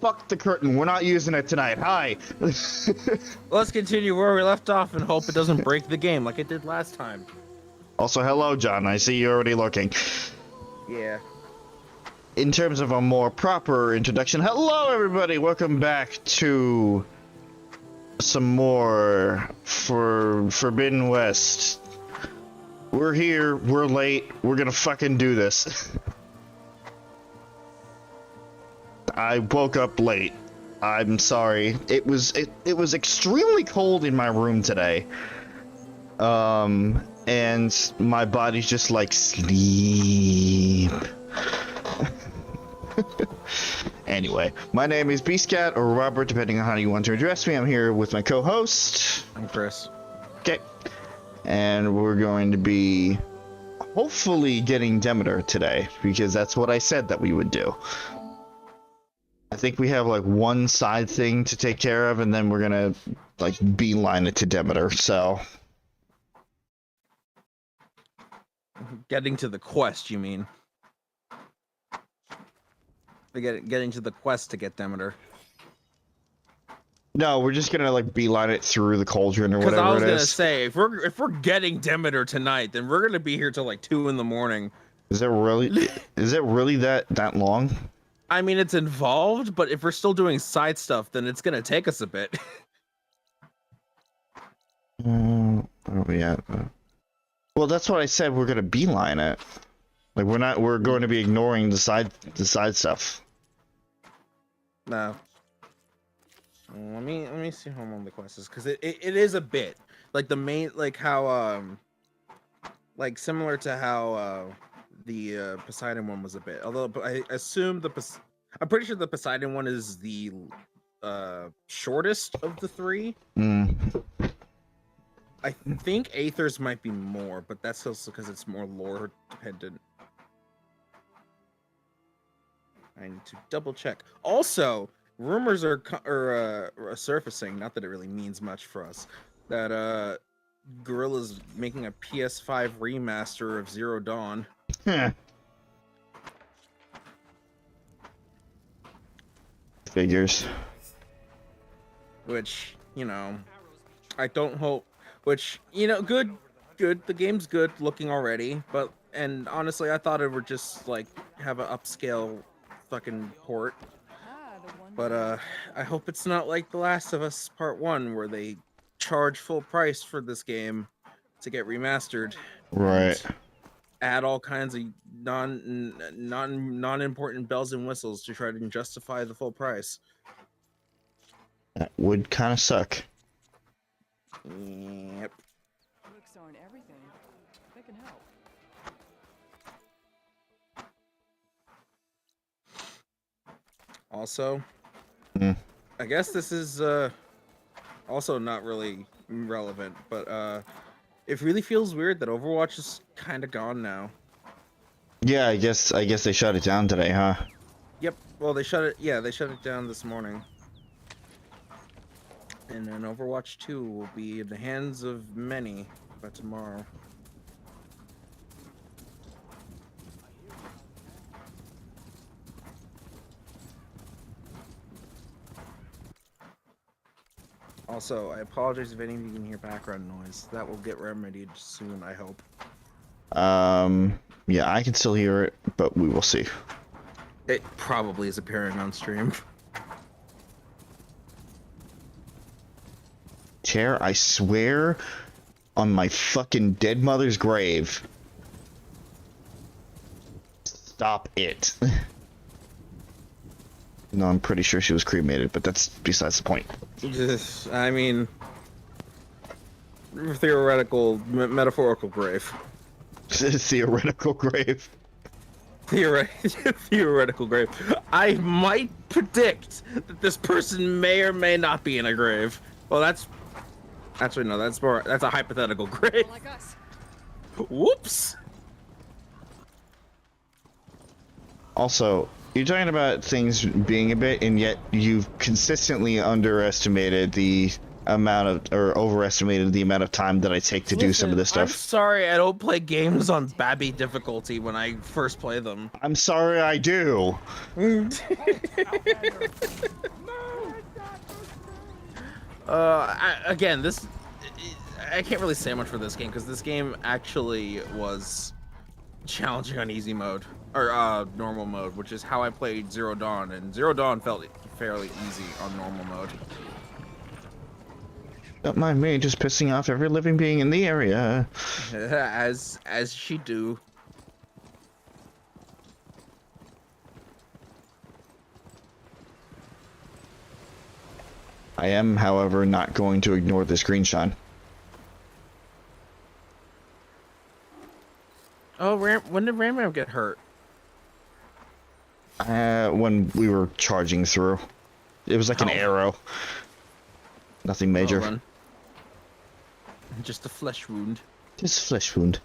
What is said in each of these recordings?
Fuck the curtain. We're not using it tonight. Hi. Let's continue where we left off and hope it doesn't break the game like it did last time. Also, hello, John. I see you're already looking. Yeah. In terms of a more proper introduction, hello, everybody. Welcome back to some more for Forbidden West. We're here. We're late. We're gonna fucking do this. I woke up late. I'm sorry. It was extremely cold in my room today. And my body's just like sleep. Anyway, my name is Beastcat or Robert, depending on how you want to address me. I'm here with my co-host. I'm Chris. Okay. And we're going to be hopefully getting Demeter today, because that's what I said that we would do. I think we have like one side thing to take care of, and then we're gonna like beeline it to Demeter, so. Getting to the quest, you mean? Getting to the quest to get Demeter. No, we're just gonna like beeline it through the cauldron or whatever it is. Because I was gonna say, if we're getting Demeter tonight, then we're gonna be here till like 2 in the morning. Is it really that long? I mean, it's involved, but if we're still doing side stuff, then it's gonna take us a bit. Where are we at? Well, that's what I said. We're gonna beeline it. Like we're going to be ignoring the side stuff. No. Let me see how long the quest is, because it is a bit like the main, like how like similar to how the Poseidon one was a bit, although I assume I'm pretty sure the Poseidon one is the shortest of the 3. I think Aether's might be more, but that's also because it's more lore dependent. I need to double check. Also, rumors are surfacing, not that it really means much for us, that Guerrilla's making a PS5 remaster of Zero Dawn. Figures. Which, you know, I don't hope. Which, you know, good. The game's good looking already, and honestly, I thought it would just like have an upscale fucking port. But I hope it's not like The Last of Us Part 1, where they charge full price for this game to get remastered. Right. Add all kinds of non-important bells and whistles to try to justify the full price. That would kind of suck. Yep. Looks on everything. That can help. Also, I guess this is also not really relevant, but it really feels weird that Overwatch is kind of gone now. Yeah, I guess they shut it down today, huh? Yep. Well, they shut it. Yeah, they shut it down this morning. And then Overwatch 2 will be in the hands of many by tomorrow. Also, I apologize if any of you can hear background noise. That will get remedied soon, I hope. Yeah, I can still hear it, but we will see. It probably is appearing on stream. Chair, I swear on my fucking dead mother's grave. Stop it. No, I'm pretty sure she was cremated, but that's besides the point. I mean, theoretical, metaphorical grave. Theoretical grave. Theoretical grave. I might predict that this person may or may not be in a grave. Well, that's actually no. That's a hypothetical grave. Like us. Whoops. Also, you're talking about things being a bit, and yet you've consistently underestimated the amount of, or overestimated the amount of time that I take to do some of this I'm stuff. sorry I don't play games on Babby difficulty when I first play them. I'm sorry I do. Again, I can't really say much for this game because this game actually was challenging on easy mode or normal mode, which is how I played Zero Dawn, and Zero Dawn felt fairly easy on normal mode. Don't mind me just pissing off every living being in the area. as she do. I am, however, not going to ignore this green shine. Oh, when did Ram Ram get hurt? When we were charging through. It was like an arrow. Nothing major. Well, just a flesh wound. Just a flesh wound.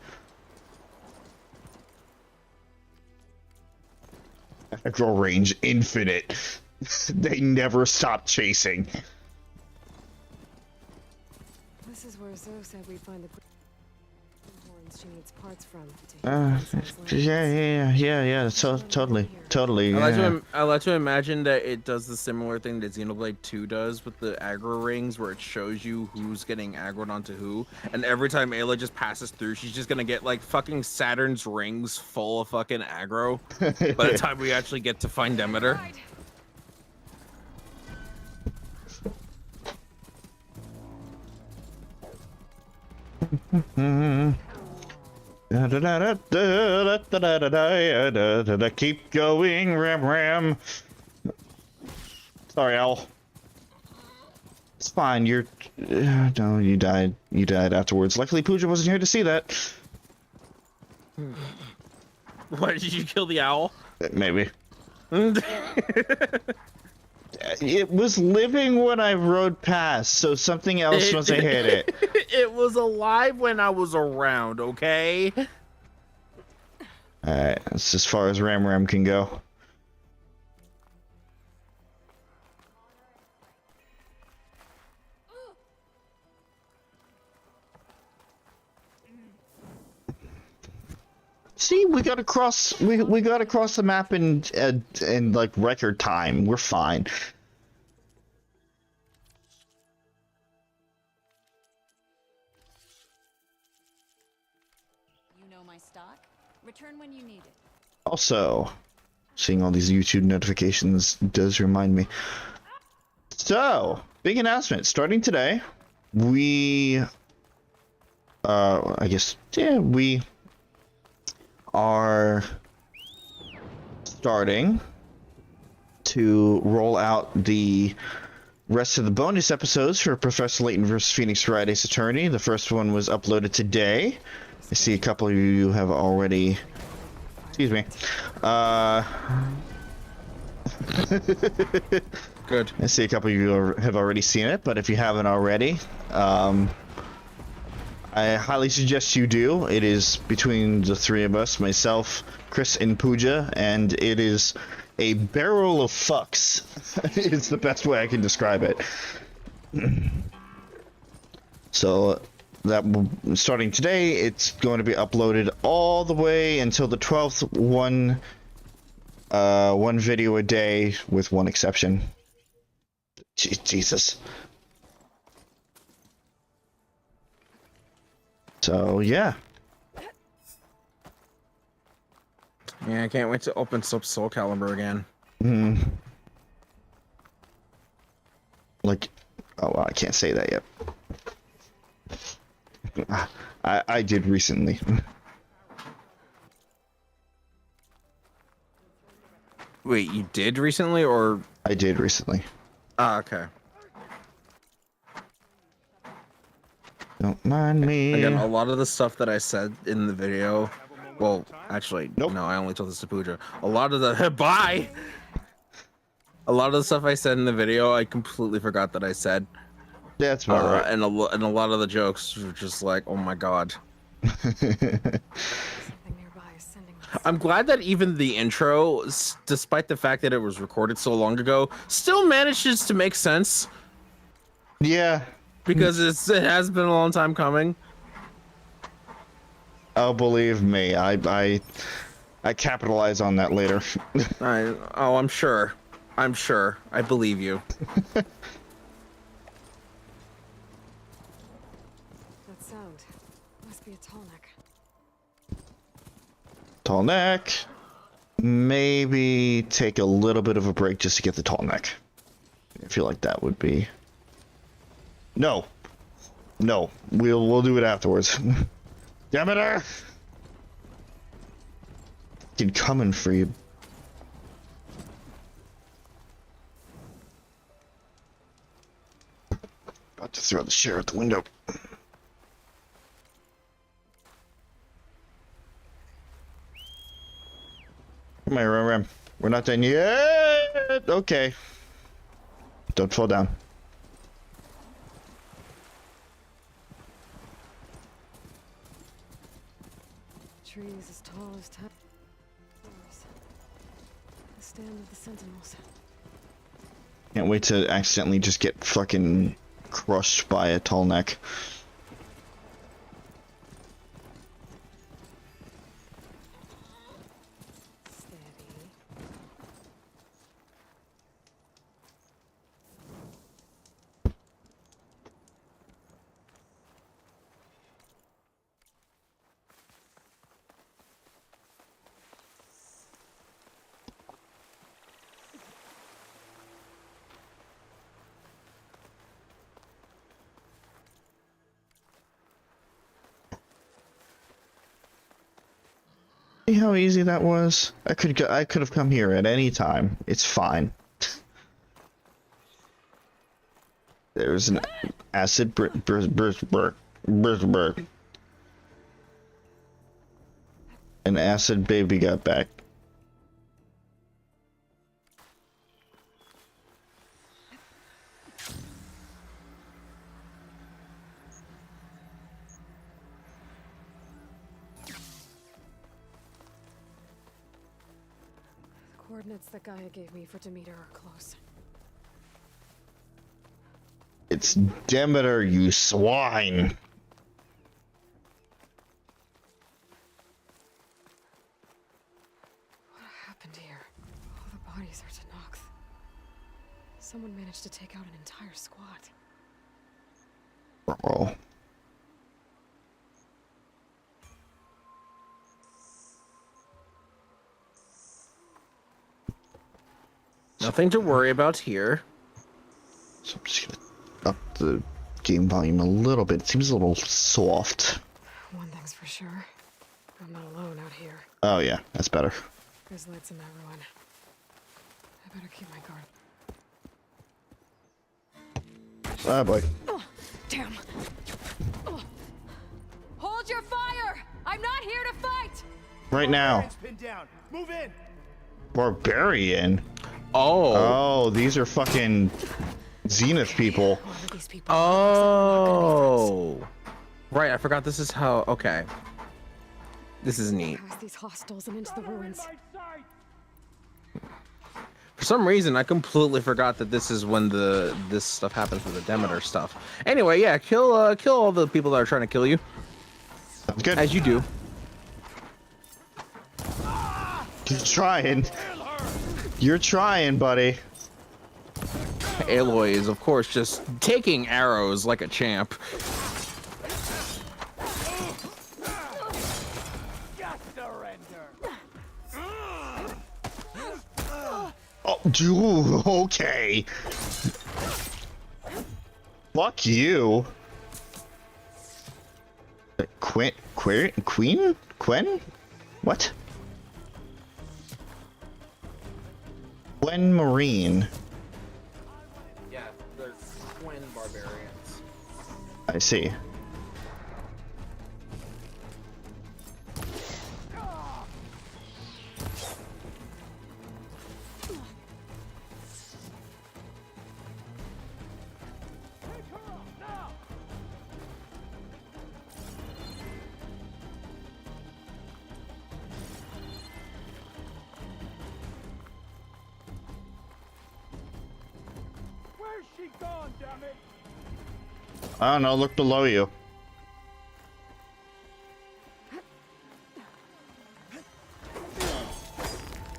Aggro range infinite. They never stop chasing. This is where Zoe said we'd find the horns she needs parts from. Yeah. So totally. I like to imagine that it does the similar thing that Xenoblade 2 does with the aggro rings, where it shows you who's getting aggroed onto who, and every time Ayla just passes through, she's just gonna get like fucking Saturn's rings full of fucking aggro by the time we actually get to find Demeter. Keep going, Ram. Sorry, Al. It's fine. You're. No, you died. You died afterwards. Luckily, Pooja wasn't here to see that. Why did you kill the owl? Maybe. It was living when I rode past, so something else must have hit it. It was alive when I was around, okay? Alright, that's as far as Ram can go. See, we got across. We got across the map in like record time. We're fine. You know my stock. Return when you need it. Also, seeing all these YouTube notifications does remind me. So, big announcement starting today. We, I guess, yeah, we are starting to roll out the rest of the bonus episodes for Professor Layton vs. Phoenix Wright Ace Attorney. The first one was uploaded today. I see a couple of you have already... Excuse me. Good. I see a couple of you have already seen it, but if you haven't already, I highly suggest you do. It is between the three of us, myself, Chris, and Pooja, and it is a barrel of fucks. It's the best way I can describe it. So, starting today, it's going to be uploaded all the way until the 12th, one video a day, with one exception. Jesus. So, yeah. Yeah, I can't wait to open up Soul Calibur again. Like, oh, well, I can't say that yet. I did recently. Wait, you did recently, or? I did recently. Ah, okay. Don't mind me. Again, a lot of the stuff that I said in the video, well, actually, Nope. no, I only told this to Pooja. A lot of the bye. A lot of the stuff I said in the video, I completely forgot that I said. That's about right. And a lot of the jokes were just like, oh my god. I'm glad that even the intro, despite the fact that it was recorded so long ago, still manages to make sense. Yeah. because it has been a long time coming. Oh, believe me, I capitalize on that later. I'm sure. I'm sure. I believe you. That sound must be a tall neck. Tall neck. Maybe take a little bit of a break just to get the tall neck. I feel like that would be. No, we'll do it afterwards. Demeter, fucking coming for you. About to throw the chair out the window. Come here, Ram. We're not done yet. Okay. Don't fall down. Trees as tall as towers. The stand of the sentinels. Can't wait to accidentally just get fucking crushed by a tall neck. Steady. See how easy that was? I could have come here at any time. It's fine. There's an acid an acid baby got back. The coordinates that Gaia gave me for Demeter are close. It's Demeter, you swine. What happened here? All the bodies are Tanox. Someone managed to take out an entire squad. Oh. Nothing to worry about here. So I'm just gonna up the game volume a little bit. It seems a little soft. One thing's for sure. I'm not alone out here. Oh yeah, that's better. There's lights in that ruin. I better keep my guard. Ah boy. Oh, damn. Oh. Hold your fire! I'm not here to fight! Right now. Pinned down. Move in. Barbarian. Oh. Oh, these are fucking Zenith people. One of these people. Oh. Right, I forgot this is how. Okay. This is neat. Past these hostels and into the ruins. For some reason, I completely forgot that this is when this stuff happens with the Demeter stuff. Anyway, yeah, kill all the people that are trying to kill you, Sounds good. as you do. You're trying. You're trying, buddy. Aloy is, of course, just taking arrows like a champ. Oh, dude, okay. Fuck you. Quen? What? Quen Marine. Yeah, they're Quen barbarians. I see. Where's she gone, damn it? I don't know, look below you.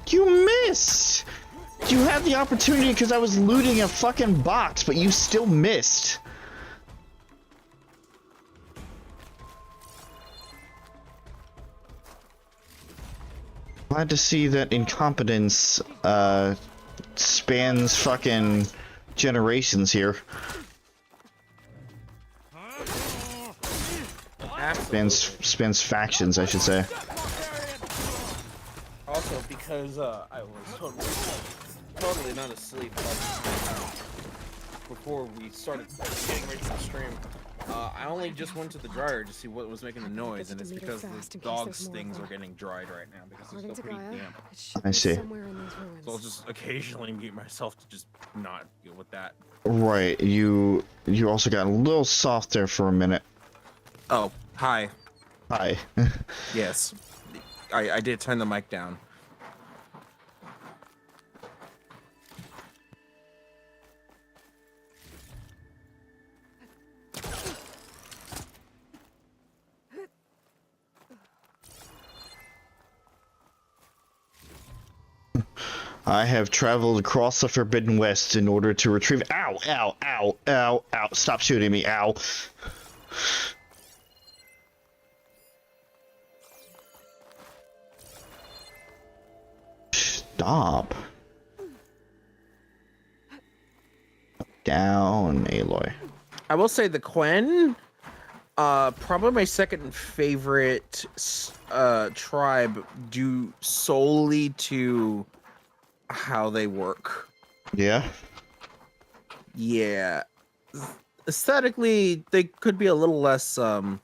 You missed! You had the opportunity because I was looting a fucking box, but you still missed. Glad to see that incompetence spans fucking generations here. Spans factions, I should say. Also, because I was totally not asleep before we started getting ready for the stream. I only just went to the dryer to see what was making the noise, and it's because the dog's things are getting dried right now because they're still pretty damp. I see. So I'll just occasionally mute myself to just not deal with that. Right, you also got a little soft there for a minute. Oh, hi. Hi. Yes, I did turn the mic down. I have traveled across the Forbidden West in order to retrieve— Ow! Ow! Ow! Ow! Ow! Stop shooting me! Ow! Stop. Down, Aloy. I will say the Quen, probably my second favorite tribe due solely to how they work. Yeah? Yeah. Aesthetically, they could be a little less, well,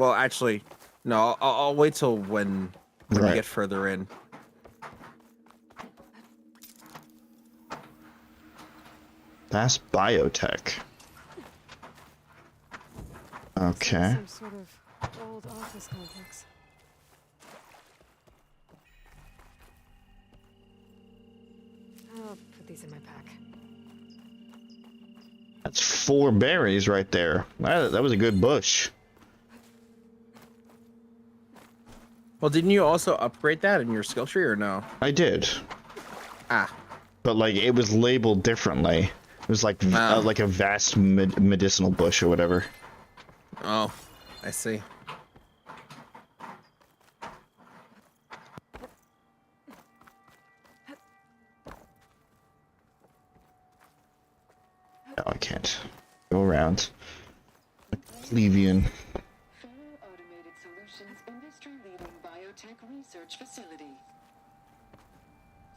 actually, no, I'll wait till when we get further in. That's biotech. Okay. Some sort of old office complex. I'll put these in my pack. That's 4 berries right there. That was a good bush. Well, didn't you also upgrade that in your skill tree or no? I did. Ah. But like it was labeled differently. It was like like a vast medicinal bush or whatever. Oh, I see. No, I can't go around. Levian. Automated Solutions industry-leading biotech research facility.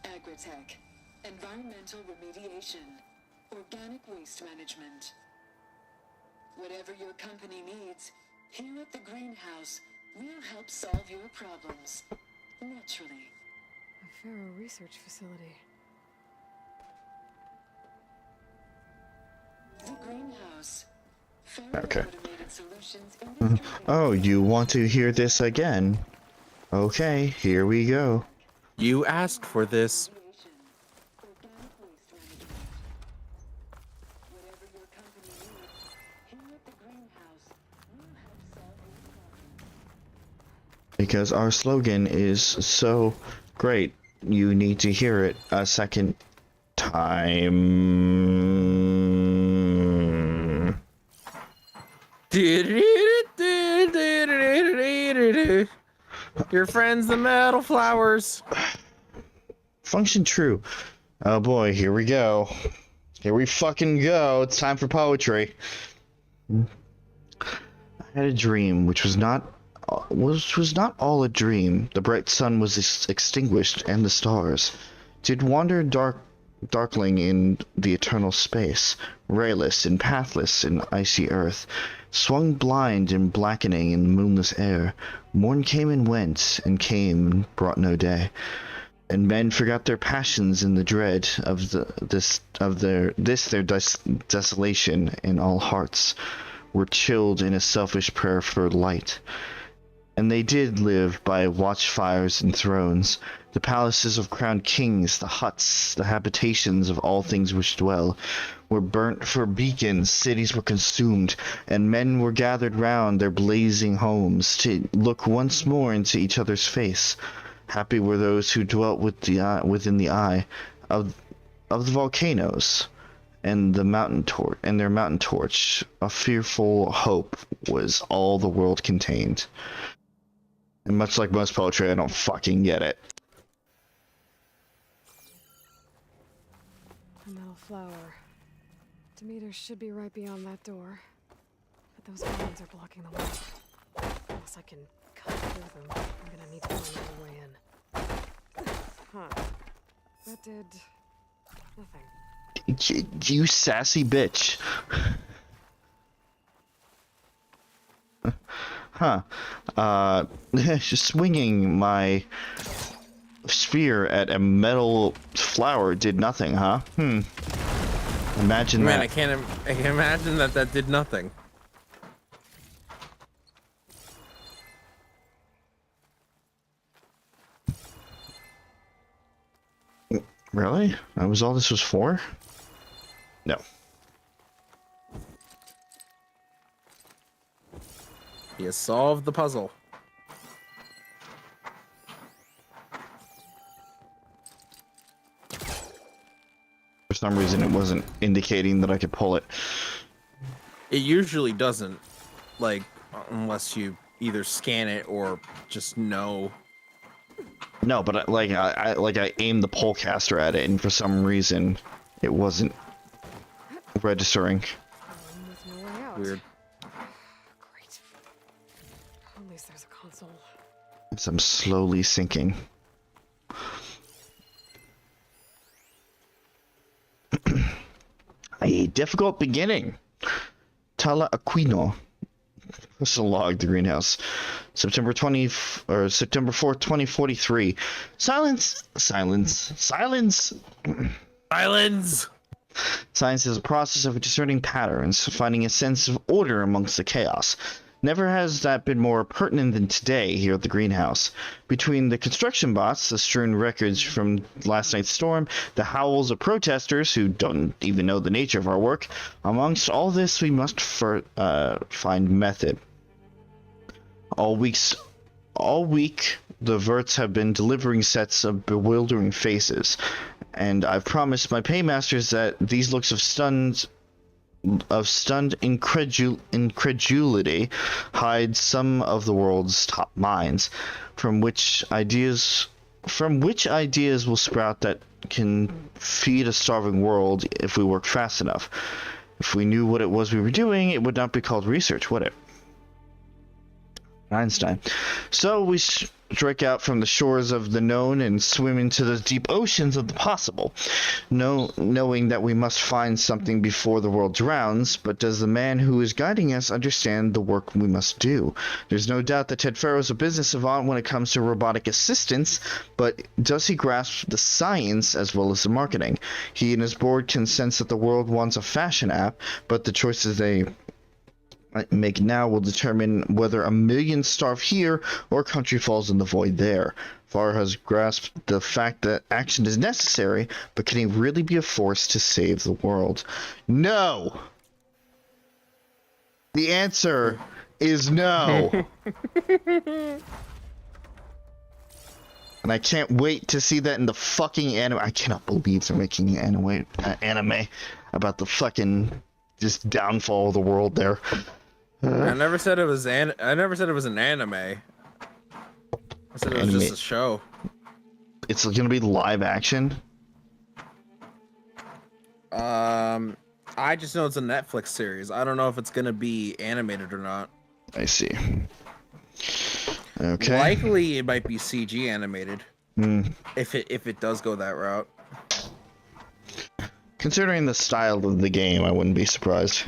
Agritech, environmental remediation, organic waste management. Whatever your company needs, here at the greenhouse, we'll help solve your problems. Naturally. A Pharaoh research facility. The greenhouse. Okay. Automated Solutions industry. Oh, you want to hear this again? Okay, here we go. You asked for this. Organic waste management. Whatever your company needs, here at the greenhouse, we'll help solve your problems. Because our slogan is so great, you need to hear it a second time. Your friends, the metal flowers. Function true. Oh boy, here we go. Here we fucking go. It's time for poetry. I had a dream which was not all a dream. The bright sun was extinguished, and the stars did wander darkling in the eternal space, rayless and pathless in icy earth, swung blind and blackening in moonless air. Morn came and went, and came and brought no day. And men forgot their passions in the dread of their desolation, and all hearts were chilled in a selfish prayer for light. And they did live by watchfires and thrones, the palaces of crowned kings, the huts, the habitations of all things which dwell, were burnt for beacons, cities were consumed, and men were gathered round their blazing homes to look once more into each other's face. Happy were those who dwelt within the eye of the volcanoes and their mountain torch. A fearful hope was all the world contained. And much like most poetry, I don't fucking get it. A metal flower. Demeter should be right beyond that door. But those vines are blocking the way. Unless I can cut through them, I'm gonna need to find another way in. Huh. That did nothing. You sassy bitch. Huh. Just swinging my sphere at a metal flower did nothing, huh? Imagine Man, that. I can imagine that did nothing. Really? That was all this was for? No. He has solved the puzzle. For some reason, it wasn't indicating that I could pull it. It usually doesn't, like, unless you either scan it or just know. No, but I aimed the polecaster at it, and for some reason, it wasn't registering. With no way out. Weird. Great. At least there's a console. As I'm slowly sinking. A difficult beginning. Tala Aquino. This is a log, the greenhouse. September 4th, 2043. Silence. Silence. Science is a process of discerning patterns, finding a sense of order amongst the chaos. Never has that been more pertinent than today here at the greenhouse. Between the construction bots, the strewn records from last night's storm, the howls of protesters who don't even know the nature of our work, amongst all this we must find method. All week, the verts have been delivering sets of bewildering faces, and I've promised my paymasters that these looks of stunned incredulity hide some of the world's top minds, from which ideas will sprout that can feed a starving world if we work fast enough. If we knew what it was we were doing, it would not be called research, would it? Einstein. So we strike out from the shores of the known and swim into the deep oceans of the possible, knowing that we must find something before the world drowns. But does the man who is guiding us understand the work we must do? There's no doubt that Ted Farrow's a business savant when it comes to robotic assistance, but does he grasp the science as well as the marketing? He and his board can sense that the world wants a fashion app, but the choices they make now will determine whether a million starve here or a country falls in the void there. Farr has grasped the fact that action is necessary, but can he really be a force to save the world? No! The answer is no! And I can't wait to see that in the fucking anime. I cannot believe they're making an anime about the fucking just downfall of the world there. I never said it was an anime. I said it was just a show. It's gonna be live action. I just know it's a Netflix series. I don't know if it's gonna be animated or not. I see. Okay. Likely it might be CG animated. If it does go that route. Considering the style of the game, I wouldn't be surprised.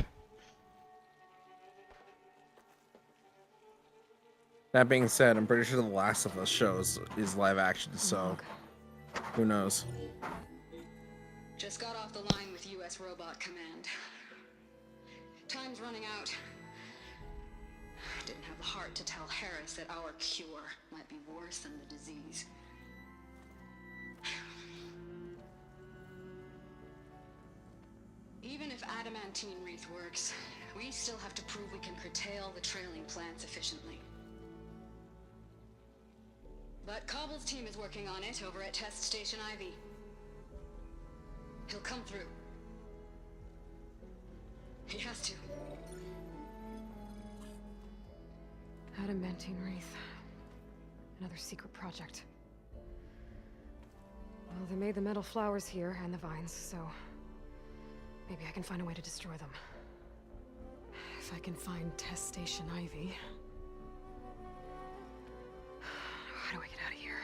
That being said, I'm pretty sure The Last of Us shows is live action, so who knows? Just got off the line with U.S. Robot Command. Time's running out. Didn't have the heart to tell Harris that our cure might be worse than the disease. Even if adamantine wreath works, we still have to prove we can curtail the trailing plants efficiently. But Cobble's team is working on it over at Test Station Ivy. He'll come through. He has to. Adamantine wreath. Another secret project. Well, they made the metal flowers here and the vines, so maybe I can find a way to destroy them. If I can find Test Station Ivy. How do I get out of here?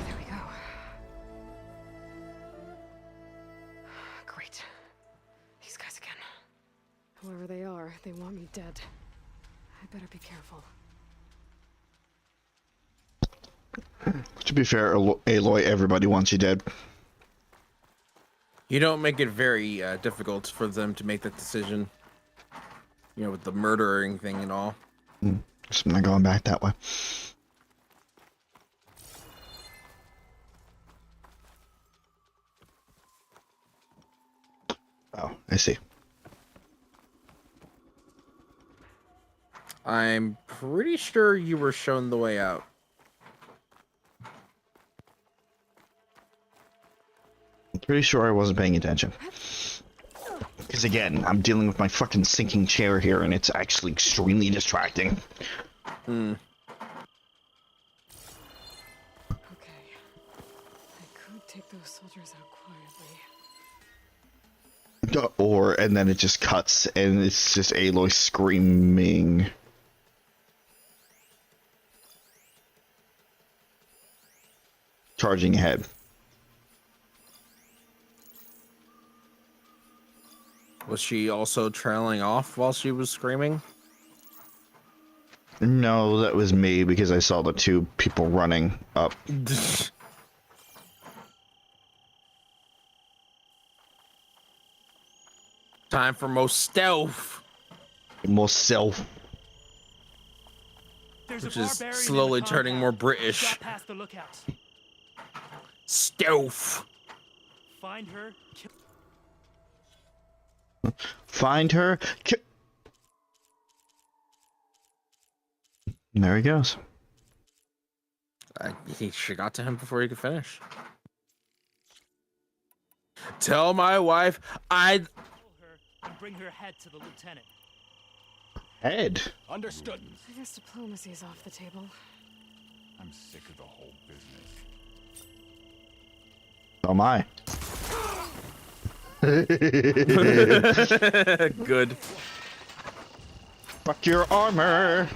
There we go. Great. These guys again. Whoever they are, they want me dead. I better be careful. To be fair, Aloy, everybody wants you dead. You don't make it very difficult for them to make that decision. You know, with the murdering thing and all. Just not going back that way. Oh, I see. I'm pretty sure you were shown the way out. I'm pretty sure I wasn't paying attention. Because again, I'm dealing with my fucking sinking chair here, and it's actually extremely distracting. Hmm. Okay. I could take those soldiers out quietly. And then it just cuts, and it's just Aloy screaming. Charging ahead. Was she also trailing off while she was screaming? No, that was me, because I saw the two people running up. Time for most stealth. More self. Which is slowly turning more British. Past the lookouts. Stealth. Find her. Kill. Find her. There he goes. She got to him before he could finish. Tell my wife Kill her and bring her head to the lieutenant. Head. Understood. I guess diplomacy's off the table. I'm sick of the whole business. Oh my. Good. Fuck your armor.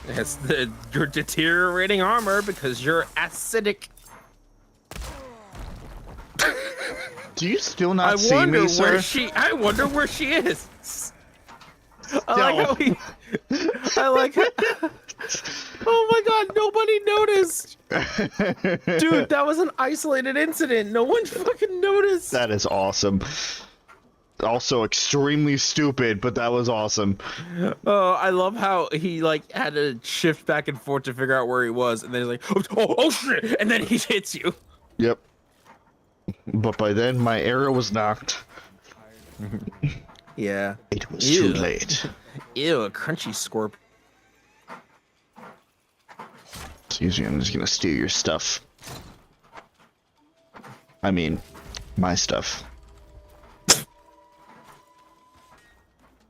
It's you're deteriorating armor because you're acidic. Do you still not see me, sir? I wonder where she is. I like how he. I like. Oh my god! Nobody noticed. Dude, that was an isolated incident. No one fucking noticed. That is awesome. Also extremely stupid, but that was awesome. Oh, I love how he like had to shift back and forth to figure out where he was, and then he's like, oh shit, and then he hits you. Yep. But by then, my arrow was knocked. Yeah. It was too late. Ew, a crunchy scorp. Suzie, I'm just gonna steal your stuff. I mean, my stuff.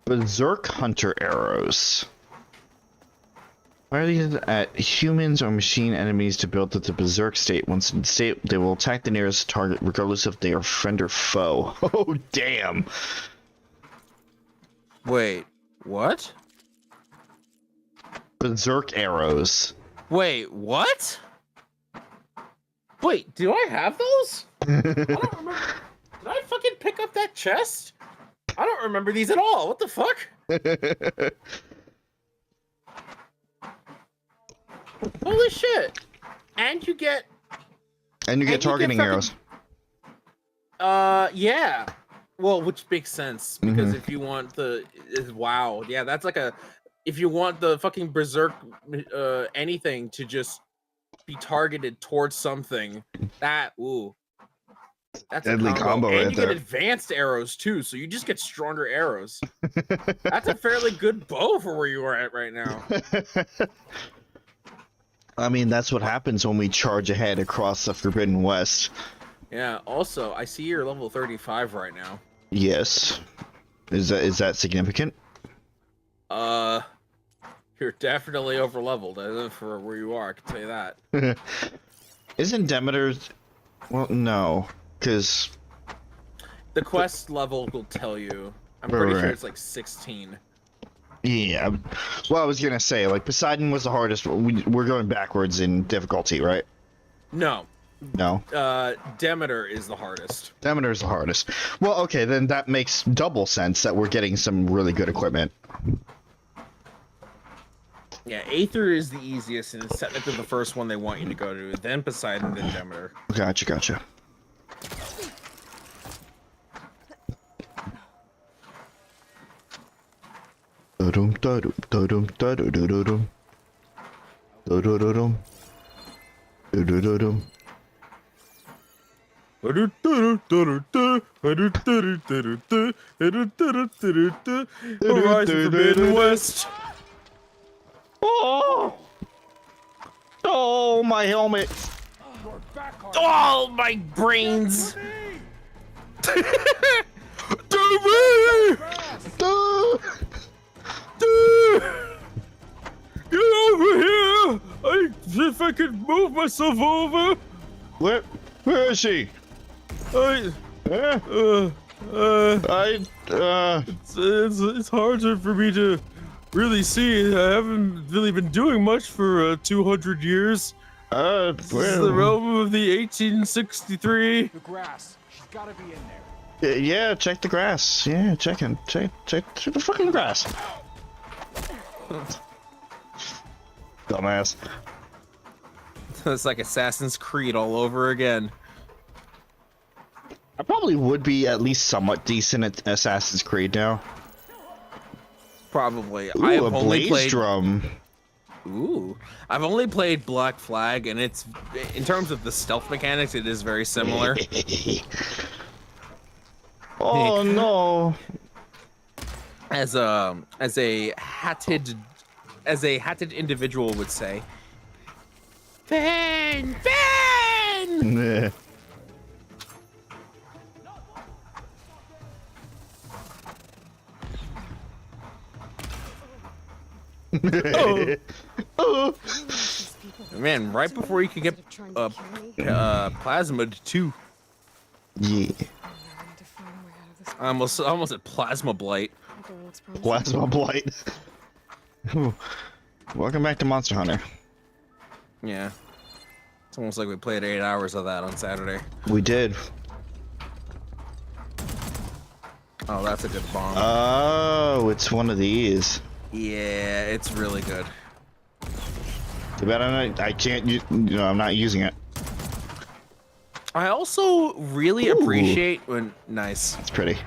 Berserk Hunter arrows. Fire at humans or machine enemies to build up the berserk state. Once in state, they will attack the nearest target regardless if they are friend or foe. Oh, damn. Wait, what? Berserk arrows. Wait, what? Wait, do I have those? I don't remember. Did I fucking pick up that chest? I don't remember these at all. What the fuck? Holy shit! And you get targeting fucking- arrows. Yeah. Well, which makes sense because Mhm. if you want wow, yeah, that's like if you want the fucking berserk anything to just be targeted towards something, that's Deadly a combo and right you there. get advanced arrows too, so you just get stronger arrows. That's a fairly good bow for where you are at right now. I mean, that's what happens when we charge ahead across the Forbidden West. Yeah. Also, I see you're level 35 right now. Yes. Is that significant? You're definitely over leveled for where you are. I can tell you that. Isn't Demeter's? Well, no, because The quest level will tell you. I'm pretty sure Right. it's like 16. yeah. Well, I was gonna say like Poseidon was the hardest. We're going backwards in difficulty, right? No, No, Demeter is the hardest. Demeter's the hardest. Well, okay, then that makes double sense that we're getting some really good equipment. Yeah, Aether is the easiest, and it's technically the first one they want you to go to. Then Poseidon, then Demeter. Gotcha. Da-dum, da-dum, da-dum, da-du-du-du-dum. Da-du-du-dum. Da-du-du-dum. Horizon Forbidden West. Oh, my helmet. All my brains. Get over here! If I could move myself over. Where is he? I it's harder for me to really see. I haven't really been doing much for 200 years. This is the realm of the 1863. The grass. She's gotta be in there. Yeah, check the grass. Yeah, check the fucking grass. Dumbass. It's like Assassin's Creed all over again. I probably would be at least somewhat decent at Assassin's Creed now. Probably. Ooh, I've a only blaze played. drum. Ooh, I've only played Black Flag, and it's in terms of the stealth mechanics, it is very similar. Oh no! As a hatted individual would say. Ben! Nah. Oh. Man, right before you could get plasmid too. Yeah. I almost said plasma blight. Plasma blight. Welcome back to Monster Hunter. Yeah. It's almost like we played 8 hours of that on Saturday. We did. Oh, that's a good bomb. Oh, it's one of these. Yeah, it's really good. Too bad I can't. I'm not using it. I also really appreciate when nice. It's pretty.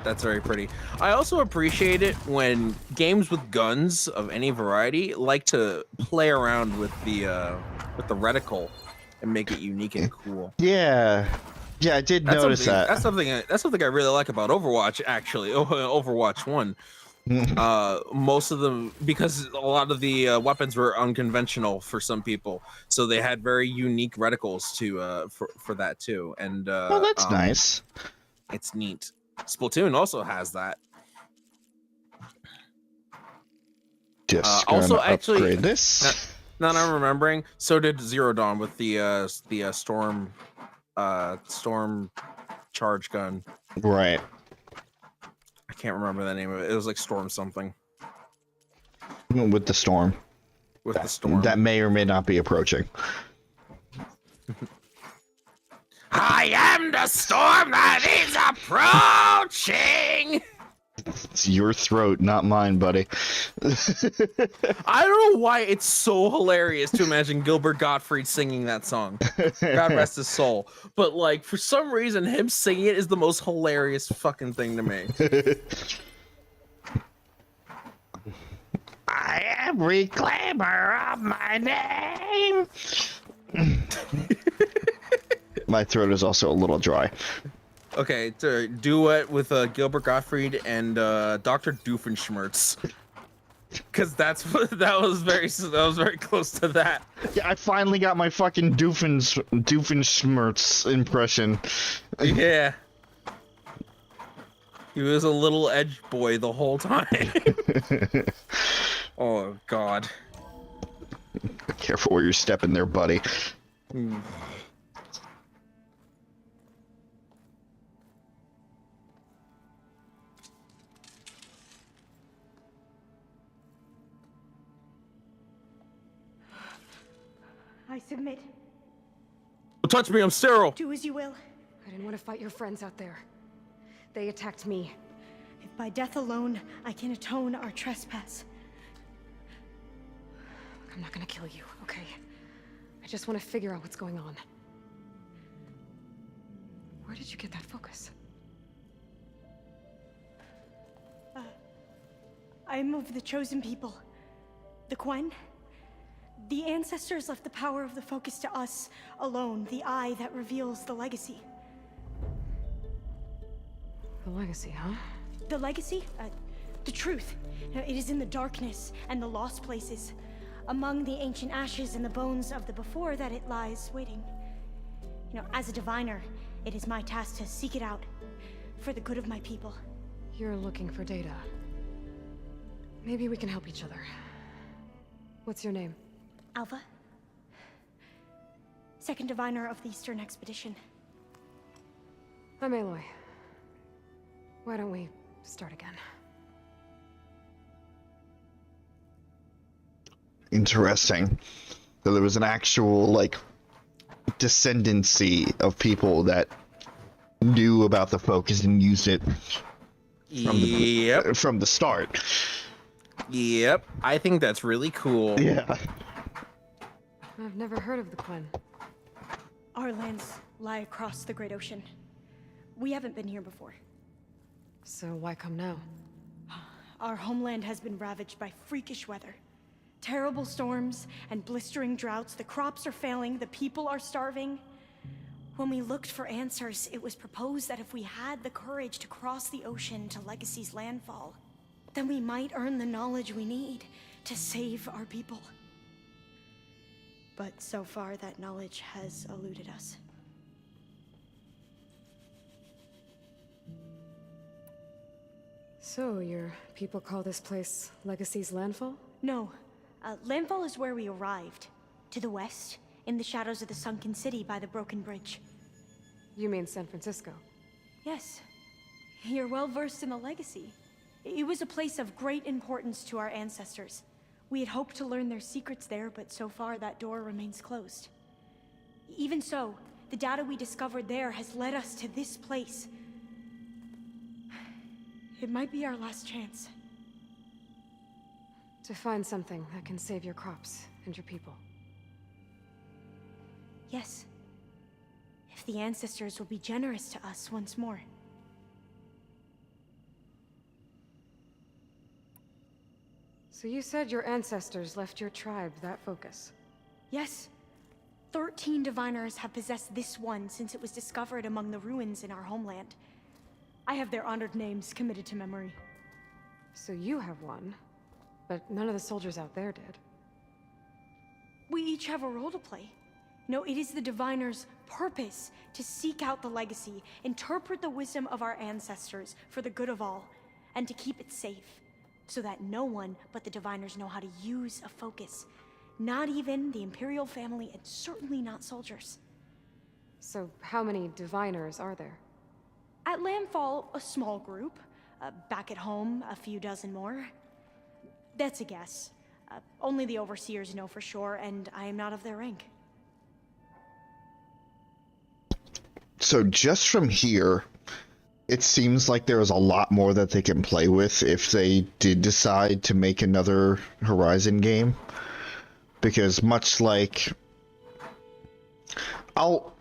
That's very pretty. I also appreciate it when games with guns of any variety like to play around with the reticle and make it unique and cool. Yeah. Yeah, I did notice that. That's something I really like about Overwatch. Actually, Overwatch 1. Most of them, because a lot of the weapons were unconventional for some people, so they had very unique reticles to for that too. And Oh, that's nice. It's neat. Splatoon also has that. Just also, gonna actually, upgrade this. Now I'm remembering. So did Zero Dawn with the storm charge gun. Right. I can't remember the name of it. It was like Storm something. With the storm. With the storm. That may or may not be approaching. I am the storm that is approaching. It's your throat, not mine, buddy. I don't know why it's so hilarious to imagine Gilbert Gottfried singing that song. God rest his soul. But like for some reason him singing it is the most hilarious fucking thing to me. I am reclaimer of my name. My throat is also a little dry. Okay, to duet with Gilbert Gottfried and Dr. Doofenshmirtz. Cause that was very close to that. Yeah, I finally got my fucking Doofenshmirtz impression. Yeah. He was a little edge boy the whole time. Oh God. Careful where you're stepping there, buddy. I submit. Don't touch me, I'm sterile. Do as you will. I didn't want to fight your friends out there. They attacked me. If by death alone I can atone our trespass. I'm not gonna kill you, okay? I just want to figure out what's going on. Where did you get that focus? I'm of the chosen people. The Quen. The ancestors left the power of the focus to us alone, the eye that reveals the legacy. The legacy, huh? The legacy? The truth. It is in the darkness and the lost places. Among the ancient ashes and the bones of the before that it lies waiting. As a diviner, it is my task to seek it out for the good of my people. You're looking for data. Maybe we can help each other. What's your name? Alva. Second diviner of the Eastern Expedition. I'm Aloy. Why don't we start again? Interesting. So there was an actual, like, descendancy of people that knew about the focus and used it from the start. Yep. I think that's really cool. Yeah. I've never heard of the Quen. Our lands lie across the Great Ocean. We haven't been here before. So why come now? Our homeland has been ravaged by freakish weather. Terrible storms and blistering droughts. The crops are failing, the people are starving. When we looked for answers, it was proposed that if we had the courage to cross the ocean to Legacy's landfall, then we might earn the knowledge we need to save our people. But so far, that knowledge has eluded us. So, your people call this place Legacy's landfall? No. Landfall is where we arrived. To the west, in the shadows of the sunken city by the broken bridge. You mean San Francisco? Yes. You're well versed in the Legacy. It was a place of great importance to our ancestors. We had hoped to learn their secrets there, but so far that door remains closed. Even so, the data we discovered there has led us to this place. It might be our last chance. To find something that can save your crops and your people. Yes. If the ancestors will be generous to us once more. So you said your ancestors left your tribe that focus? Yes. 13 diviners have possessed this one since it was discovered among the ruins in our homeland. I have their honored names committed to memory. So you have one, but none of the soldiers out there did. We each have a role to play. No, it is the diviner's purpose to seek out the legacy, interpret the wisdom of our ancestors for the good of all, and to keep it safe, so that no one but the diviners know how to use a focus. Not even the Imperial family, and certainly not soldiers. So how many diviners are there? At Landfall, a small group. Back at home, a few dozen more. That's a guess. Only the overseers know for sure, and I am not of their rank. So just from here, it seems like there is a lot more that they can play with if they did decide to make another Horizon game. Because much like, I'll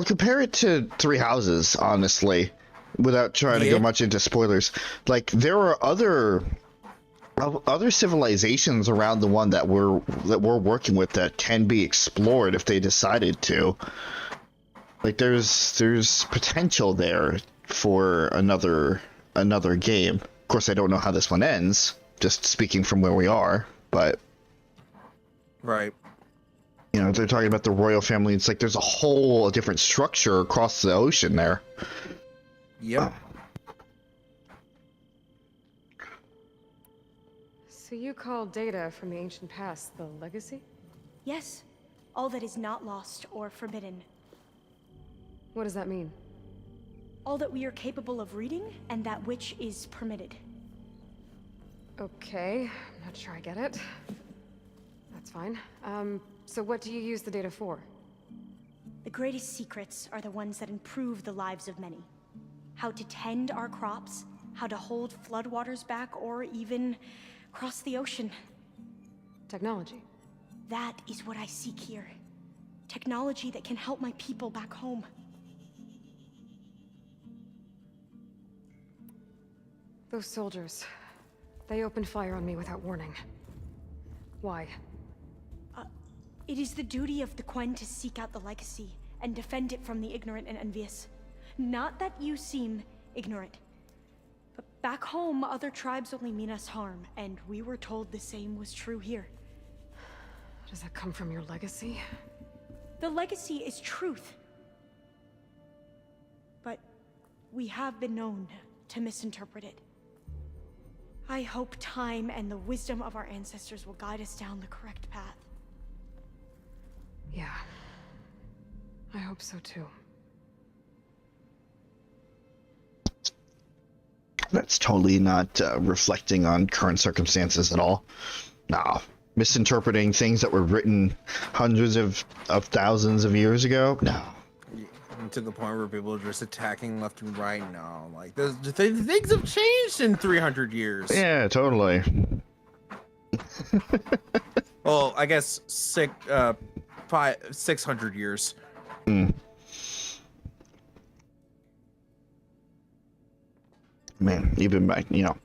compare it to Three Houses, honestly, without trying to go much into spoilers. Like, there are other civilizations around the one that we're working with that can be explored if they decided to. Like, there's potential there for another game. Of course, I don't know how this one ends, just speaking from where we are, but Right. you know, they're talking about the royal family. It's like there's a whole different structure across the ocean there. Yep. So you call data from the ancient past the legacy? Yes, all that is not lost or forbidden. What does that mean? All that we are capable of reading, and that which is permitted. Okay, I'm not sure I get it. That's fine. So what do you use the data for? The greatest secrets are the ones that improve the lives of many. How to tend our crops, how to hold floodwaters back, or even cross the ocean. Technology. That is what I seek here. Technology that can help my people back home. Those soldiers, they opened fire on me without warning. Why? It is the duty of the Quen to seek out the legacy and defend it from the ignorant and envious. Not that you seem ignorant. But back home, other tribes only mean us harm, and we were told the same was true here. Does that come from your legacy? The legacy is truth. But we have been known to misinterpret it. I hope time and the wisdom of our ancestors will guide us down the correct path. Yeah. I hope so too. That's totally not reflecting on current circumstances at all. Nah. Misinterpreting things that were written hundreds of thousands of years ago? No. To the point where people are just attacking left and right now. Like, things have changed in 300 years. Yeah, totally. Well, I guess 600 years. Man, even back, you know,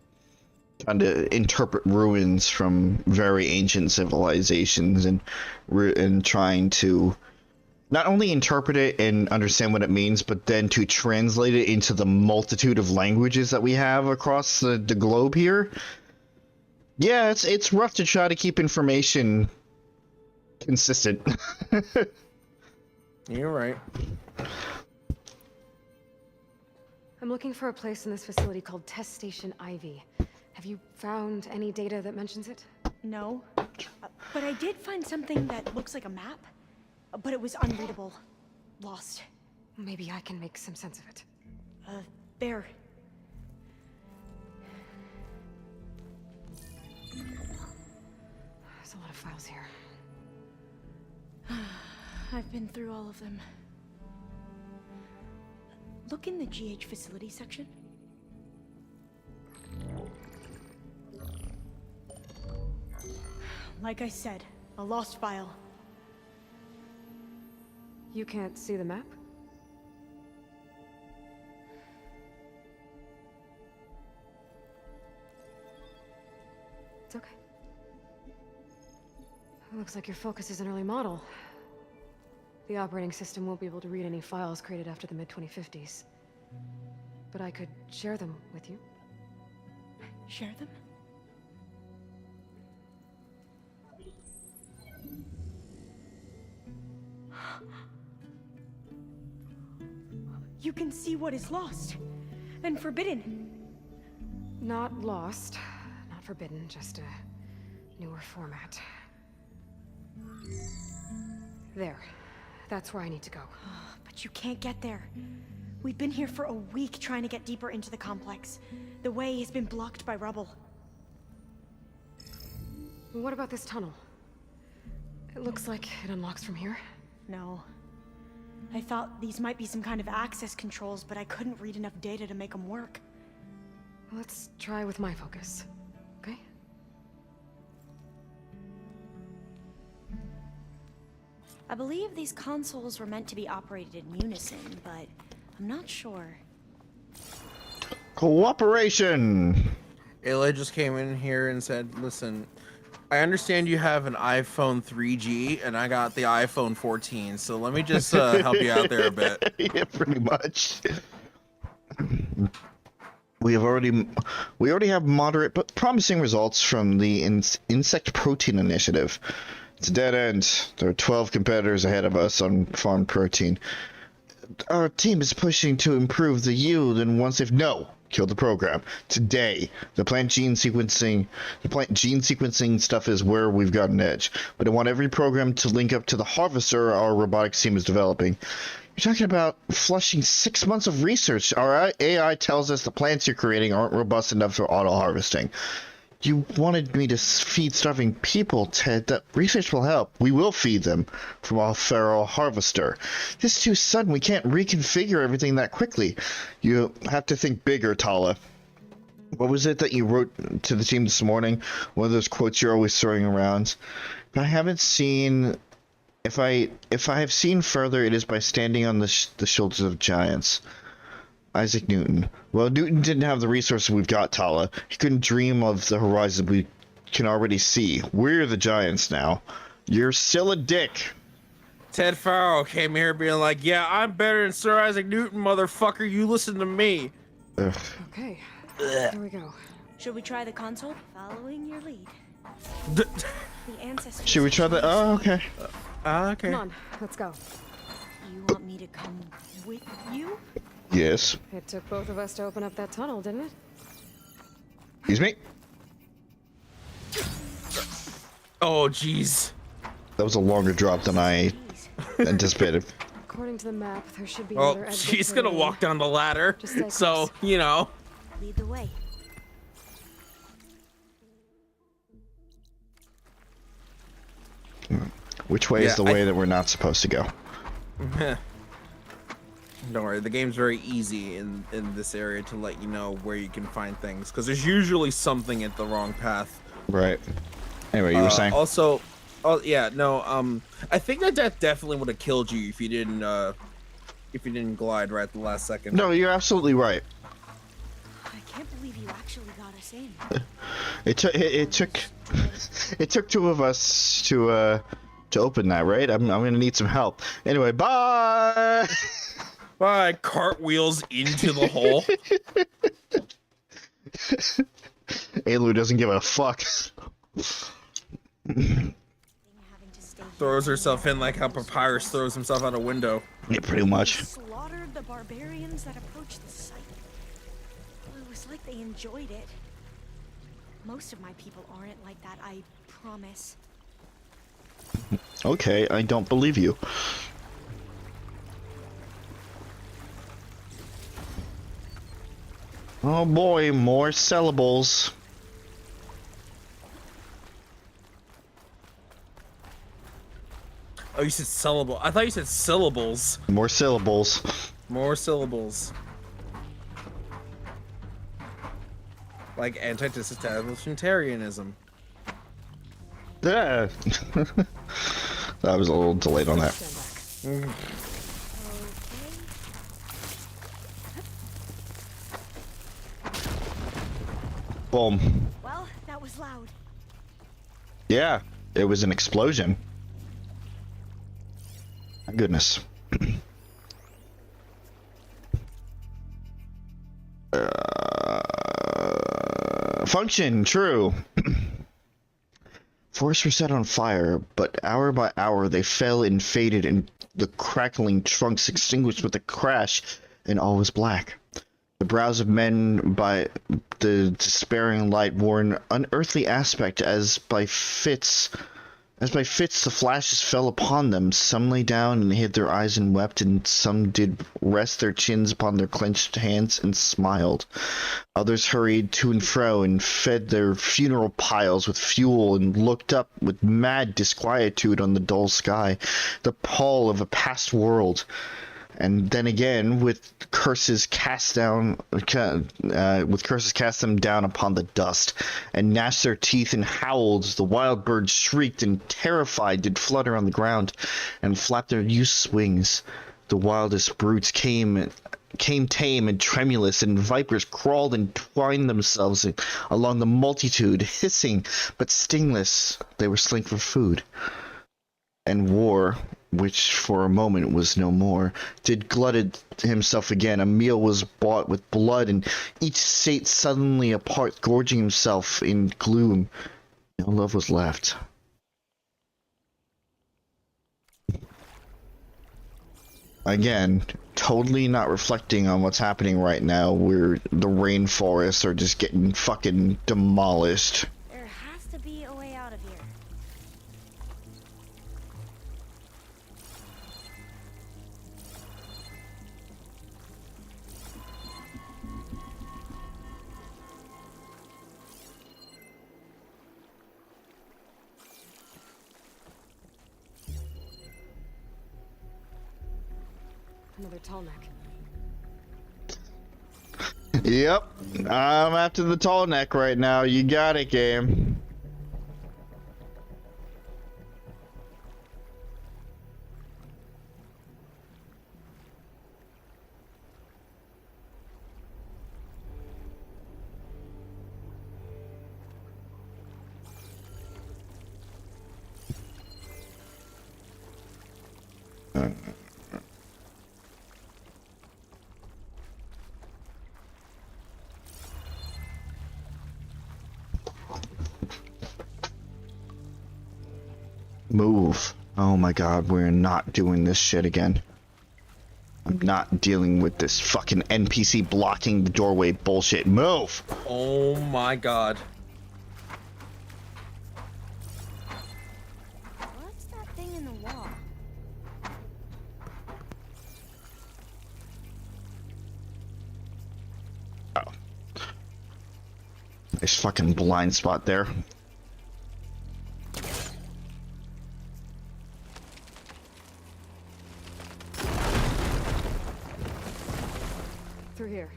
trying to interpret ruins from very ancient civilizations and trying to not only interpret it and understand what it means, but then to translate it into the multitude of languages that we have across the globe here. Yeah, it's rough to try to keep information consistent. You're right. I'm looking for a place in this facility called Test Station Ivy. Have you found any data that mentions it? No. But I did find something that looks like a map. But it was unreadable. Lost. Maybe I can make some sense of it. There. There's a lot of files here. I've been through all of them. Look in the GH facility section. Like I said, a lost file. You can't see the map? It's okay. It looks like your focus is an early model. The operating system won't be able to read any files created after the mid-2050s. But I could share them with you. Share them? You can see what is lost and forbidden. Not lost, not forbidden, just a newer format. There. That's where I need to go. But you can't get there. We've been here for a week trying to get deeper into the complex. The way has been blocked by rubble. What about this tunnel? It looks like it unlocks from here. No. I thought these might be some kind of access controls, but I couldn't read enough data to make them work. Let's try with my focus, okay? I believe these consoles were meant to be operated in unison, but I'm not sure. Cooperation! Ayla just came in here and said, listen, I understand you have an iPhone 3G and I got the iPhone 14, so let me just help you out there a bit. Yeah, pretty much. We already have moderate but promising results from the insect protein initiative. It's a dead end. There are 12 competitors ahead of us on farm protein. Our team is pushing to improve the yield, and once they've kill the program today. The plant gene sequencing stuff is where we've got an edge. But I want every program to link up to the harvester our robotics team is developing. You're talking about flushing 6 months of research. Our AI tells us the plants you're creating aren't robust enough for auto harvesting. You wanted me to feed starving people, Ted. That research will help. We will feed them from our feral harvester. This is too sudden. We can't reconfigure everything that quickly. You have to think bigger, Tala. What was it that you wrote to the team this morning? One of those quotes you're always throwing around. I haven't seen... If I have seen further, it is by standing on the shoulders of giants. Isaac Newton. Well, Newton didn't have the resources we've got, Tala. He couldn't dream of the horizon we can already see. We're the giants now. You're still a dick. Ted Farrow came here being like, yeah, I'm better than Sir Isaac Newton, motherfucker. You listen to me. Ugh. Okay, here we go. Should we try the console? Following your lead. D The ancestors. Should we try the... Oh, okay. okay. Come on, let's go. You want me to come with you? Yes. It took both of us to open up that tunnel, didn't it? Excuse me? Oh, jeez. That was a longer drop than I anticipated. According to the map, there should be Well, another exit she's gonna further walk in. down the ladder, Just stay so, close. you know. Lead the way. Which way is the way that we're not supposed to go? Don't worry, the game's very easy in this area to let you know where you can find things, because there's usually something at the wrong path. Right. Anyway, you were saying? Also, oh yeah, no, I think that definitely would have killed you if you didn't glide right at the last second. No, you're absolutely right. I can't believe you actually got us in. It took two of us to open that, right? I'm gonna need some help. Anyway, bye. Bye. Cartwheels into the hole. Alu doesn't give a fuck. Throws herself in like how Papyrus throws himself out a window. Yeah, pretty much. Slaughtered the barbarians that approached the site. It was like they enjoyed it. Most of my people aren't like that, I promise. Okay, I don't believe you. Oh boy, more syllables. Oh, you said syllable. I thought you said syllables. More syllables. More syllables. Like anti-disestablishmentarianism. Yeah. I was a little delayed on that. Boom. Well, that was loud. Yeah, it was an explosion. My goodness. Function, true. Forests were set on fire, but hour by hour they fell and faded, and the crackling trunks extinguished with a crash, and all was black. The brows of men by the despairing light wore an unearthly aspect as by fits As by fits the flashes fell upon them, some lay down and hid their eyes and wept, and some did rest their chins upon their clenched hands and smiled. Others hurried to and fro and fed their funeral piles with fuel and looked up with mad disquietude on the dull sky, the pall of a past world. And then again, with curses cast them down upon the dust, and gnashed their teeth and howled. The wild birds shrieked and terrified did flutter on the ground, and flapped their useless wings. The wildest brutes came tame and tremulous, and vipers crawled and twined themselves along the multitude, hissing but stingless. They were slink for food. And war, which for a moment was no more, did glutted himself again. A meal was bought with blood, and each sate suddenly apart, gorging himself in gloom. No love was left. Again, totally not reflecting on what's happening right now, where the rainforests are just getting fucking demolished. There has to be a way out of here. Another tall neck. Yep, I'm after the tall neck right now. You got it, game. Move. Oh my god, we're not doing this shit again. I'm not dealing with this fucking NPC blocking the doorway bullshit. Move! Oh my god. What's that thing in the wall? Oh. Nice fucking blind spot there. Through here.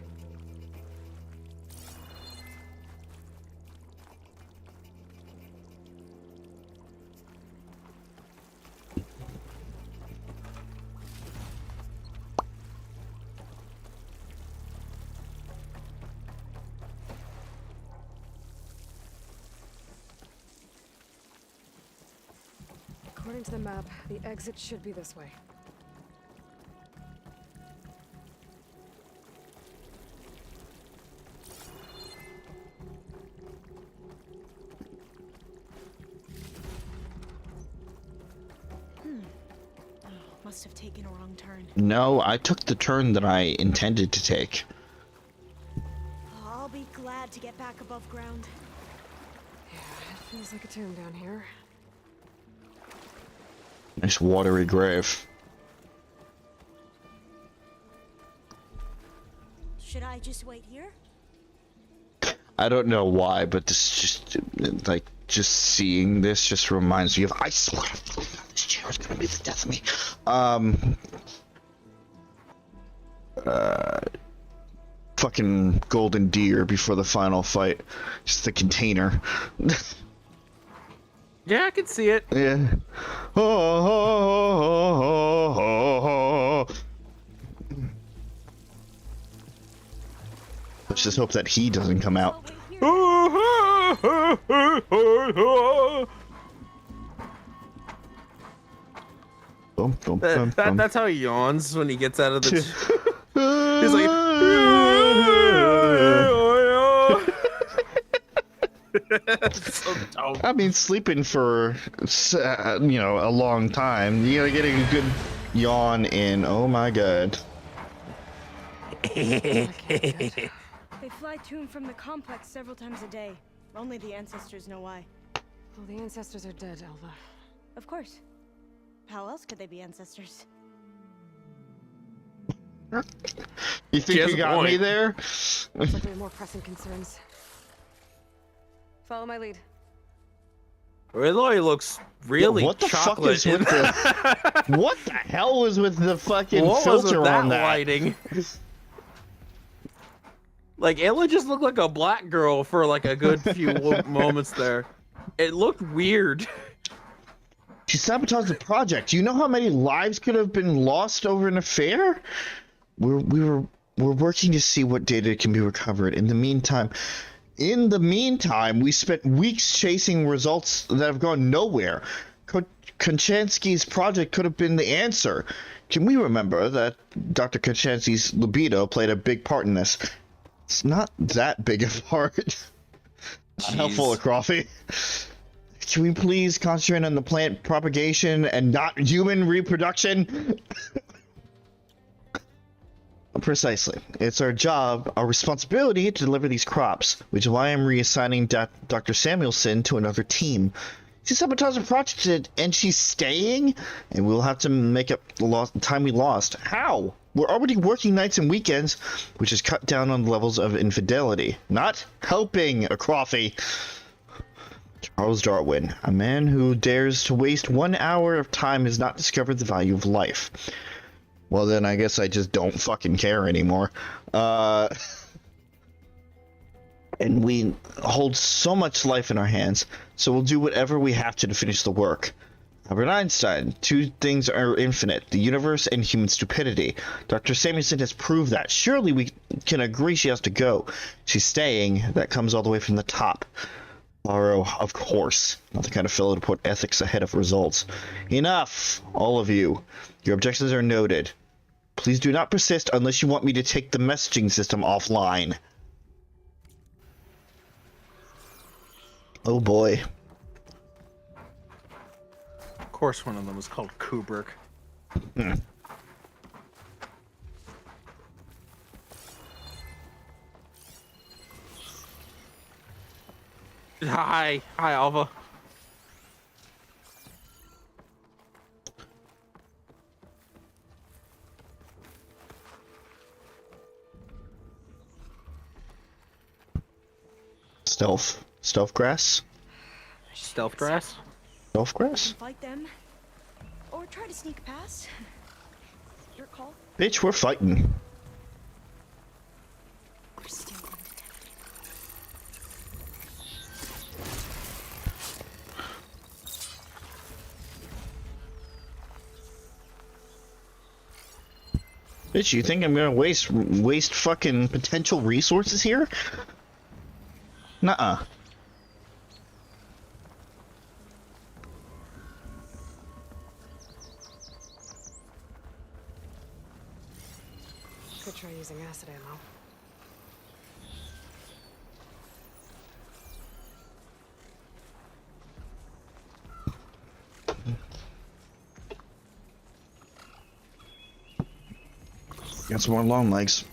According to the map, the exit should be this way. Must have taken a wrong turn. No, I took the turn that I intended to take. I'll be glad to get back above ground. Yeah, it feels like a tomb down here. Nice watery grave. Should I just wait here? I don't know why, but this just, like, just seeing this just reminds me of, I swear, this chair is gonna be the death of me. Fucking golden deer before the final fight. Just the container. Yeah, I can see it. Yeah. Let's just hope that he doesn't come out. Boom, boom, boom, boom. That's how he yawns when he gets out of the. He's like. So dumb. I mean, sleeping for a long time, you gotta get a good yawn in. Oh my god. They fly to and from the complex several times a day. Only the ancestors know why. Well, the ancestors are dead, Elva. Of course. How else could they be ancestors? You think you got me there? Looks like we have more pressing concerns. Follow my lead. Eloy looks really what the chocolate. fuck is with the? What the hell was with the fucking what filter was with that on that lighting? Like Aloy just looked like a black girl for like a good few moments there. It looked weird. She sabotaged the project. You know how many lives could have been lost over an affair? We're working to see what data can be recovered. In the meantime, we spent weeks chasing results that have gone nowhere. Konchansky's project could have been the answer. Can we remember that Dr. Konchansky's libido played a big part in this? It's not that big a part. Not helpful, Coffee. Can we please concentrate on the plant propagation and not human reproduction? Precisely. It's our job, our responsibility to deliver these crops, which is why I'm reassigning Dr. Samuelson to another team. She sabotaged the project and she's staying? And we'll have to make up the time we lost. How? We're already working nights and weekends, which has cut down on the levels of infidelity. Not helping, a coffee. Charles Darwin, a man who dares to waste 1 hour of time has not discovered the value of life. Well, then I guess I just don't fucking care anymore. And we hold so much life in our hands, so we'll do whatever we have to finish the work. Albert Einstein, two things are infinite, the universe and human stupidity. Dr. Samuelson has proved that. Surely we can agree she has to go. She's staying. That comes all the way from the top. Borrow, of course. Not the kind of fellow to put ethics ahead of results. Enough, all of you. Your objections are noted. Please do not persist unless you want me to take the messaging system offline. Oh boy. Of course one of them was called Kubrick. Hi, Alva. Stealth grass? Stealth grass? Stealth grass? Fight them, or try to sneak past. Your call. Bitch, we're fighting. We're still undetected. Bitch, you think I'm gonna waste fucking potential resources here? Nuh-uh. Could try using acid ammo. Got some more long legs.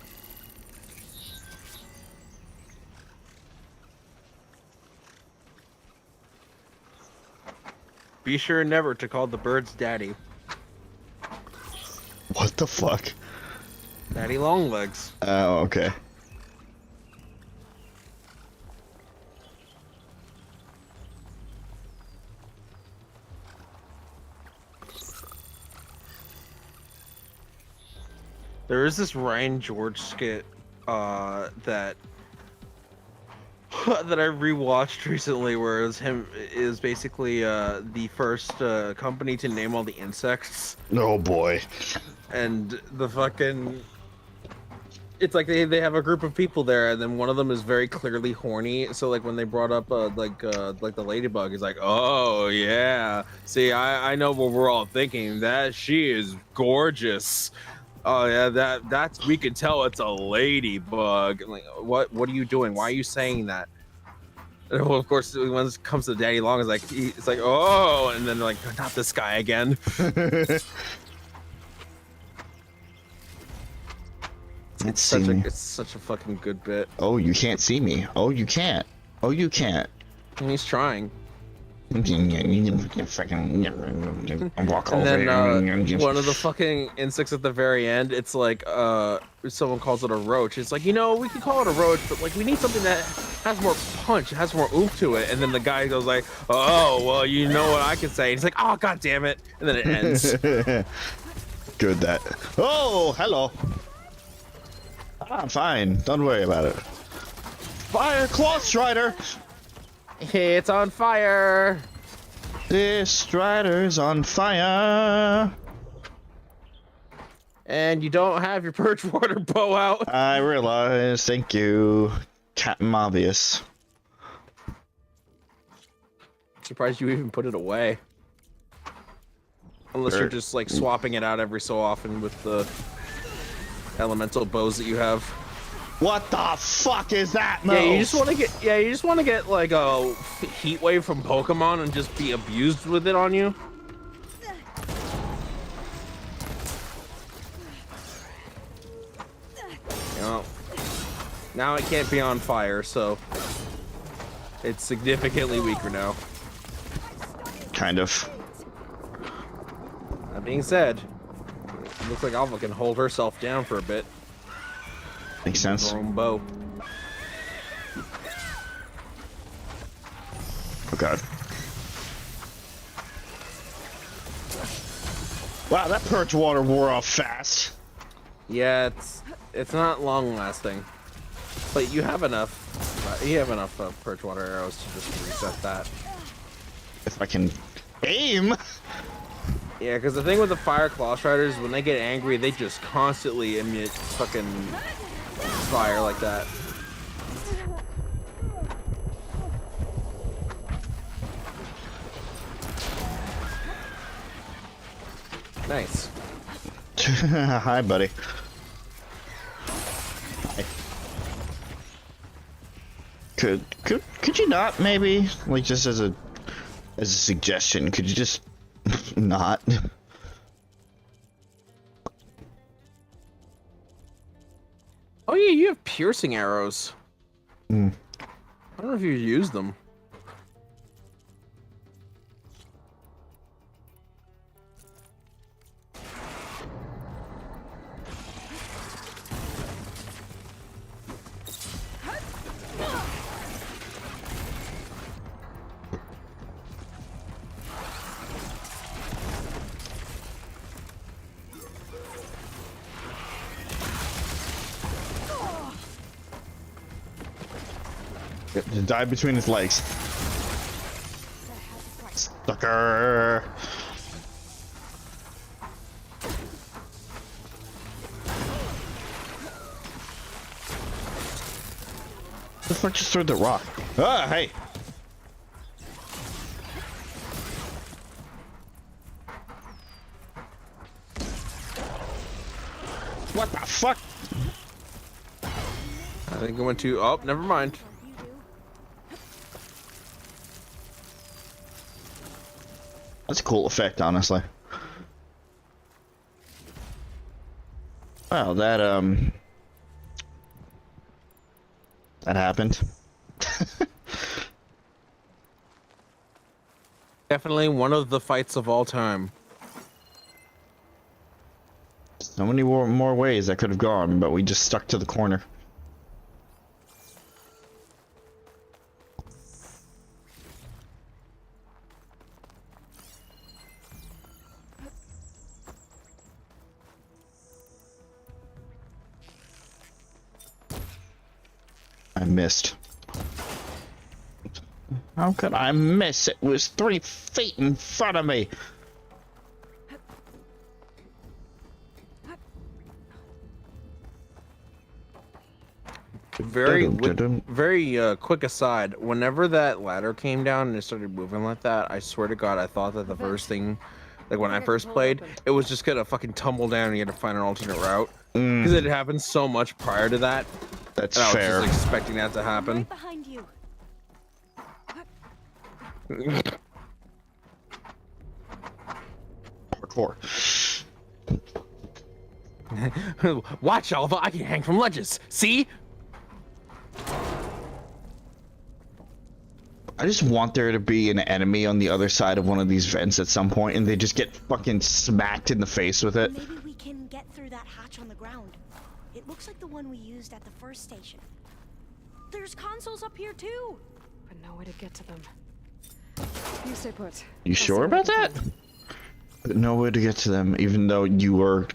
Be sure never to call the birds daddy. What the fuck? Daddy Longlegs. Oh, okay. There is this Ryan George skit that I rewatched recently, where it was basically the first company to name all the insects. Oh boy. And the fucking, it's like they have a group of people there, and then one of them is very clearly horny. So like when they brought up like the ladybug, he's like, oh yeah, see, I know what we're all thinking, that she is gorgeous. Oh yeah, that's, we can tell it's a ladybug. Like, what are you doing? Why are you saying that? And well, of course, when it comes to Daddy Long, it's like, oh, and then like, not this guy again. It's such a fucking good bit. Oh, you can't see me. Oh, you can't. Oh, you can't. And he's trying. Freaking walk And over then here. one of the fucking insects at the very end, it's like someone calls it a roach. It's like, you know, we could call it a roach, but like we need something that has more punch, has more oomph to it. And then the guy goes like, oh well, you know what I can say. And he's like, oh god damn it, and then it ends. Good that. Oh, hello. I'm fine. Don't worry about it. Fire, Claw Strider. Hey, it's on fire. This Strider's on fire. And you don't have your perch water bow out. I realize. Thank you, Captain Obvious. Surprised you even put it away. Unless you're just like swapping it out every so often with the elemental bows that you have. What the fuck is that move? Yeah, you just want to get like a heat wave from Pokemon and just be abused with it on you. You know, now it can't be on fire, so it's significantly weaker now. Kind of. That being said, it looks like Alva can hold herself down for a bit. Makes sense. Her own bow. Oh god. Wow, that perch water wore off fast. Yeah, it's not long lasting, but you have enough. You have enough perch water arrows to just reset that. If I can aim. Yeah, because the thing with the fire claw striders, when they get angry, they just constantly emit fucking fire like that. Nice. Hi, buddy. Hi. Could you not maybe, like, just as a suggestion, could you just not? Oh yeah, you have piercing arrows. Hmm. I don't know if you use them. Just dive between his legs. Sucker. The fuck just threw the rock? Ah, hey. What the fuck? I think I went to. Oh, never mind. That's a cool effect, honestly. Wow, that happened. Definitely one of the fights of all time. So many more ways that could have gone, but we just stuck to the corner. I missed. How could I miss? It was 3 feet in front of me. Very quick aside. Whenever that ladder came down and it started moving like that, I swear to God, I thought that the first thing, like when I first played, it was just gonna fucking tumble down and you had to find an alternate route. Because it happened so much prior to that. That's and fair. I was just expecting that to happen. Right behind you. Parkour. Watch, Alva, I can hang from ledges. See? I just want there to be an enemy on the other side of one of these vents at some point, and they just get fucking smacked in the face with it. Maybe we can get through that hatch on the ground. It looks like the one we used at the first station. There's consoles up here too. But no way to get to them. You stay put. You sure about that? But no way to get to them, even though you were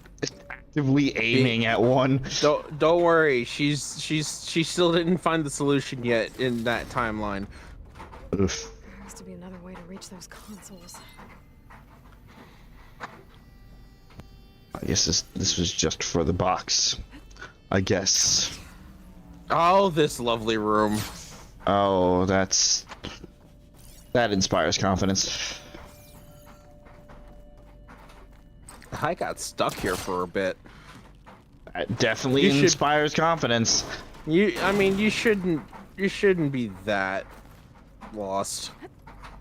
actively aiming at one. Don't worry. She still didn't find the solution yet in that timeline. Oof. There has to be another way to reach those consoles. I guess this was just for the box. I guess. Oh, this lovely room. Oh, that inspires confidence. I got stuck here for a bit. That definitely inspires confidence. I mean, you shouldn't be that lost.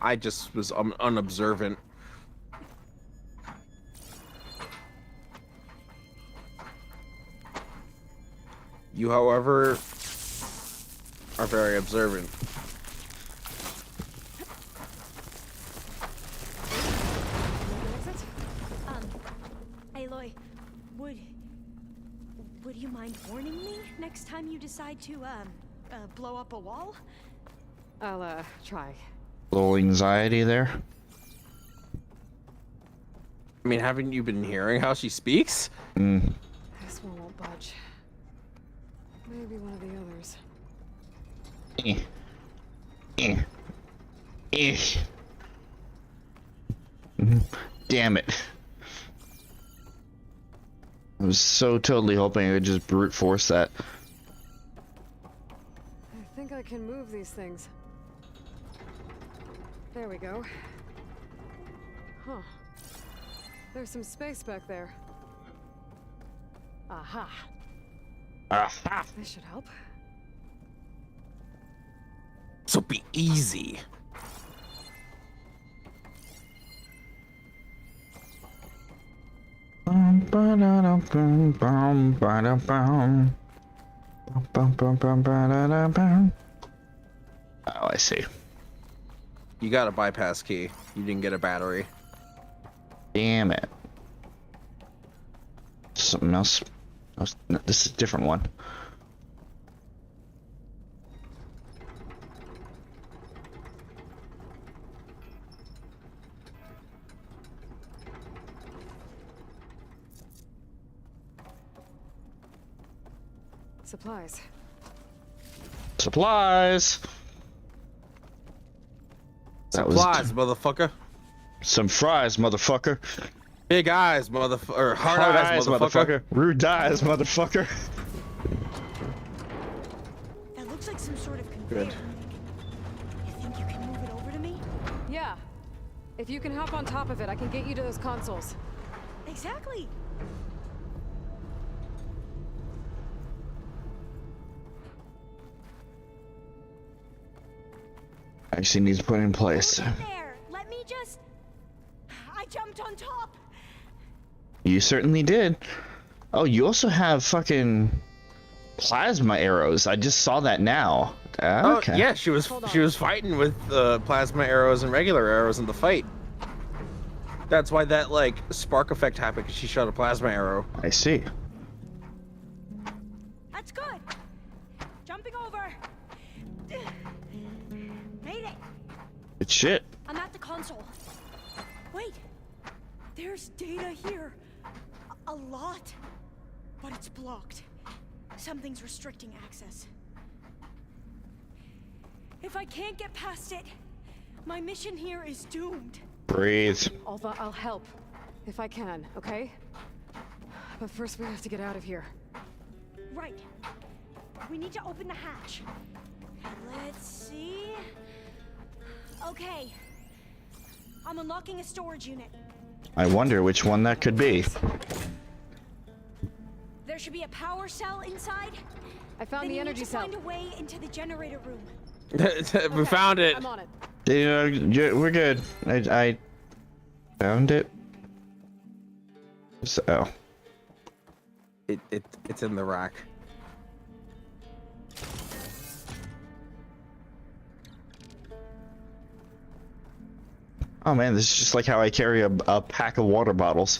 I just was unobservant. You, however, are very observant. Aloy, would you mind warning me next time you decide to blow up a wall? I'll try. Little anxiety there. I mean, haven't you been hearing how she speaks? This one won't budge. Maybe one of the others. Damn it. I was so totally hoping I could just brute force that. I think I can move these things. There we go. Huh. There's some space back there. Aha. Aha! This should help. So be easy. Oh, I see. You got a bypass key. You didn't get a battery. Damn it. Something else. No, this is a different one. Supplies. Supplies! Supplies, motherfucker. Some fries, motherfucker. Big eyes, motherfucker. Or hard eyes, motherfucker. Rude eyes, motherfucker. That looks like some sort of conveyor. Good. You think you can move it over to me? Yeah. If you can hop on top of it, I can get you to those consoles. Exactly. Actually needs to put in place. Hold it there. Let me just. I jumped on top. You certainly did. Oh, you also have fucking plasma arrows. I just saw that now. Okay. Oh, yeah, she was fighting with plasma arrows and regular arrows in the fight. That's why that like spark effect happened, because she shot a plasma arrow. I see. That's good. Jumping over. Made it. Good shit. I'm at the console. Wait. There's data here. A lot. But it's blocked. Something's restricting access. If I can't get past it, my mission here is doomed. Breathe. Although I'll help. If I can, okay? But first we have to get out of here. Right. We need to open the hatch. Let's see. Okay. I'm unlocking a storage unit. I wonder which one that could be. There should be a power cell inside. I found the energy cell. Find a way into the generator room. We found it. I'm on it. We're good. I found it. So. It's in the rack. Oh man, this is just like how I carry a pack of water bottles.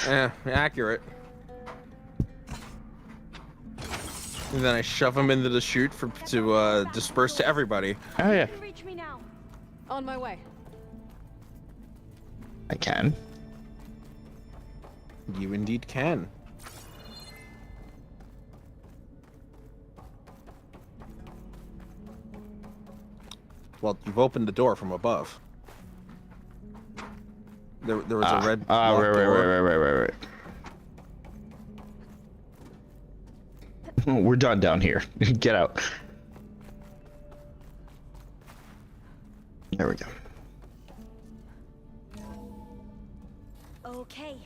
Yeah, accurate. And then I shove them into the chute to disperse to everybody. Oh yeah, You can reach me now. On my way. I can. You indeed can. Well, you've opened the door from above. There was a red locked door. Right. We're done down here. Get out. There we go. Okay.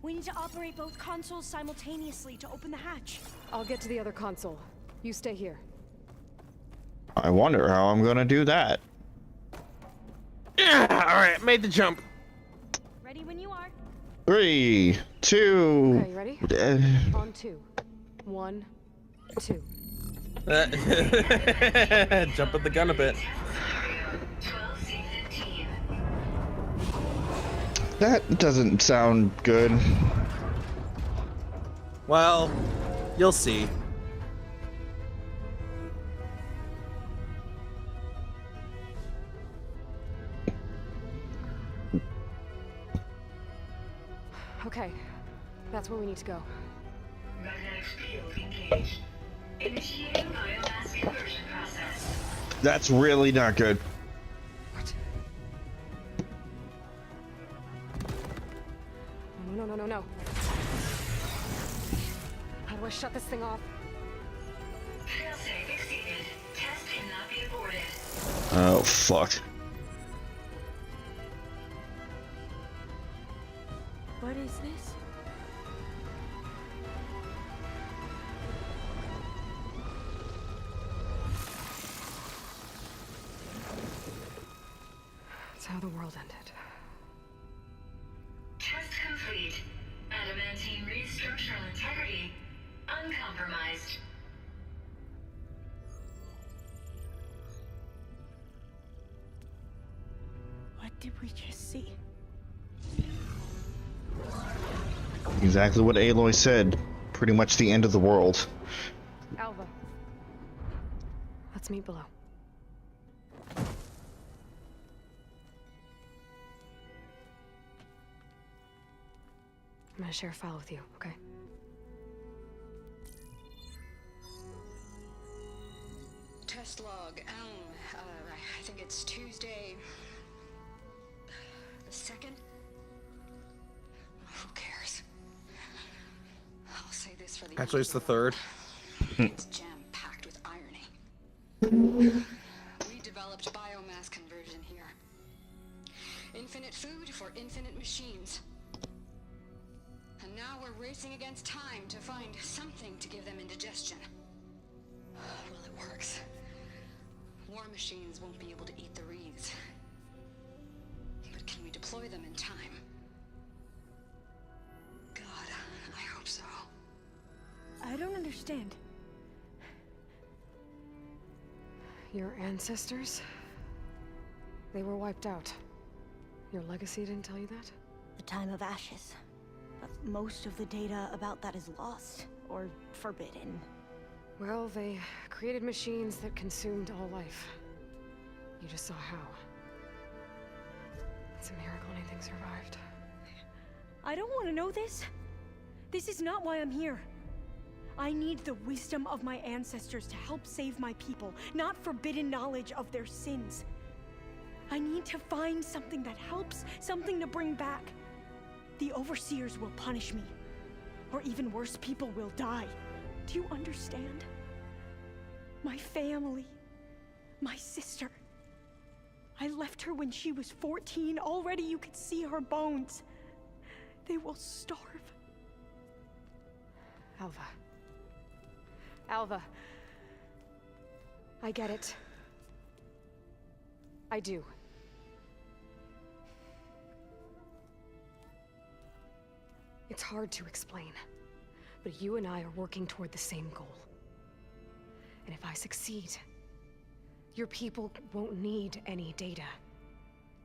We need to operate both consoles simultaneously to open the hatch. I'll get to the other console. You stay here. I wonder how I'm gonna do that. Yeah, all right, made the jump. Ready when you are. 3, 2. Okay, you ready? On 2. 1, 2. Jump at the gun a bit. That doesn't sound good. Well, you'll see. Okay, that's where we need to go. Magnetic field engaged. Initiating biomass conversion process. That's really not good. What? No. How do I shut this thing off? Failsafe exceeded. Test cannot be aborted. Oh, fuck. What is this? That's how the world ended. Test complete. Adamantine read structural integrity uncompromised. What did we just see? Exactly what Aloy said. Pretty much the end of the world. Alva. Let's meet below. I'm gonna share a file with you, okay? Test log, I think it's Tuesday the 2nd? Who cares? I'll say this for the Actually, it's the 3rd. It's jam-packed with irony. We developed biomass conversion here. Infinite food for infinite machines. And now we're racing against time to find something to give them indigestion. Well, it works. War machines won't be able to eat the wreaths. But can we deploy them in time? God, I hope so. I don't understand. Your ancestors? They were wiped out. Your legacy didn't tell you that? The time of ashes. But most of the data about that is lost or forbidden. Well, they created machines that consumed all life. You just saw how. It's a miracle anything survived. I don't want to know this. This is not why I'm here. I need the wisdom of my ancestors to help save my people, not forbidden knowledge of their sins. I need to find something that helps, something to bring back. The overseers will punish me. Or even worse, people will die. Do you understand? My family. My sister. I left her when she was 14. Already you could see her bones. They will starve. Alva. Alva. I get it. I do. It's hard to explain, but you and I are working toward the same goal. And if I succeed, Your people won't need any data.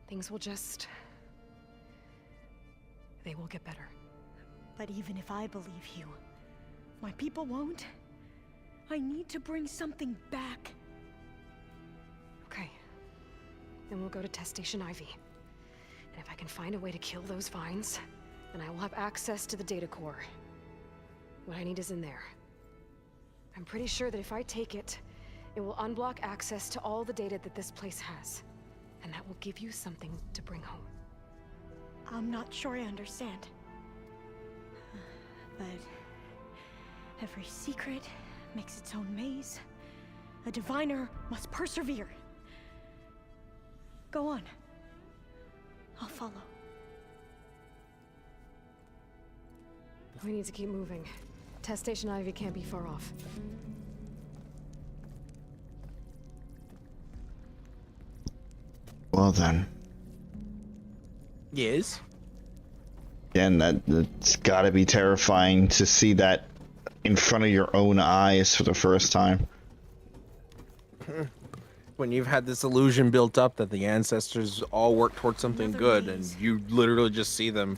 Things will just... they will get better. But even if I believe you, my people won't. I need to bring something back. Okay. Then we'll go to Test Station Ivy. And if I can find a way to kill those vines, then I will have access to the data core. What I need is in there. I'm pretty sure that if I take it, it will unblock access to all the data that this place has. And that will give you something to bring home. I'm not sure I understand. But every secret makes its own maze. A diviner must persevere. Go on. I'll follow. We need to keep moving. Test Station Ivy can't be far off. Well then. Yes. Again, that's gotta be terrifying to see that in front of your own eyes for the first time. When you've had this illusion built up that the ancestors all work towards something good, and you literally just see them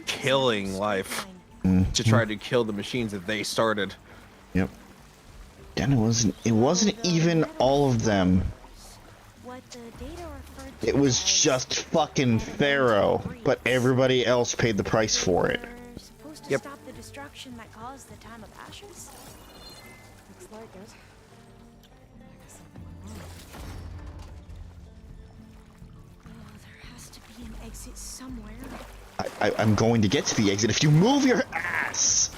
killing life to try to kill the machines that they started. Yep. And it wasn't even all of them. It was just fucking Pharaoh, but everybody else paid the price for it. Supposed to stop the destruction that caused the time of ashes? Looks like it. I guess something went wrong. Oh, there has to be an exit somewhere. I'm going to get to the exit if you move your ass!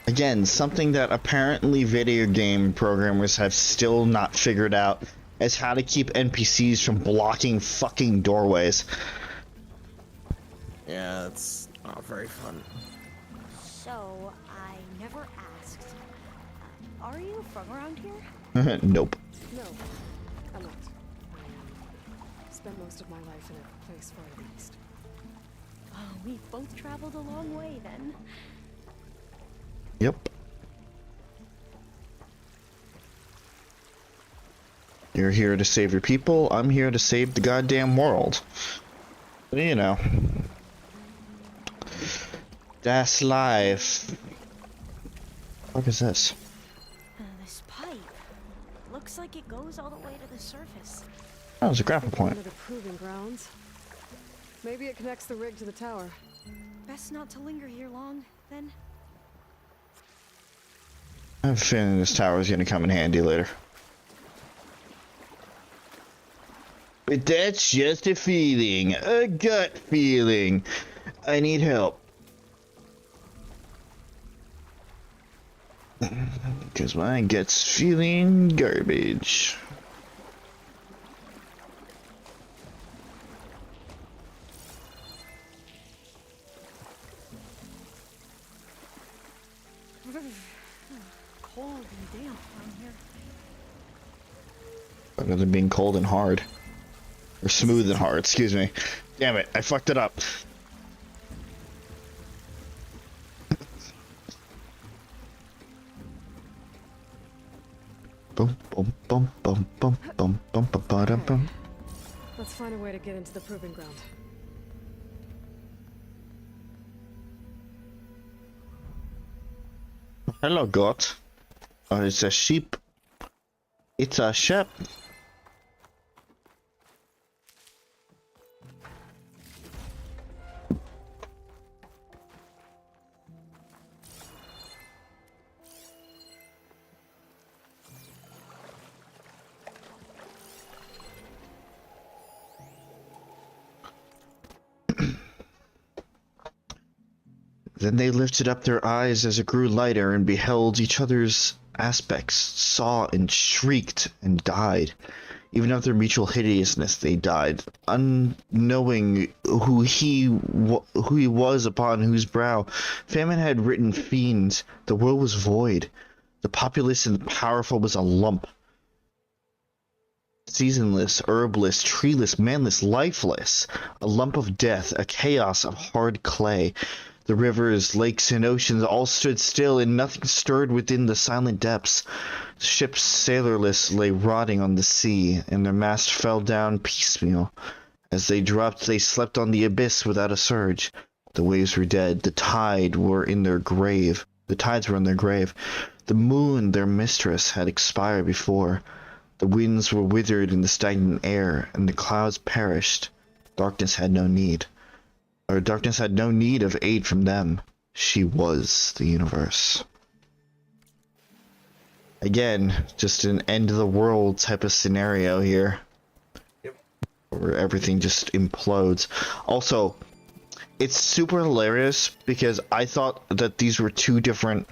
Again, something that apparently video game programmers have still not figured out is how to keep NPCs from blocking fucking doorways. Yeah, it's not very fun. So, I never asked. Are you from around here? Nope. No, I'm not. I spent most of my life in a place far east. Oh, we've both traveled a long way then. Yep. You're here to save your people. I'm here to save the goddamn world. But, you know. That's life. What is this? This pipe. Looks like it goes all the way to the surface. Oh, there's a grapple One point. of the proving grounds. Maybe it connects the rig to the tower. Best not to linger here long, then. I have a feeling this tower is going to come in handy later. But that's just a feeling. A gut feeling. I need help. Because my gut's feeling garbage. Cold and damp down here. Better than being cold and hard. Or smooth and hard, excuse me. Damn it, I fucked it up. Boom, boom, boom, boom, boom, boom, boom, boom, boom, boom. Let's find a way to get into the proving ground. Hello, goat. Oh, it's a sheep. It's a sheep. Then they lifted up their eyes as it grew lighter and beheld each other's aspects, saw and shrieked and died. Even of their mutual hideousness they died, unknowing who he was upon whose brow famine had written fiends. The world was void. The populous and the powerful was a lump. Seasonless, herbless, treeless, manless, lifeless. A lump of death, a chaos of hard clay. The rivers, lakes, and oceans all stood still, and nothing stirred within the silent depths. Ships sailorless lay rotting on the sea, and their masts fell down piecemeal. As they dropped, they slept on the abyss without a surge. The waves were dead. The tides were in their grave. The moon, their mistress, had expired before. The winds were withered in the stagnant air, and the clouds perished. Darkness had no need of aid from them. She was the universe. Again, just an end of the world type of scenario here. Yep. Where everything just implodes. Also, it's super hilarious because I thought that these were two different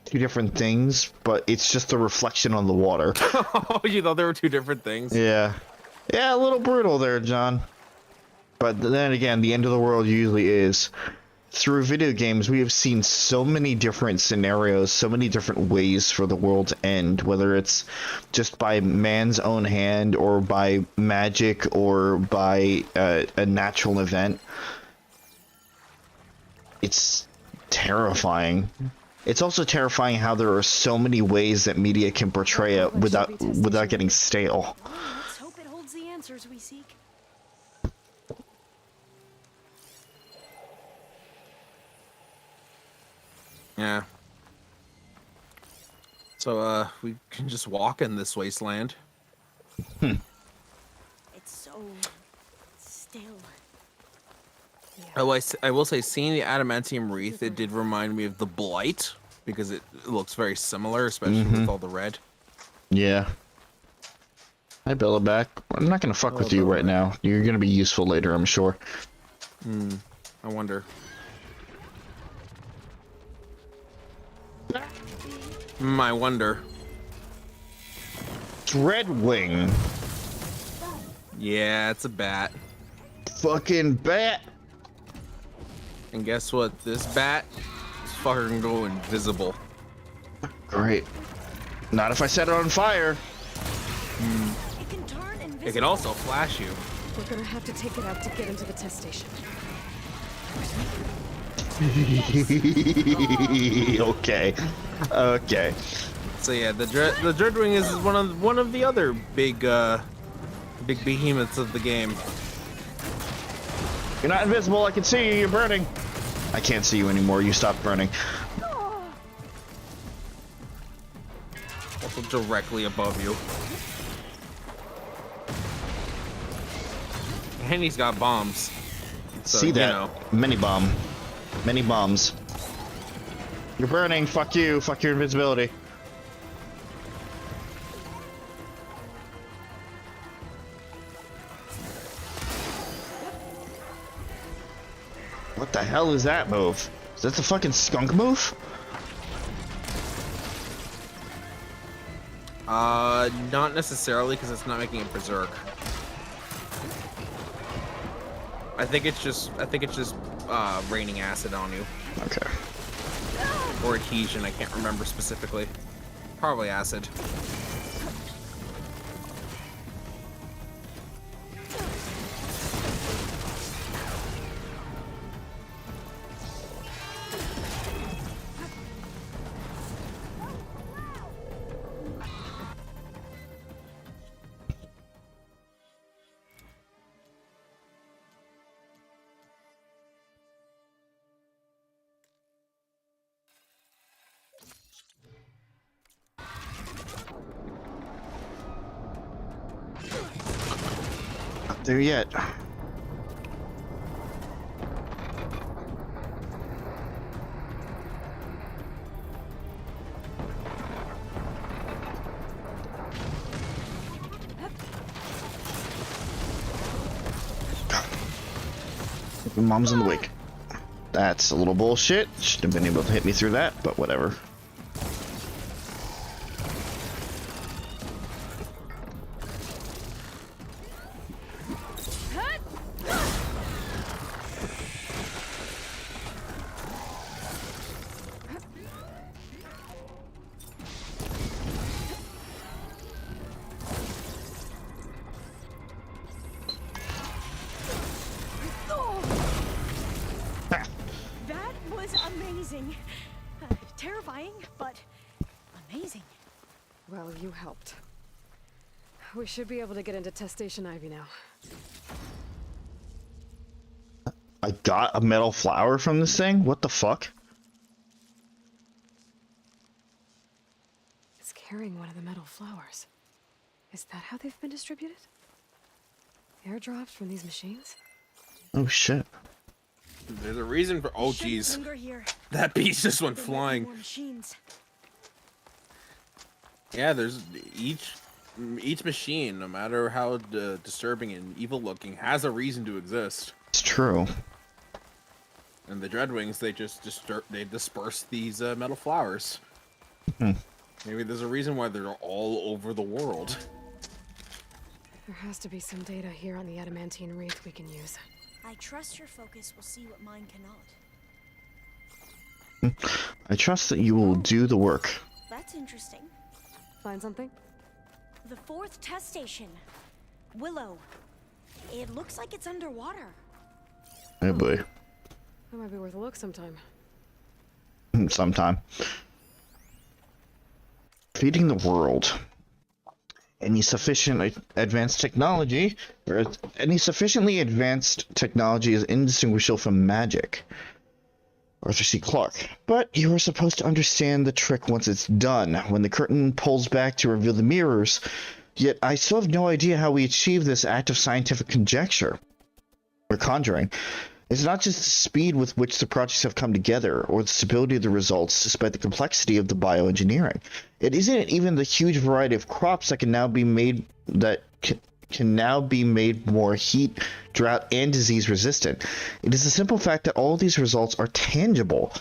things, but it's just a reflection on the water. Oh, you thought there were two different things? Yeah, a little brutal there, John. But then again, the end of the world usually is. Through video games, we have seen so many different scenarios, so many different ways for the world to end, whether it's just by man's own hand, or by magic, or by a natural event. It's terrifying. It's also terrifying how there are so many ways that media can portray it without getting stale. Let's hope it holds the answers we seek. Yeah. So, we can just walk in this wasteland. It's so still. Oh, I will say, seeing the adamantium wreath, it did remind me of the Blight, because it looks very similar, especially with all the red. Yeah. Hi, Bellaback. I'm not gonna fuck with you right now. You're gonna be useful later, I'm sure. I wonder. I wonder. Dreadwing. Yeah, it's a bat. Fucking bat. And guess what? This bat is fucking go invisible. Great. Not if I set it on fire. It can turn invisible. It can also flash you. We're gonna have to take it out to get into the test station. Okay. So yeah, the Dreadwing is one of the other big behemoths of the game. You're not invisible. I can see you. You're burning. I can't see you anymore. You stopped burning. Also directly above you. And he's got bombs. So, see that? You know. Mini bomb. Many bombs. You're burning. Fuck you. Fuck your invisibility. What the hell is that move? Is that the fucking skunk move? Not necessarily, because it's not making it berserk. I think it's just raining acid on you. Okay. Or adhesion, I can't remember specifically. Probably acid. Not there yet. Mom's in the wake. That's a little bullshit. Shouldn't have been able to hit me through that, but whatever. amazing. Terrifying, but amazing. Well, you helped. We should be able to get into test station Ivy now. I got a metal flower from this thing? What the fuck? It's carrying one of the metal flowers. Is that how they've been distributed? Airdropped from these machines? Oh shit. There's a reason for. Oh jeez. That piece just went flying. Yeah, there's each machine, no matter how disturbing and evil looking, has a reason to exist. It's true. And the Dreadwings, they just disperse these metal flowers. Maybe there's a reason why they're all over the world. There has to be some data here on the adamantine wreath we can use. I trust your focus will see what mine cannot. I trust that you will do the work. That's interesting. Find something? The 4th test station. Willow. It looks like it's underwater. Oh boy. That might be worth a look sometime. Sometime. Feeding the world. Any sufficiently advanced technology is indistinguishable from magic. Arthur C. Clarke. But you are supposed to understand the trick once it's done, when the curtain pulls back to reveal the mirrors. Yet I still have no idea how we achieve this act of scientific conjecture. Or conjuring. It's not just the speed with which the projects have come together, or the stability of the results, despite the complexity of the bioengineering. It isn't even the huge variety of crops that can now be made more heat, drought, and disease resistant. It is the simple fact that all of these results are tangible.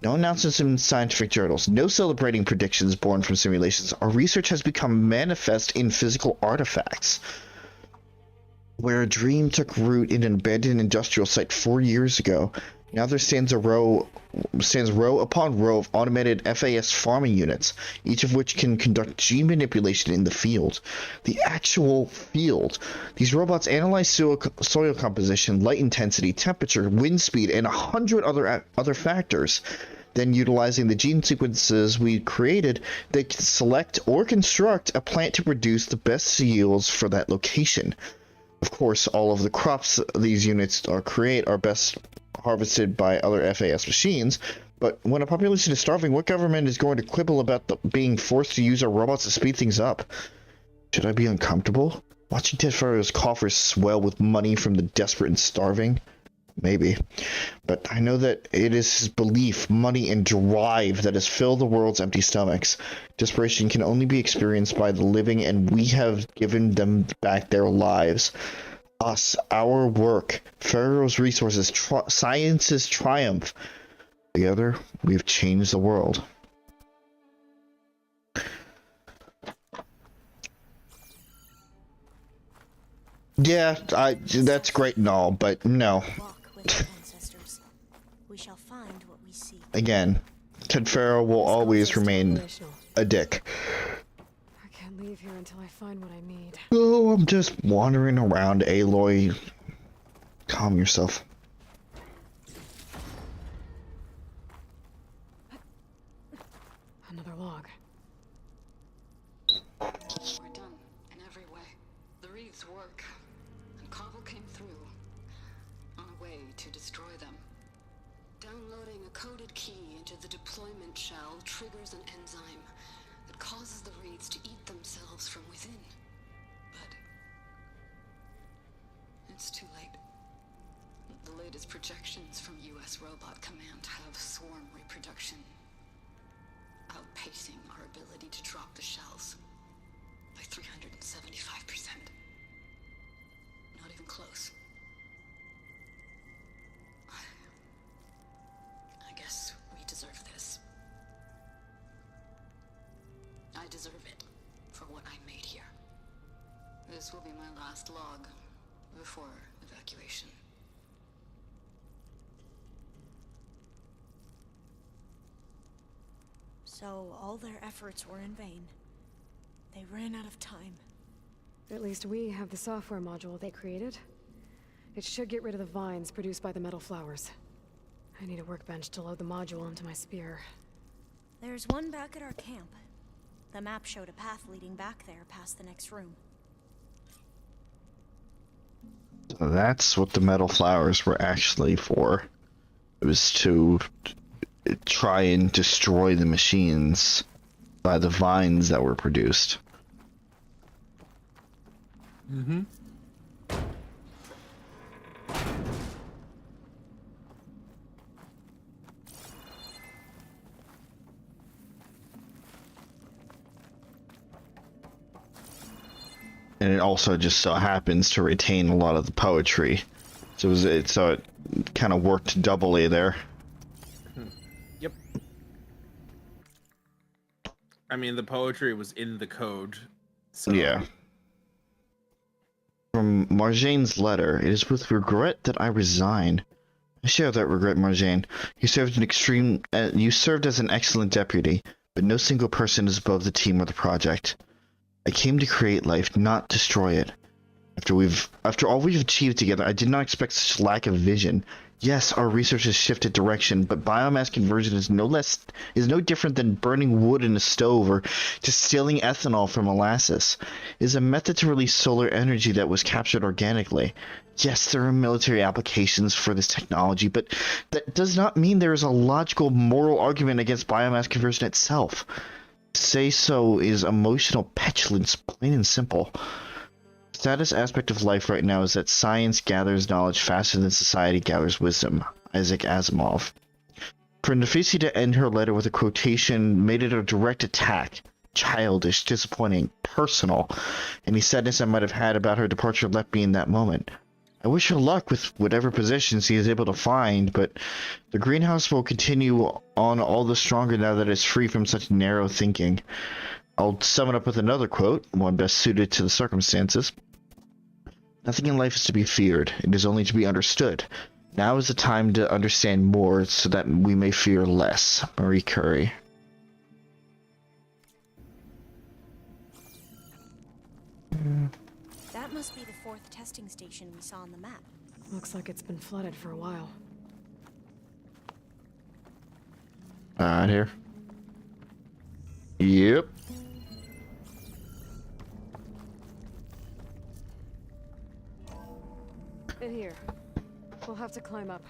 No announcements in scientific journals, no celebrating predictions born from simulations. Our research has become manifest in physical artifacts. Where a dream took root in an abandoned industrial site 4 years ago, now there stands row upon row of automated FAS farming units, each of which can conduct gene manipulation in the field. The actual field. These robots analyze soil composition, light intensity, temperature, wind speed, and 100 other factors. Then, utilizing the gene sequences we created, they can select or construct a plant to produce the best yields for that location. Of course, all of the crops these units create are best harvested by other FAS machines, but when a population is starving, what government is going to quibble about being forced to use our robots to speed things up? Should I be uncomfortable? Watching Ted Pharaoh's coffers swell with money from the desperate and starving? Maybe. But I know that it is his belief, money, and drive that has filled the world's empty stomachs. Desperation can only be experienced by the living, and we have given them back their lives. Us, our work, Pharaoh's resources, science's triumph. Together, we've changed the world. Yeah, that's great and all, but no. We shall find what we seek. Again, Ted Pharaoh will always remain a dick. I can't leave here until I find what I need. Oh, I'm just wandering around, Aloy. Calm yourself. Another log. We're done in every way. The wreaths work, and Cobble came through on a way to destroy them. Downloading a coded key into the deployment shell triggers an enzyme that causes the wreaths to eat themselves from within. But it's too late. The latest projections from U.S. Robot Command have swarm reproduction, outpacing our ability to drop the shells by 375%. Not even close. I guess we deserve this. I deserve it for what I made here. This will be my last log before evacuation. So all their efforts were in vain. They ran out of time. At least we have the software module they created. It should get rid of the vines produced by the metal flowers. I need a workbench to load the module into my spear. There's one back at our camp. The map showed a path leading back there past the next room. So that's what the metal flowers were actually for. It was to try and destroy the machines by the vines that were produced. Mm-hmm. And it also just so happens to retain a lot of the poetry. So it kind of worked doubly there. Yep. I mean, the poetry was in the code. So. Yeah. From Marjane's letter, it is with regret that I resign. I share that regret, Marjane. You served as an excellent deputy, but no single person is above the team or the project. I came to create life, not destroy it. After all we've achieved together, I did not expect such lack of vision. Yes, our research has shifted direction, but biomass conversion is no different than burning wood in a stove or distilling ethanol from molasses. It is a method to release solar energy that was captured organically. Yes, there are military applications for this technology, but that does not mean there is a logical, moral argument against biomass conversion itself. To say so is emotional petulance, plain and simple. The saddest aspect of life right now is that science gathers knowledge faster than society gathers wisdom. Isaac Asimov. For Nafisi to end her letter with a quotation made it a direct attack. Childish, disappointing, personal. Any sadness I might have had about her departure left me in that moment. I wish her luck with whatever positions he is able to find, but the greenhouse will continue on all the stronger now that it's free from such narrow thinking. I'll sum it up with another quote, one best suited to the circumstances. Nothing in life is to be feared, it is only to be understood. Now is the time to understand more so that we may fear less. Marie Curie. That must be the 4th testing station we saw on the map. Looks like it's been flooded for a while. Right here. Yep. In here. We'll have to climb up.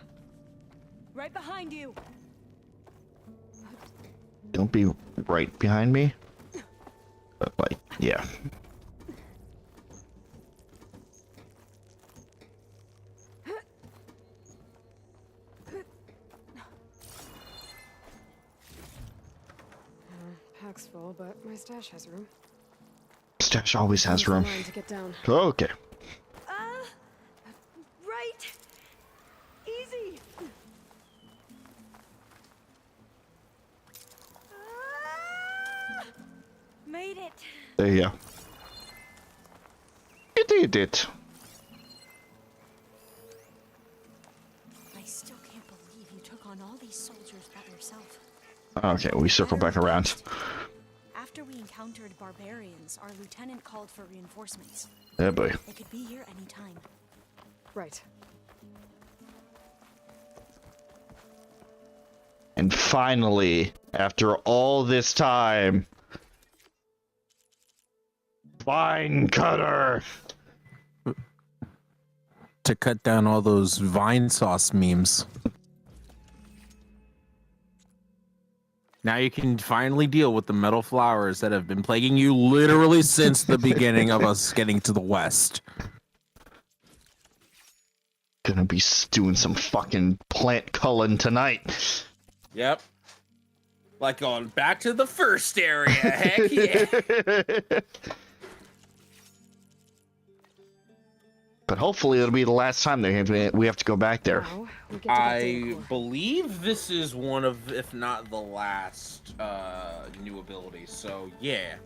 Right behind you! Don't be right behind me. But, like, yeah. Pack's full, but my stash has room. Stash always has room. To get down. Okay. Right! Easy! Made it! There you go. You did it. I still can't believe you took on all these soldiers by yourself. Okay, we circle back around. After we encountered barbarians, our lieutenant called for reinforcements. Yeah, boy. They could be here any time. Right. And finally, after all this time, Vine Cutter! To cut down all those vine sauce memes. Now you can finally deal with the metal flowers that have been plaguing you literally since the beginning of us getting to the west. Gonna be doing some fucking plant culling tonight. Yep. Like going back to the first area. Heck yeah. But hopefully it'll be the last time we have to go back there. Now, we get to the data I core. believe this is one of, if not the last, new abilities. So yeah.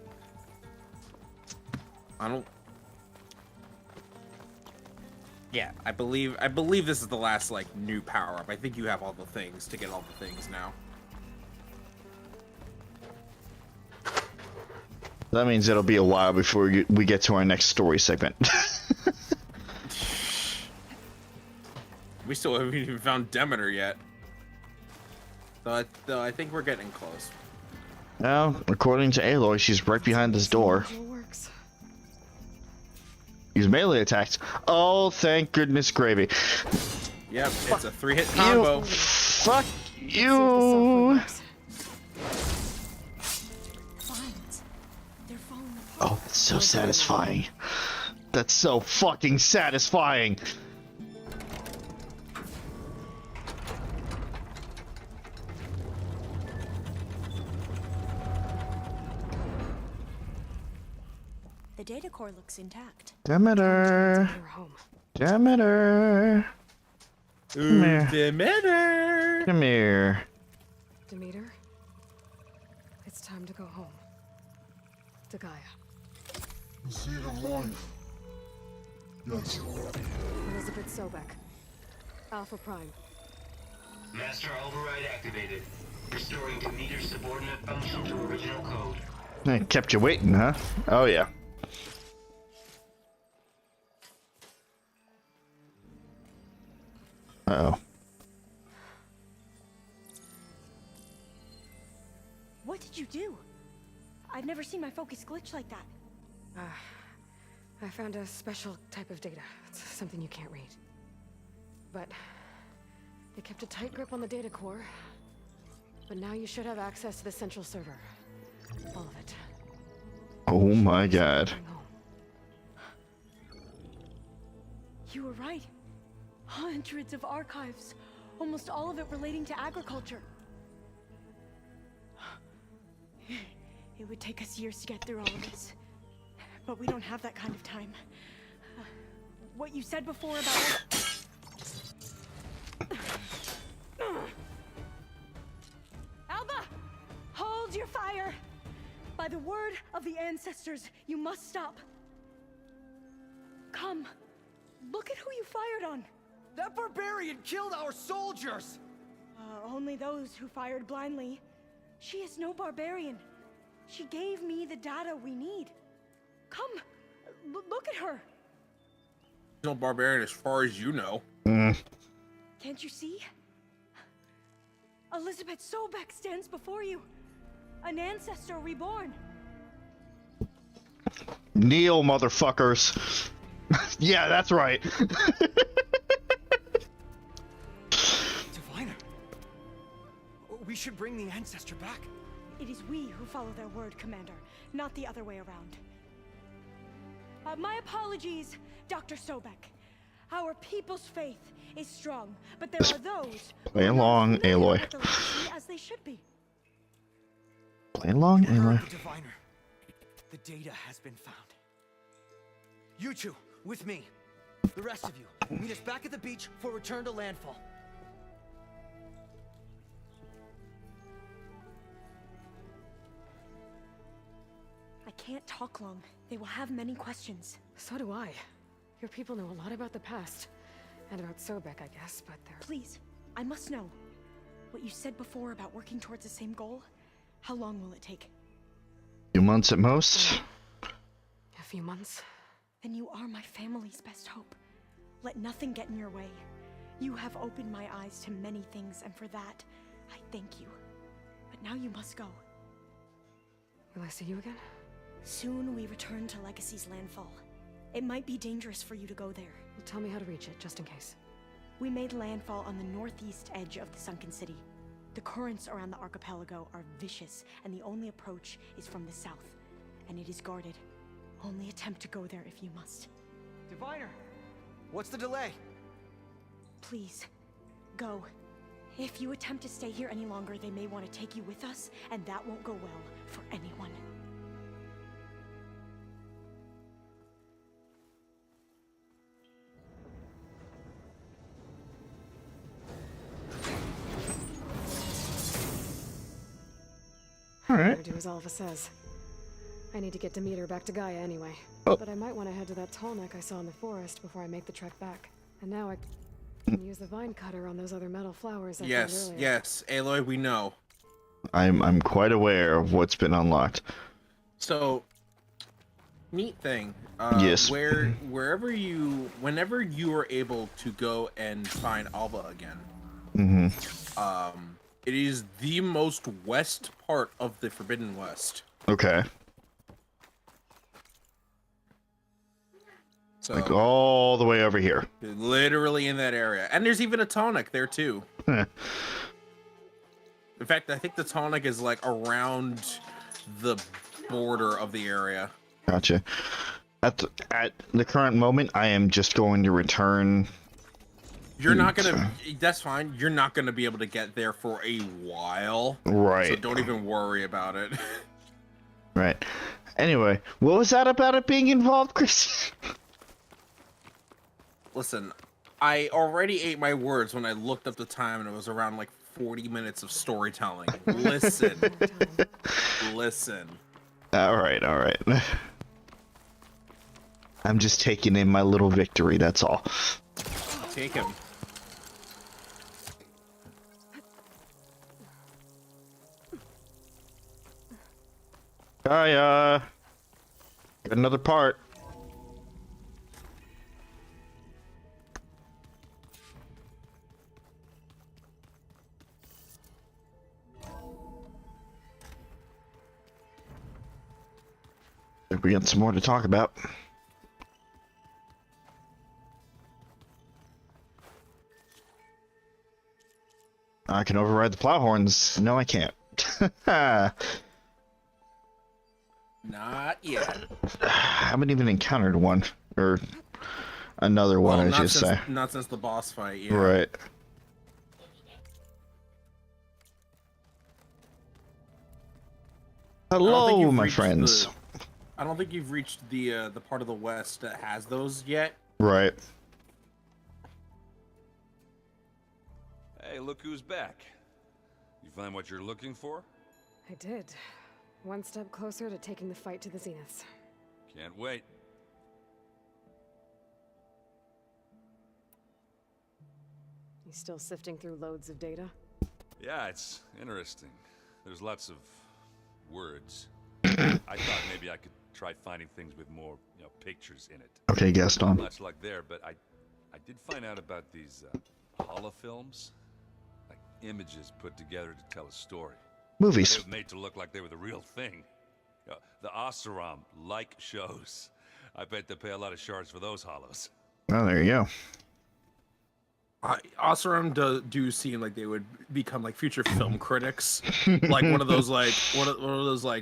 Yeah, I believe this is the last like new power up. I think you have all the things to get all the things now. That means it'll be a while before we get to our next story segment. We still haven't even found Demeter yet. Though I think we're getting close. Now, according to Aloy, she's right behind this door. Works. Use melee attacks. Oh, thank goodness gravy. Yep, it's a 3-hit combo. Fuck you. Oh, that's so satisfying. That's so fucking satisfying. The data core looks intact. Demeter. Demeter. Come here. Demeter. Come here. Demeter, it's time to go home. To Gaia. The seed of life. Yes. Elizabeth Sobek. Alpha Prime. Master override activated. Restoring Demeter's subordinate function to original code. I kept you waiting, huh? Oh, yeah. Uh-oh. What did you do? I've never seen my focus glitch like that. I found a special type of data. It's something you can't read. But they kept a tight grip on the data core. But now you should have access to the central server. All of it. Oh my god. You were right. Hundreds of archives. Almost all of it relating to agriculture. It would take us years to get through all of this. But we don't have that kind of time. What you said before about... Alba! Hold your fire! By the word of the ancestors, you must stop. Come. Look at who you fired on. That barbarian killed our soldiers! Only those who fired blindly. She is no barbarian. She gave me the data we need. Come, look at her. No barbarian as far as you know. Can't you see? Elizabeth Sobek stands before you. An ancestor reborn. Kneel, motherfuckers. Yeah, that's right. Diviner. We should bring the ancestor back. It is we who follow their word, Commander, not the other way around. My apologies, Dr. Sobek. Our people's faith is strong, but there are those Play along, Aloy. with the legacy as they should be. Play along, Aloy. The diviner. The data has been found. You two, with me. The rest of you, meet us back at the beach for return to landfall. I can't talk long. They will have many questions. So do I. Your people know a lot about the past. And about Sobek, I guess, but they're... Please, I must know. What you said before about working towards the same goal, how long will it take? Few months at most. A few months. Then you are my family's best hope. Let nothing get in your way. You have opened my eyes to many things, and for that, I thank you. But now you must go. Will I see you again? Soon we return to Legacy's landfall. It might be dangerous for you to go there. Well, tell me how to reach it, just in case. We made landfall on the northeast edge of the sunken city. The currents around the archipelago are vicious, and the only approach is from the south. And it is guarded. Only attempt to go there if you must. Diviner, what's the delay? Please, go. If you attempt to stay here any longer, they may want to take you with us, and that won't go well for anyone. Alright. Do as Alpha says. I need to get Demeter back to Gaia anyway. Oh. But I might want to head to that tall neck I saw in the forest before I make the trek back. And now I can use the vine cutter on those other metal flowers I found Yes, earlier. yes, Aloy, we know. I'm quite aware of what's been unlocked. So, neat thing. Yes. Whenever you are able to go and find Alba again, It is the most west part of the Forbidden West. Okay. So, Like all the way over here. literally in that area. And there's even a tonic there too. In fact, I think the tonic is like around the border of the area. Gotcha. At the current moment, I am just going to return. You're not gonna. That's fine. You're not gonna be able to get there for a while. Right. So don't even worry about it. Right. Anyway, what was that about it being involved, Chris? Listen, I already ate my words when I looked up the time and it was around like 40 minutes of storytelling. Listen. Listen. All right. I'm just taking in my little victory, that's all. Take him. Got another part. We got some more to talk about. I can override the plow horns. No, I can't. Not yet. I haven't even encountered one. Or another one, I should say. Not since the boss fight, yeah. Right. Hello, my friends. I don't think you've reached the part of the West that has those yet. Right. Hey, look who's back. You find what you're looking for? I did. One step closer to taking the fight to the Zeniths. Can't wait. You still sifting through loads of data? Yeah, it's interesting. There's lots of words. I thought maybe I could try finding things with more, pictures in it. Okay, Gaston. Not much like there, but I did find out about these holofilms, like images put together to tell a story. Movies. They were made to look like they were the real thing. The Oseram like shows. I bet they pay a lot of shards for those holos. Oh, there you go. Oseram do seem like they would become like future film critics, like one of those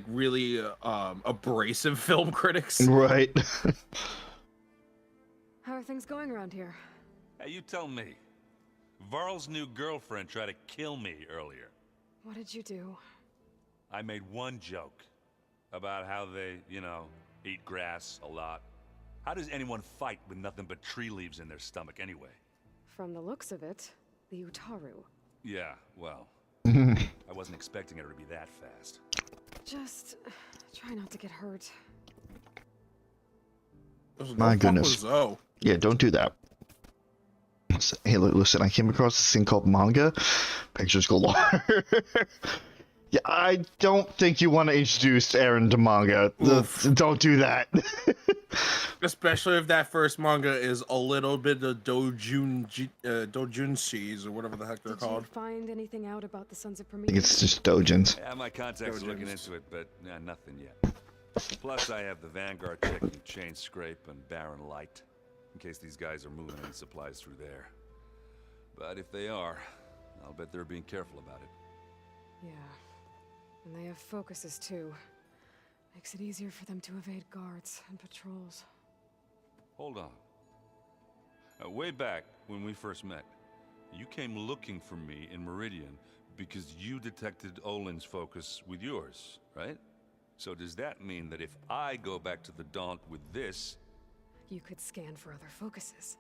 really abrasive film critics. Right. How are things going around here? Hey, you tell me. Varl's new girlfriend tried to kill me earlier. What did you do? I made one joke about how they, eat grass a lot. How does anyone fight with nothing but tree leaves in their stomach anyway? From the looks of it, the Utaru. Yeah, well, I wasn't expecting her to be that fast. Just try not to get hurt. My goodness. Yeah, don't do that. Hey, listen, I came across this thing called manga. Pictures galore. Yeah, I don't think you want to introduce Aaron to manga. Don't do that. Especially if that first manga is a little bit of dojunshis or whatever the heck they're called. Did you find anything out about the Sons of I Prometheus? think it's just dojins. Yeah, my contact's looking into it, but nothing yet. Plus, I have the Vanguard checking Chain Scrape and Barren Light, in case these guys are moving any supplies through there. But if they are, I'll bet they're being careful about it. Yeah. And they have focuses too. Makes it easier for them to evade guards and patrols. Hold on. Way back when we first met, you came looking for me in Meridian because you detected Olin's focus with yours, right? So does that mean that if I go back to the Daunt with this... You could scan for other focuses.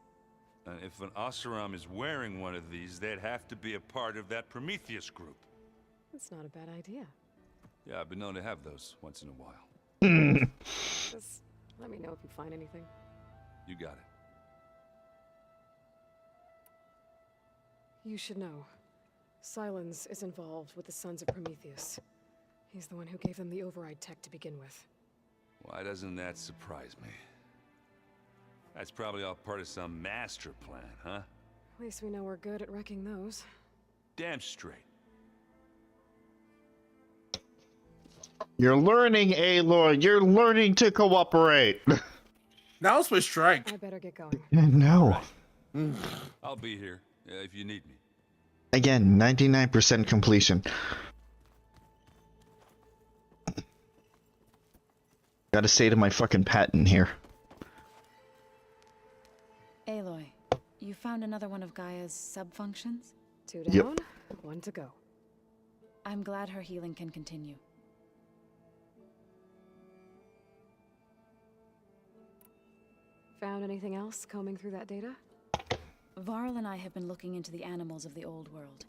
And if an Oseram is wearing one of these, they'd have to be a part of that Prometheus group. That's not a bad idea. Yeah, I've been known to have those once in a while. Just let me know if you find anything. You got it. You should know. Silence is involved with the Sons of Prometheus. He's the one who gave them the override tech to begin with. Why doesn't that surprise me? That's probably all part of some master plan, huh? At least we know we're good at wrecking those. Damn straight. You're learning, Aloy. You're learning to cooperate. Now it's with strike. I better get going. No. I'll be here if you need me. Again, 99% completion. Gotta say to my fucking patent here. Aloy, you found another one of Gaia's sub-functions? 2 down, 1 to go. I'm glad her healing can continue. Found anything else combing through that data? Varl and I have been looking into the animals of the old world.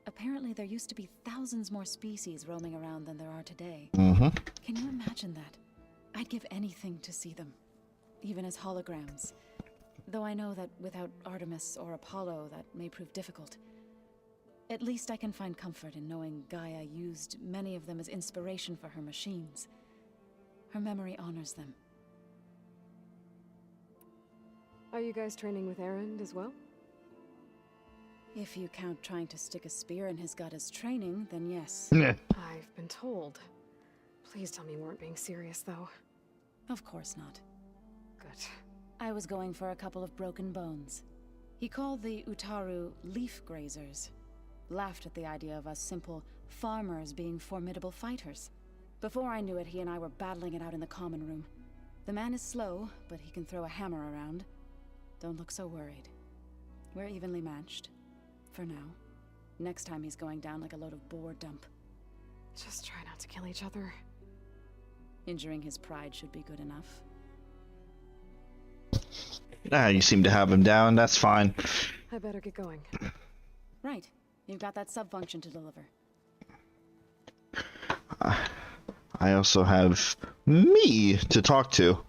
Apparently there used to be thousands more species roaming around than there are today. Mm-hmm. Can you imagine that? I'd give anything to see them, even as holograms. Though I know that without Artemis or Apollo, that may prove difficult. At least I can find comfort in knowing Gaia used many of them as inspiration for her machines. Her memory honors them. Are you guys training with Erend as well? If you count trying to stick a spear in his gut as training, then yes. I've been told. Please tell me you weren't being serious, though. Of course not. Good. I was going for a couple of broken bones. He called the Utaru leaf grazers. Laughed at the idea of us simple farmers being formidable fighters. Before I knew it, he and I were battling it out in the common room. The man is slow, but he can throw a hammer around. Don't look so worried. We're evenly matched. For now. Next time he's going down like a load of boar dump. Just try not to kill each other. Injuring his pride should be good enough. You seem to have him down. That's fine. I better get going. Right. You've got that sub-function to deliver. I also have me to talk to.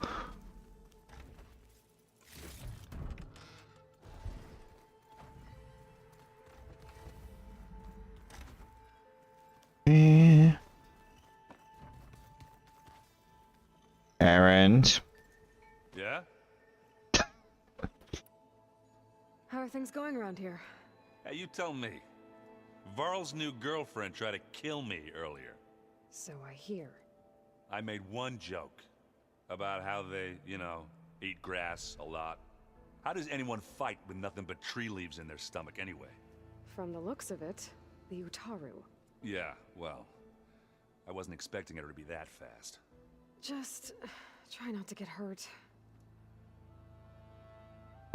Erend. Yeah? How are things going around here? Hey, you tell me. Varl's new girlfriend tried to kill me earlier. So I hear. I made one joke about how they, eat grass a lot. How does anyone fight with nothing but tree leaves in their stomach anyway? From the looks of it, the Utaru. Yeah, well, I wasn't expecting her to be that fast. Just try not to get hurt.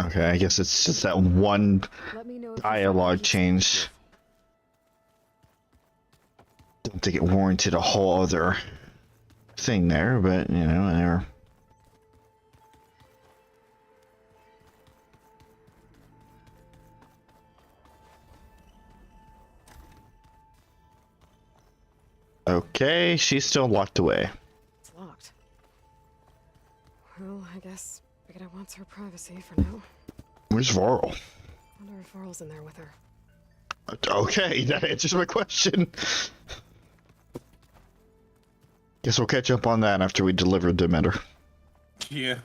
Okay, I guess it's just that one Let me know if dialogue change. Don't think it warranted a whole other thing there, but whatever. Okay, she's still locked away. It's locked. Well, I guess Brigida wants her privacy for now. Where's Varl? Wonder if Varl's in there with her. Okay, that answers my question. Guess we'll catch up on that after we deliver Demeter. Yeah.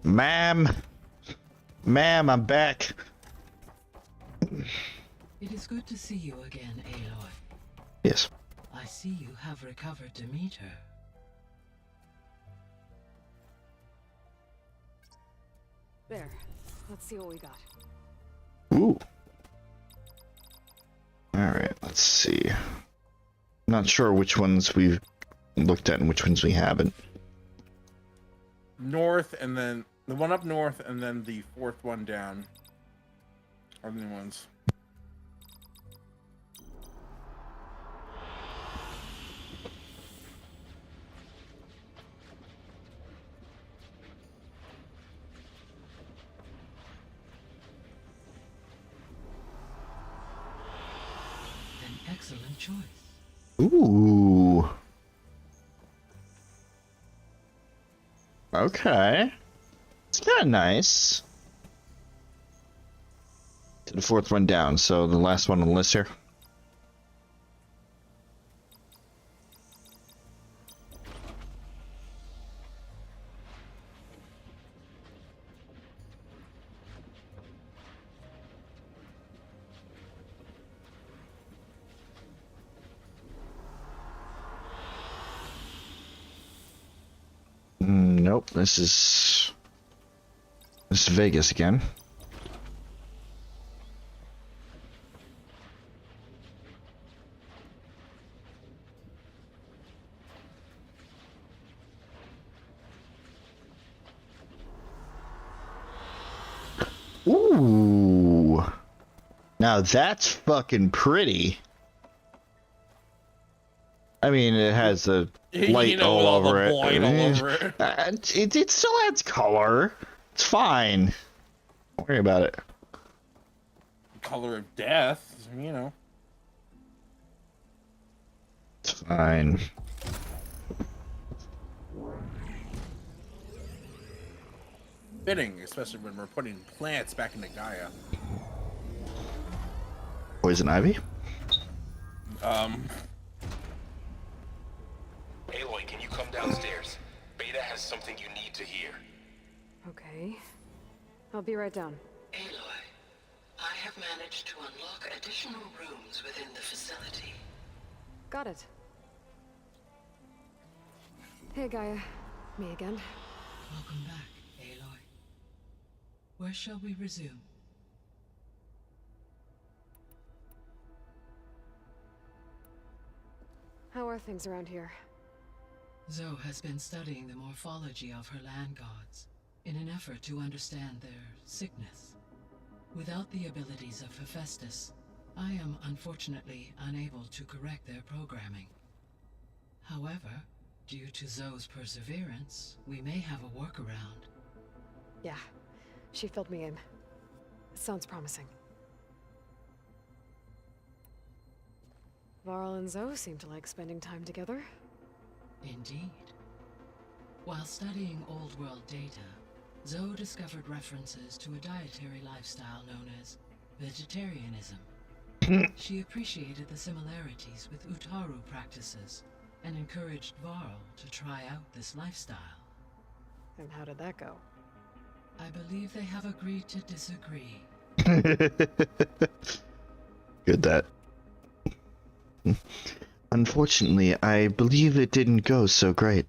Ma'am, I'm back. It is good to see you again, Aloy. Yes. I see you have recovered Demeter. There. Let's see what we got. Ooh. Alright, let's see. Not sure which ones we've looked at and which ones we haven't. North, and then the one up north, and then the fourth one down are the new ones. An excellent choice. Ooh. Okay. It's kind of nice. To the fourth one down, so the last one on the list here. Nope, this is Vegas again. Ooh. Now that's fucking pretty. I mean, it has the light all over it. It still adds color. It's fine. Don't worry about it. Color of death, you know. It's fine. Fitting, especially when we're putting plants back into Gaia. Poison ivy? Aloy, can you come downstairs? Beta has something you need to hear. Okay. I'll be right down. Aloy, I have managed to unlock additional rooms within the facility. Got it. Hey, Gaia. Me again. Welcome back, Aloy. Where shall we resume? How are things around here? Zoe has been studying the morphology of her land gods in an effort to understand their sickness. Without the abilities of Hephaestus, I am unfortunately unable to correct their programming. However, due to Zoe's perseverance, we may have a workaround. Yeah, she filled me in. It sounds promising. Varl and Zoe seem to like spending time together. Indeed. While studying old world data, Zoe discovered references to a dietary lifestyle known as vegetarianism. She appreciated the similarities with Utaru practices and encouraged Varl to try out this lifestyle. And how did that go? I believe they have agreed to disagree. Good that. Unfortunately, I believe it didn't go so great.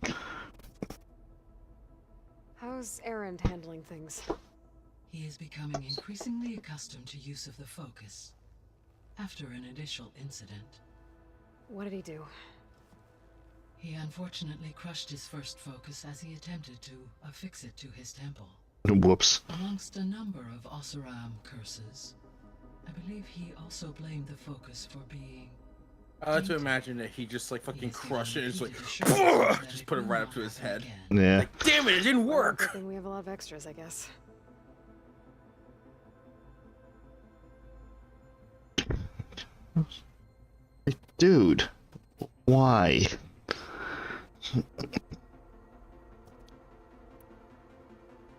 How's Erend handling things? He is becoming increasingly accustomed to use of the focus. After an initial incident. What did he do? He unfortunately crushed his first focus as he attempted to affix it to his temple. Whoops. Amongst a number of Oseram curses, I believe he also blamed the focus for being... I like to imagine that he just like fucking crushed it and just like just put it right up to his head. Yeah. Like, damn it didn't work. Good thing we have a lot of extras, I guess. Dude, why?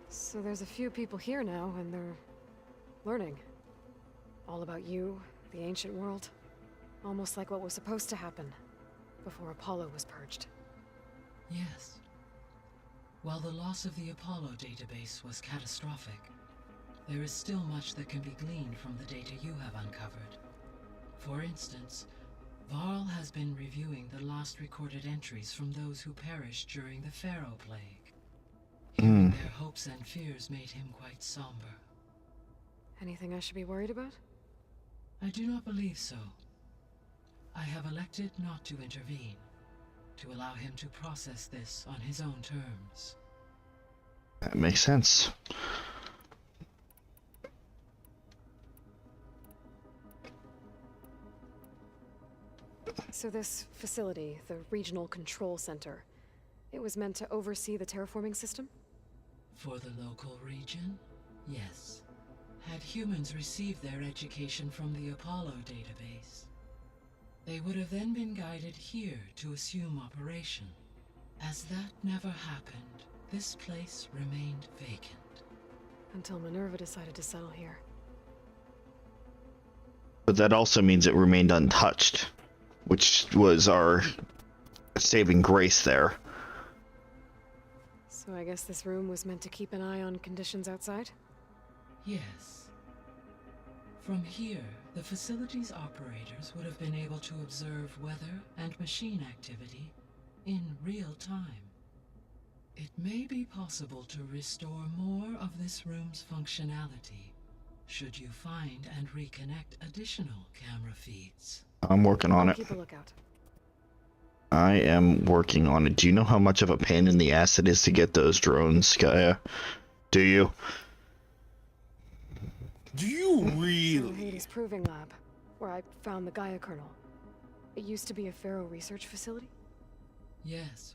So there's a few people here now, and they're learning. All about you, the ancient world. Almost like what was supposed to happen before Apollo was purged. Yes. While the loss of the Apollo database was catastrophic, there is still much that can be gleaned from the data you have uncovered. For instance, Varl has been reviewing the last recorded entries from those who perished during the Pharaoh Plague. Hearing their hopes and fears made him quite somber. Anything I should be worried about? I do not believe so. I have elected not to intervene, to allow him to process this on his own terms. That makes sense. So this facility, the Regional Control Center, it was meant to oversee the terraforming system? For the local region, yes. Had humans received their education from the Apollo database, they would have then been guided here to assume operation. As that never happened, this place remained vacant. Until Minerva decided to settle here. But that also means it remained untouched, which was our saving grace there. So I guess this room was meant to keep an eye on conditions outside? Yes. From here, the facility's operators would have been able to observe weather and machine activity in real time. It may be possible to restore more of this room's functionality should you find and reconnect additional camera feeds. I'm working on I'll it. keep a lookout. I am working on it. Do you know how much of a pain in the ass it is to get those drones, Gaia? Do you? Do you So really? Hades Proving Lab, where I found the Gaia kernel. It used to be a Pharaoh research facility? Yes.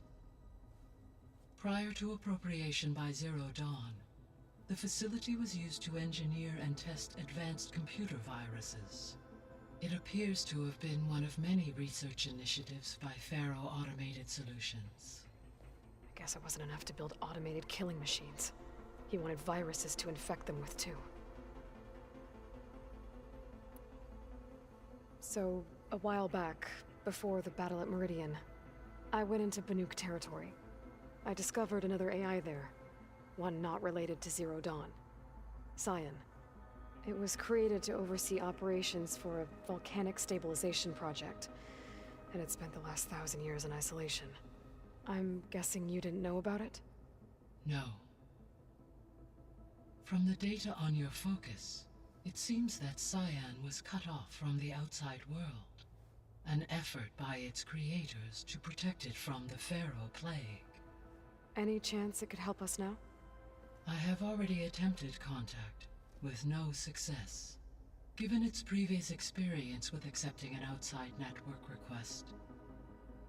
Prior to appropriation by Zero Dawn, the facility was used to engineer and test advanced computer viruses. It appears to have been one of many research initiatives by Pharaoh Automated Solutions. I guess it wasn't enough to build automated killing machines. He wanted viruses to infect them with too. So, a while back, before the battle at Meridian, I went into Banuk territory. I discovered another AI there, one not related to Zero Dawn. Cyan. It was created to oversee operations for a volcanic stabilization project, and it spent the last 1,000 years in isolation. I'm guessing you didn't know about it? No. From the data on your focus, it seems that Cyan was cut off from the outside world, an effort by its creators to protect it from the Pharaoh plague. Any chance it could help us now? I have already attempted contact, with no success. Given its previous experience with accepting an outside network request,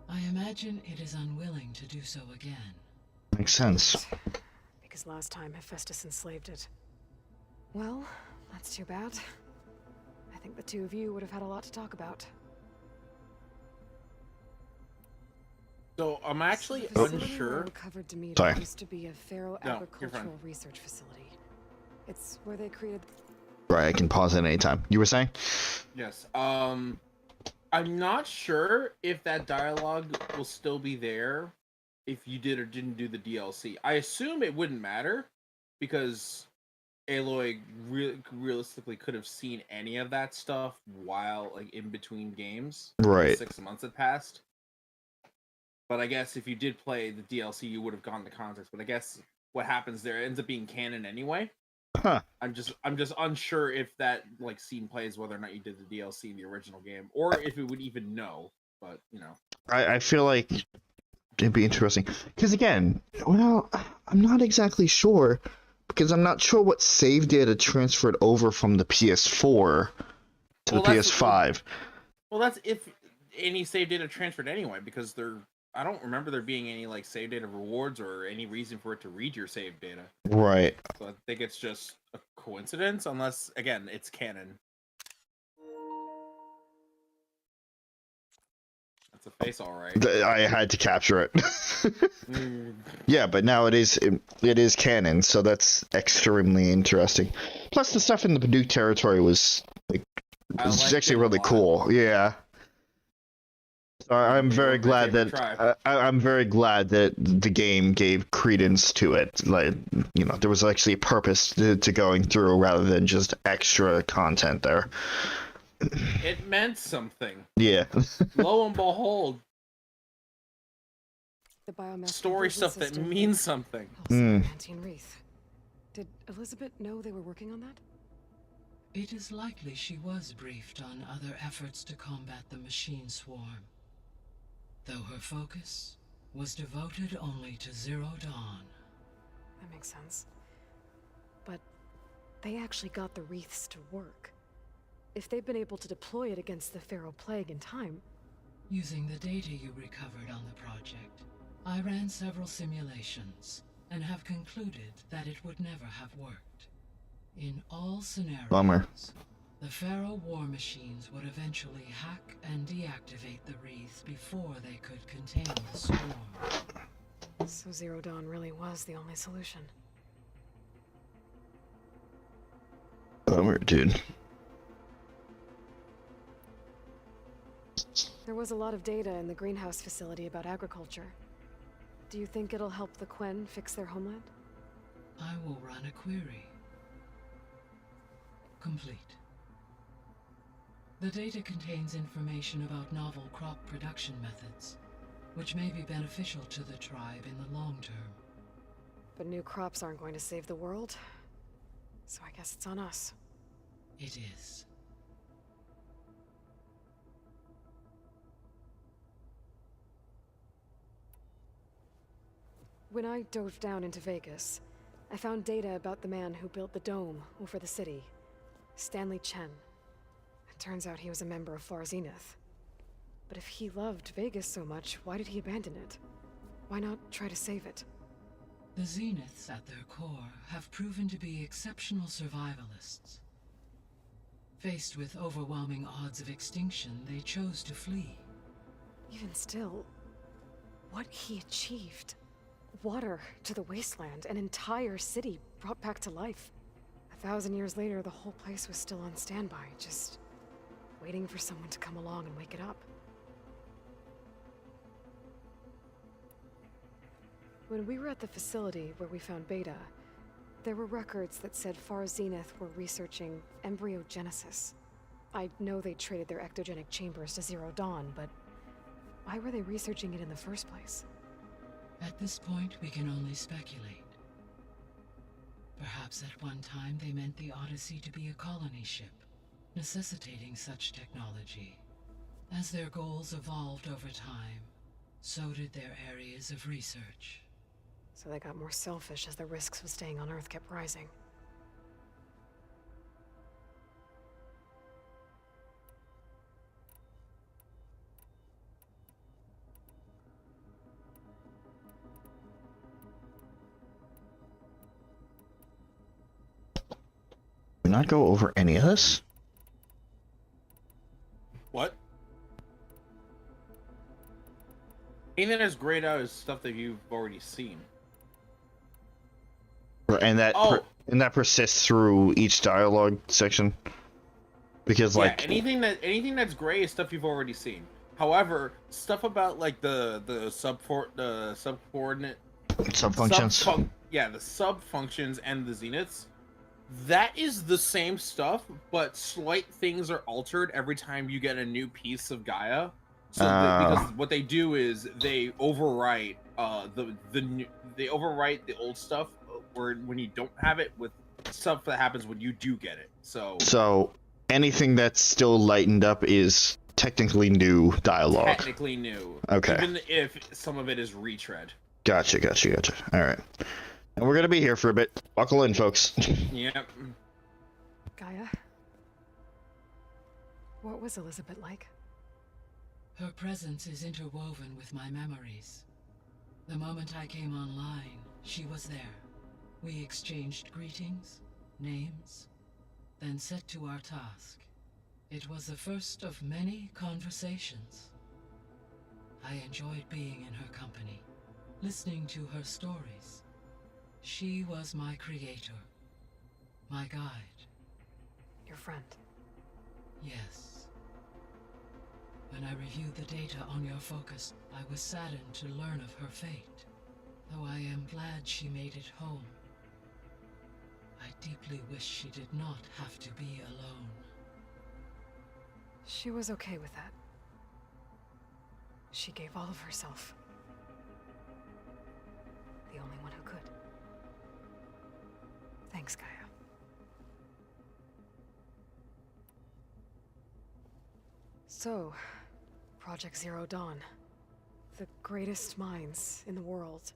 I imagine it is unwilling to do so again. Makes sense. Because last time Hephaestus enslaved it. Well, that's too bad. I think the two of you would have had a lot to talk about. So I'm actually The facility unsure. where I uncovered Demeter Sorry. used to be a Pharaoh No, you're fine. agricultural research facility. It's where they created. Right, I can pause at any time. You were saying? Yes. I'm not sure if that dialogue will still be there if you did or didn't do the DLC. I assume it wouldn't matter because Aloy realistically could have seen any of that stuff while like in between games. Right. 6 months had passed. But I guess if you did play the DLC, you would have gotten the context. But I guess what happens there ends up being canon anyway. Huh. I'm just unsure if that like scene plays whether or not you did the DLC in the original game, or if it would even know. But you know, I feel like it'd be interesting. Because again, well, I'm not exactly sure. Because I'm not sure what save data transferred over from the PS4 to the PS5. Well, that's if any save data transferred anyway, because I don't remember there being any like save data rewards or any reason for it to read your save data. Right. So I think it's just a coincidence, unless again it's canon. That's a face, all right. I had to capture it. Yeah, but now it is canon, so that's extremely interesting. Plus, the stuff in the Banuk territory was actually really cool. Yeah. So I'm very glad that I'm very glad that the game gave credence to it. Like, you know, there was actually a purpose to going through rather than just extra content there. It meant something. Yeah. Lo and behold, The biomass story conversion stuff that system. means something. Antine Wreath. Did Elizabeth know they were working on that? It is likely she was briefed on other efforts to combat the machine swarm, though her focus was devoted only to Zero Dawn. That makes sense. But they actually got the wreaths to work. If they've been able to deploy it against the Pharaoh plague in time... Using the data you recovered on the project, I ran several simulations and have concluded that it would never have worked. In all scenarios, Bummer. the Pharaoh war machines would eventually hack and deactivate the wreaths before they could contain the swarm. So Zero Dawn really was the only solution. Bummer, dude. There was a lot of data in the greenhouse facility about agriculture. Do you think it'll help the Quen fix their homeland? I will run a query. Complete. The data contains information about novel crop production methods, which may be beneficial to the tribe in the long term. But new crops aren't going to save the world. So I guess it's on us. It is. When I dove down into Vegas, I found data about the man who built the dome over the city. Stanley Quen. It turns out he was a member of Far Zenith. But if he loved Vegas so much, why did he abandon it? Why not try to save it? The Zeniths, at their core, have proven to be exceptional survivalists. Faced with overwhelming odds of extinction, they chose to flee. Even still, what he achieved. Water to the wasteland, an entire city brought back to life. 1,000 years later, the whole place was still on standby, just waiting for someone to come along and wake it up. When we were at the facility where we found Beta, there were records that said Far Zenith were researching embryogenesis. I know they traded their ectogenic chambers to Zero Dawn, but why were they researching it in the first place? At this point, we can only speculate. Perhaps at one time they meant the Odyssey to be a colony ship, necessitating such technology. As their goals evolved over time, so did their areas of research. So they got more selfish as the risks of staying on Earth kept rising. Did we not go over any of this? What? Anything that's grayed out is stuff that you've already seen. And that and that persists through each dialogue section. Because like anything that's gray is stuff you've already seen. However, stuff about like the subcoordinate subfunctions. The sub-functions and the zeniths. That is the same stuff, but slight things are altered every time you get a new piece of Gaia. So because what they do is they overwrite they overwrite the old stuff when you don't have it with stuff that happens when you do get it. So anything that's still lightened up is technically new dialogue. Technically new. Okay. Even if some of it is retread. Gotcha. All right. And we're gonna be here for a bit. Buckle in, folks. Yep. Gaia? What was Elizabeth like? Her presence is interwoven with my memories. The moment I came online, she was there. We exchanged greetings, names, then set to our task. It was the first of many conversations. I enjoyed being in her company, listening to her stories. She was my creator, my guide. Your friend? Yes. When I reviewed the data on your focus, I was saddened to learn of her fate, though I am glad she made it home. I deeply wish she did not have to be alone. She was okay with that. She gave all of herself. The only one who could. Thanks, Gaia. So, Project Zero Dawn. The greatest minds in the world,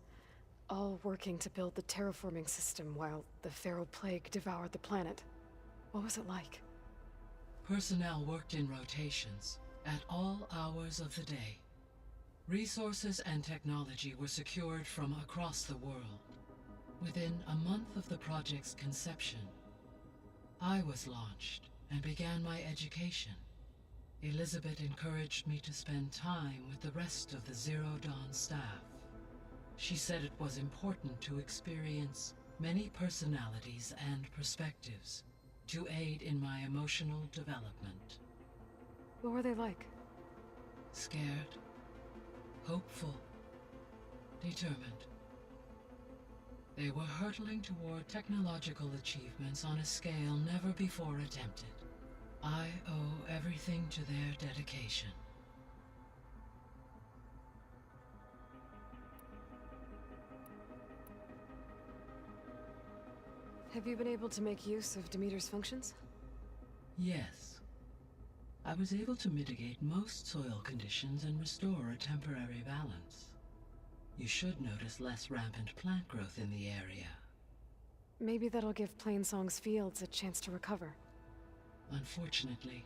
all working to build the terraforming system while the Feral Plague devoured the planet. What was it like? Personnel worked in rotations, at all hours of the day. Resources and technology were secured from across the world. Within a month of the project's conception, I was launched and began my education. Elizabeth encouraged me to spend time with the rest of the Zero Dawn staff. She said it was important to experience many personalities and perspectives to aid in my emotional development. What were they like? Scared, hopeful, determined. They were hurtling toward technological achievements on a scale never before attempted. I owe everything to their dedication. Have you been able to make use of Demeter's functions? Yes. I was able to mitigate most soil conditions and restore a temporary balance. You should notice less rampant plant growth in the area. Maybe that'll give Plainsong's fields a chance to recover. Unfortunately,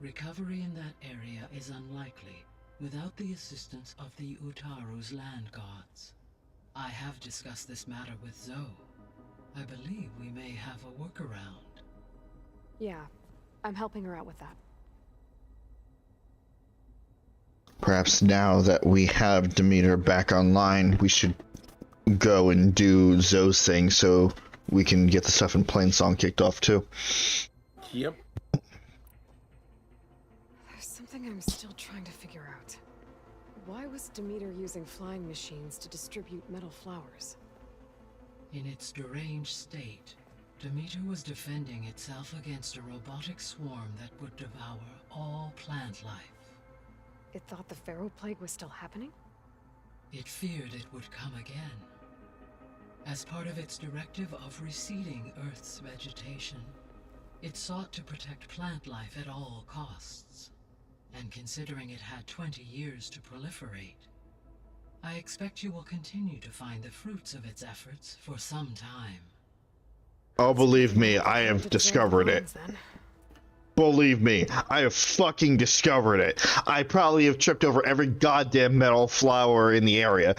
recovery in that area is unlikely without the assistance of the Utaru's land gods. I have discussed this matter with Zoe. I believe we may have a workaround. Yeah, I'm helping her out with that. Perhaps now that we have Demeter back online, we should go and do Zoe's thing so we can get the stuff in Plainsong kicked off too. Yep. There's something I'm still trying to figure out. Why was Demeter using flying machines to distribute metal flowers? In its deranged state, Demeter was defending itself against a robotic swarm that would devour all plant life. It thought the Pharaoh Plague was still happening? It feared it would come again. As part of its directive of receding Earth's vegetation, it sought to protect plant life at all costs. And considering it had 20 years to proliferate, I expect you will continue to find the fruits of its efforts for some time. Oh, believe me, I have discovered it. Believe me, I have fucking discovered it. I probably have tripped over every goddamn metal flower in the area.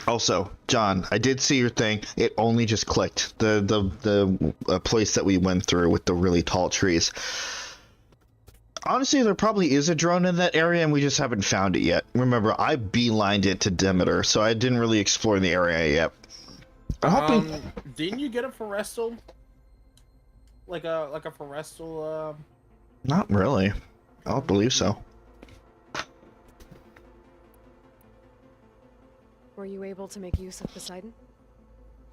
Also, John, I did see your thing. It only just clicked. The place that we went through with the really tall trees. Honestly, there probably is a drone in that area and we just haven't found it yet. Remember, I beelined it to Demeter, so I didn't really explore the area yet. I'm hoping... Didn't you get a Forestal? Like a Forestal, Not really. I don't believe so. Were you able to make use of Poseidon?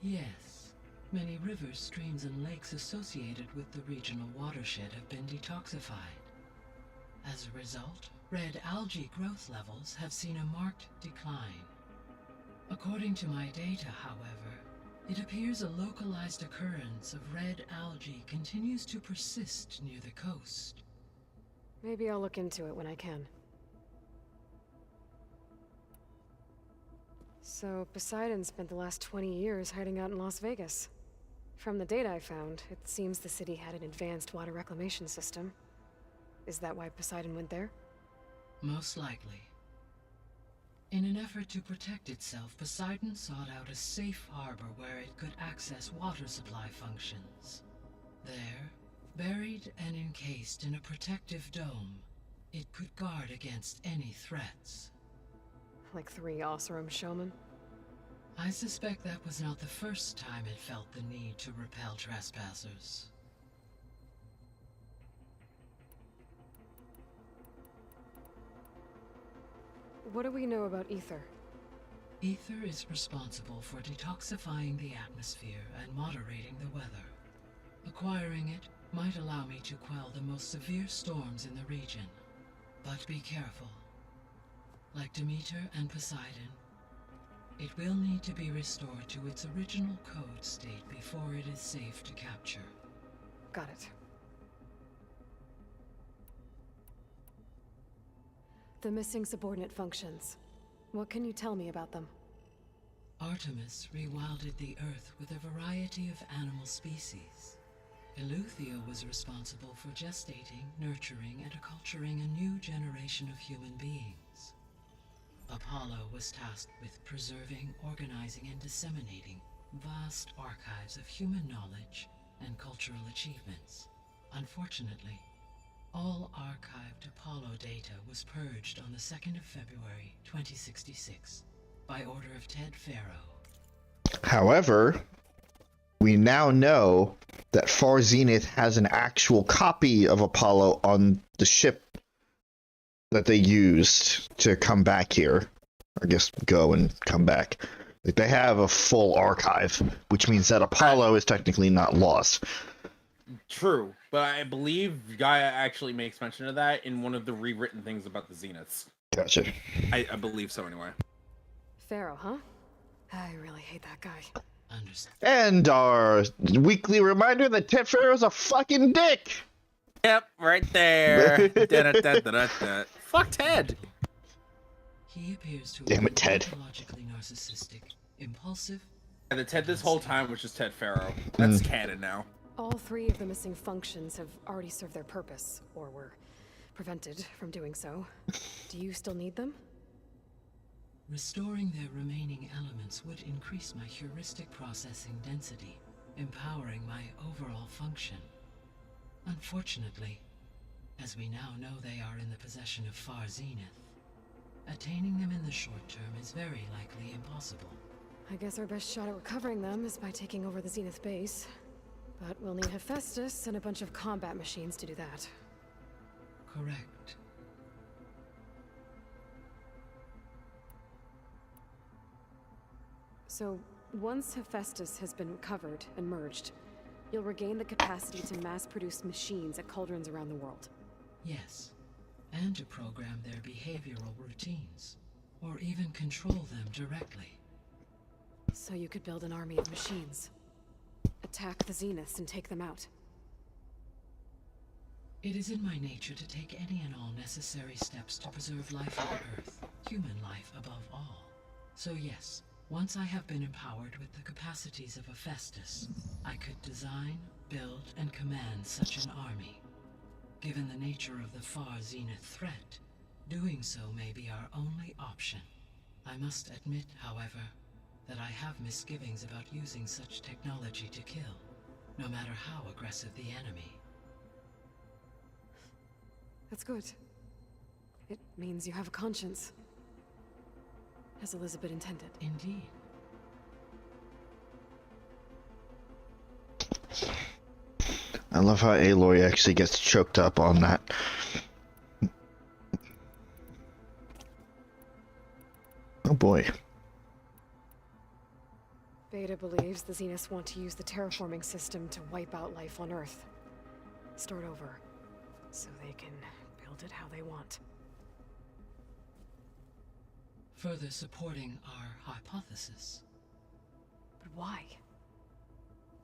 Yes. Many rivers, streams, and lakes associated with the regional watershed have been detoxified. As a result, red algae growth levels have seen a marked decline. According to my data, however, it appears a localized occurrence of red algae continues to persist near the coast. Maybe I'll look into it when I can. So, Poseidon spent the last 20 years hiding out in Las Vegas. From the data I found, it seems the city had an advanced water reclamation system. Is that why Poseidon went there? Most likely. In an effort to protect itself, Poseidon sought out a safe harbor where it could access water supply functions. There, buried and encased in a protective dome, it could guard against any threats. Like 3 Oseram showmen? I suspect that was not the first time it felt the need to repel trespassers. What do we know about ether? Ether is responsible for detoxifying the atmosphere and moderating the weather. Acquiring it might allow me to quell the most severe storms in the region. But be careful. Like Demeter and Poseidon, it will need to be restored to its original code state before it is safe to capture. Got it. The missing subordinate functions. What can you tell me about them? Artemis rewilded the Earth with a variety of animal species. Eleuthia was responsible for gestating, nurturing, and acculturating a new generation of human beings. Apollo was tasked with preserving, organizing, and disseminating vast archives of human knowledge and cultural achievements. Unfortunately, all archived Apollo data was purged on the 2nd of February, 2066, by order of Ted Pharaoh. However, we now know that Far Zenith has an actual copy of Apollo on the ship that they used to come back here. I guess go and come back. Like, they have a full archive, which means that Apollo is technically not lost. True, but I believe Gaia actually makes mention of that in one of the rewritten things about the Zeniths. Gotcha. I believe so anyway. Pharaoh, huh? I really hate that guy. Understand. And our weekly reminder that Ted Pharaoh's a fucking dick. Yep, right there. Da-da-da-da-da-da. Fuck Ted. He appears to Damn be it, Ted. pathologically narcissistic, impulsive. And the Ted this whole time was just Ted Pharaoh. That's canon now. All 3 of the missing functions have already served their purpose, or were prevented from doing so. Do you still need them? Restoring their remaining elements would increase my heuristic processing density, empowering my overall function. Unfortunately, as we now know they are in the possession of Far Zenith, attaining them in the short term is very likely impossible. I guess our best shot at recovering them is by taking over the Zenith base. But we'll need Hephaestus and a bunch of combat machines to do that. Correct. So, once Hephaestus has been recovered and merged, you'll regain the capacity to mass-produce machines at cauldrons around the world. Yes, and to program their behavioral routines, or even control them directly. So you could build an army of machines. Attack the Zeniths and take them out. It is in my nature to take any and all necessary steps to preserve life on Earth, human life above all. So yes, once I have been empowered with the capacities of Hephaestus, I could design, build, and command such an army. Given the nature of the Far Zenith threat, doing so may be our only option. I must admit, however, that I have misgivings about using such technology to kill, no matter how aggressive the enemy. That's good. It means you have a conscience. As Elizabeth intended. Indeed. I love how Aloy actually gets choked up on that. Oh boy. Beta believes the Zeniths want to use the terraforming system to wipe out life on Earth. Start over, so they can build it how they want. Further supporting our hypothesis. But why?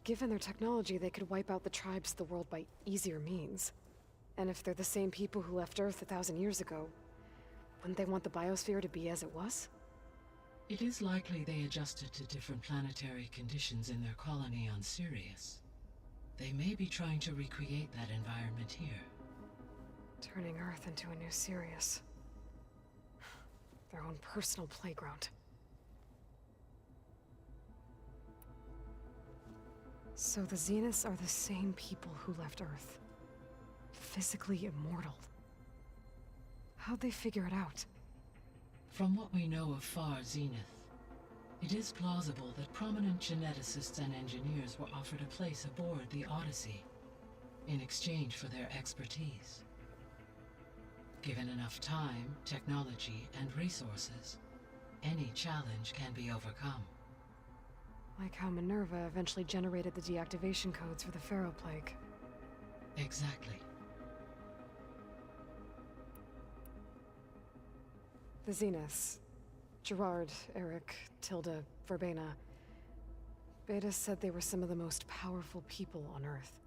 Given their technology, they could wipe out the tribes of the world by easier means. And if they're the same people who left Earth 1,000 years ago, wouldn't they want the biosphere to be as it was? It is likely they adjusted to different planetary conditions in their colony on Sirius. They may be trying to recreate that environment here. Turning Earth into a new Sirius. Their own personal playground. So the Zeniths are the same people who left Earth. Physically immortal. How'd they figure it out? From what we know of Far Zenith, it is plausible that prominent geneticists and engineers were offered a place aboard the Odyssey in exchange for their expertise. Given enough time, technology, and resources, any challenge can be overcome. Like how Minerva eventually generated the deactivation codes for the Pharaoh Plague. Exactly. The Zeniths. Gerard, Eric, Tilda, Verbena. Beta said they were some of the most powerful people on Earth.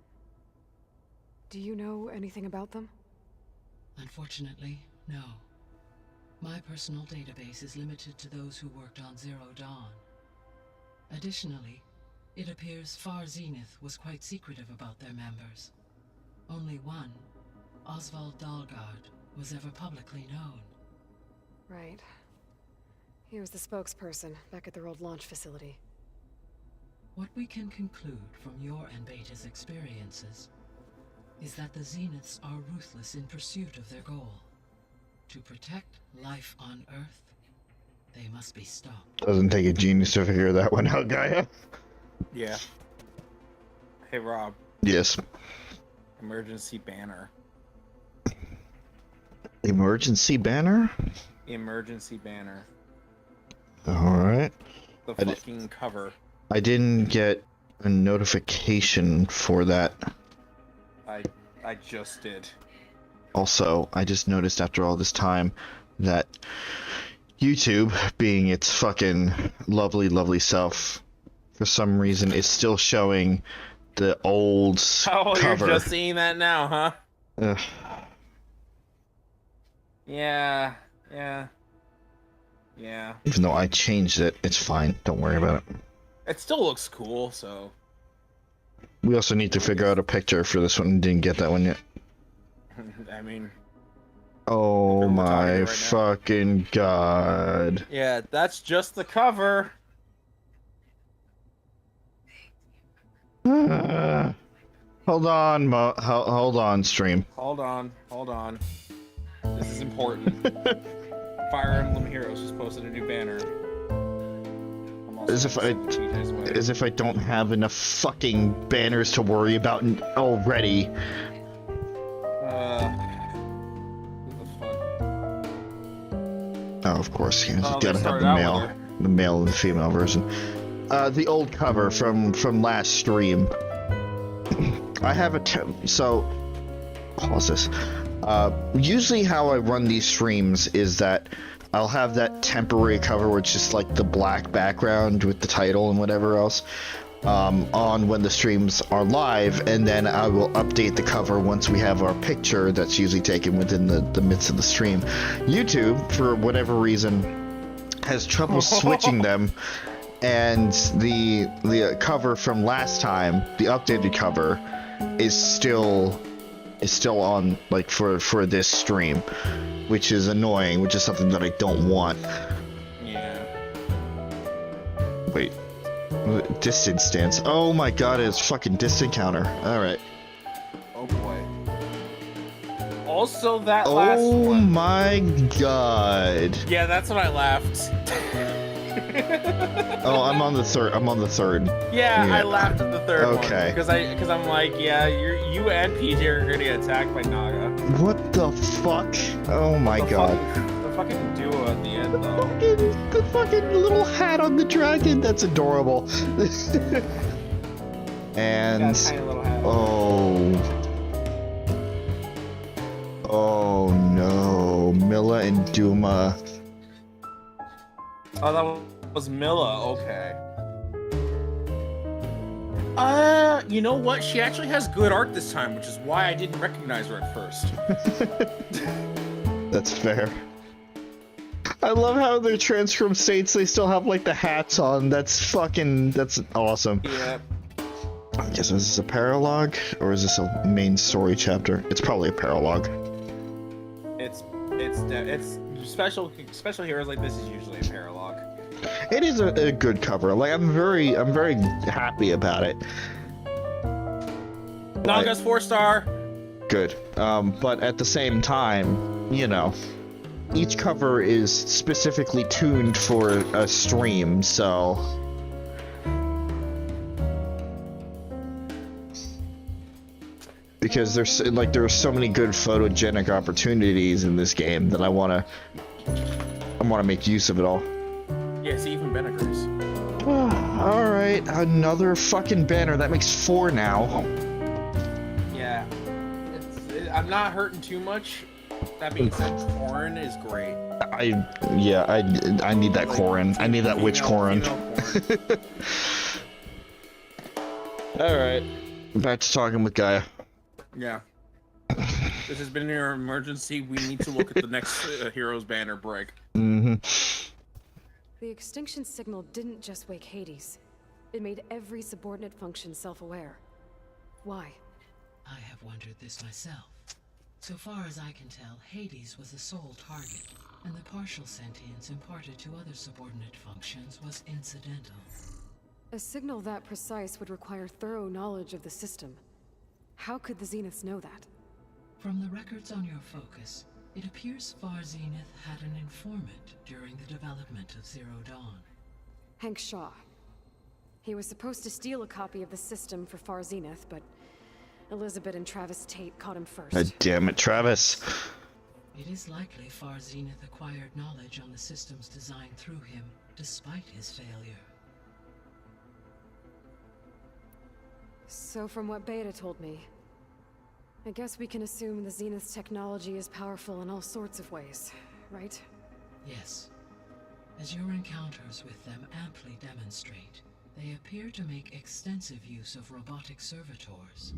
Do you know anything about them? Unfortunately, no. My personal database is limited to those who worked on Zero Dawn. Additionally, it appears Far Zenith was quite secretive about their members. Only one, Oswald Dalgard, was ever publicly known. Right. He was the spokesperson back at their old launch facility. What we can conclude from your and Beta's experiences is that the Zeniths are ruthless in pursuit of their goal. To protect life on Earth, they must be stopped. Doesn't take a genius to figure that one out, Gaia. Yeah. Hey, Rob. Yes. Emergency banner. Emergency banner? Emergency banner. Alright. The fucking cover. I didn't get a notification for that. I just did. Also, I just noticed after all this time that YouTube, being its fucking lovely, lovely self, for some reason is still showing the old cover. You're just seeing that now, huh? Ugh. Yeah. Even though I changed it, it's fine. Don't worry about it. It still looks cool, so. We also need to figure out a picture for this one. Didn't get that one yet. I mean. Oh my fucking god. Yeah, that's just the cover. Hold on, hold on, stream. Hold on. This is important. Fire Emblem Heroes just posted a new banner. As if I don't have enough fucking banners to worry about already. Who the fuck? Oh, of course, you gotta have the male and the female version. The old cover from last stream. I have so pause this. Usually how I run these streams is that I'll have that temporary cover, which is like the black background with the title and whatever else, on when the streams are live, and then I will update the cover once we have our picture that's usually taken within the midst of the stream. YouTube, for whatever reason, has trouble switching them, and the cover from last time, the updated cover, is still on, like, for this stream, which is annoying, which is something that I don't want. Yeah. Wait. Distance stance. Oh my god, it's fucking distant counter. Alright. Oh boy. Also that last one. Oh my god. Yeah, that's what I laughed. Oh, I'm on the third. Yeah, I laughed at the third one. Okay. Because I'm like, yeah, you and PJ are gonna get attacked by Naga. What the fuck? Oh my god. The fucking duo at the end, though. The fucking little hat on the dragon, that's adorable. And Yeah, tiny little hat. Oh no, Milla and Duma. Oh, that was Milla. Okay. You know what? She actually has good art this time, which is why I didn't recognize her at first. That's fair. I love how their transform states, they still have like the hats on. That's awesome. Yeah. I guess is this a paralogue or is this a main story chapter? It's probably a paralogue. It's special heroes like this is usually a paralogue. It is a good cover. Like I'm very happy about it. Naga's 4-star. Good. But at the same time, you know, each cover is specifically tuned for a stream, so because there are so many good photogenic opportunities in this game that I wanna make use of it all. Yeah, see, even Benegers. Alright, another fucking banner. That makes 4 now. Yeah. I'm not hurting too much. That being said, Quen is great. I need that Quen. I need that witch Quen. Alright. Back to talking with Gaia. Yeah. This has been your emergency. We need to look at the next hero's banner break. Mm-hmm. The extinction signal didn't just wake Hades. It made every subordinate function self-aware. Why? I have wondered this myself. So far as I can tell, Hades was the sole target, and the partial sentience imparted to other subordinate functions was incidental. A signal that precise would require thorough knowledge of the system. How could the Zeniths know that? From the records on your focus, it appears Far Zenith had an informant during the development of Zero Dawn. Hank Shaw. He was supposed to steal a copy of the system for Far Zenith, but Elizabeth and Travis Tate caught him first. God damn it, Travis. It is likely Far Zenith acquired knowledge on the system's design through him, despite his failure. So from what Beta told me, I guess we can assume the Zenith's technology is powerful in all sorts of ways, right? Yes. As your encounters with them amply demonstrate, they appear to make extensive use of robotic servitors.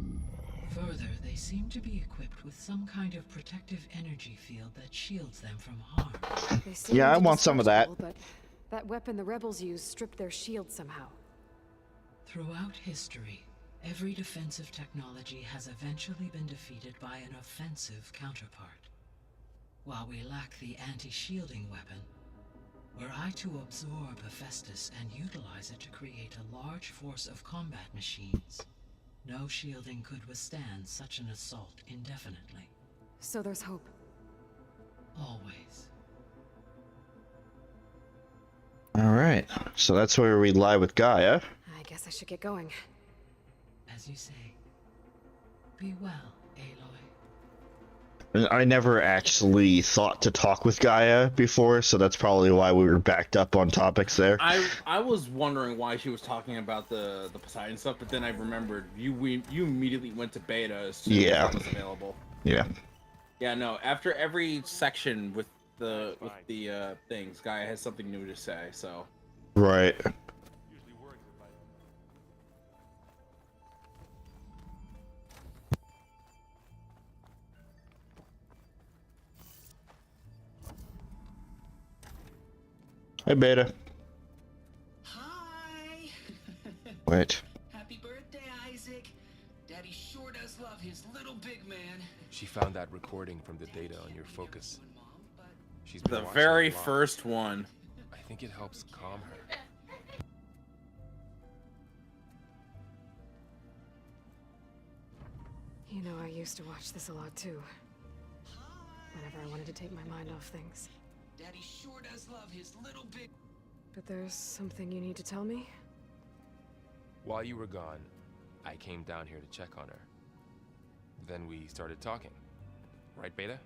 Further, they seem to be equipped with some kind of protective energy field that shields them from harm. They seem Yeah, I want some of that. indestructible, but that weapon the rebels used stripped their shield somehow. Throughout history, every defensive technology has eventually been defeated by an offensive counterpart. While we lack the anti-shielding weapon, were I to absorb Hephaestus and utilize it to create a large force of combat machines, no shielding could withstand such an assault indefinitely. So there's hope. Always. Alright, so that's where we lie with Gaia. I guess I should get going. As you say, be well, Aloy. I never actually thought to talk with Gaia before, so that's probably why we were backed up on topics there. I was wondering why she was talking about the Poseidon stuff, but then I remembered you immediately went to beta as soon as that was available. Yeah. Yeah, no. After every section with the things, Gaia has something new to say. So. Right. Hey, Beta. Hi. Wait. Happy birthday, Isaac. Daddy sure does love his little big man. She found that recording from the data on your focus. She's been The watching very it a lot. first one. I think it helps calm her. You know, I used to watch this a lot too. Whenever I wanted to take my mind off things. Daddy sure does love his little big... But there's something you need to tell me? While you were gone, I came down here to check on her. Then we started talking. Right, Beta?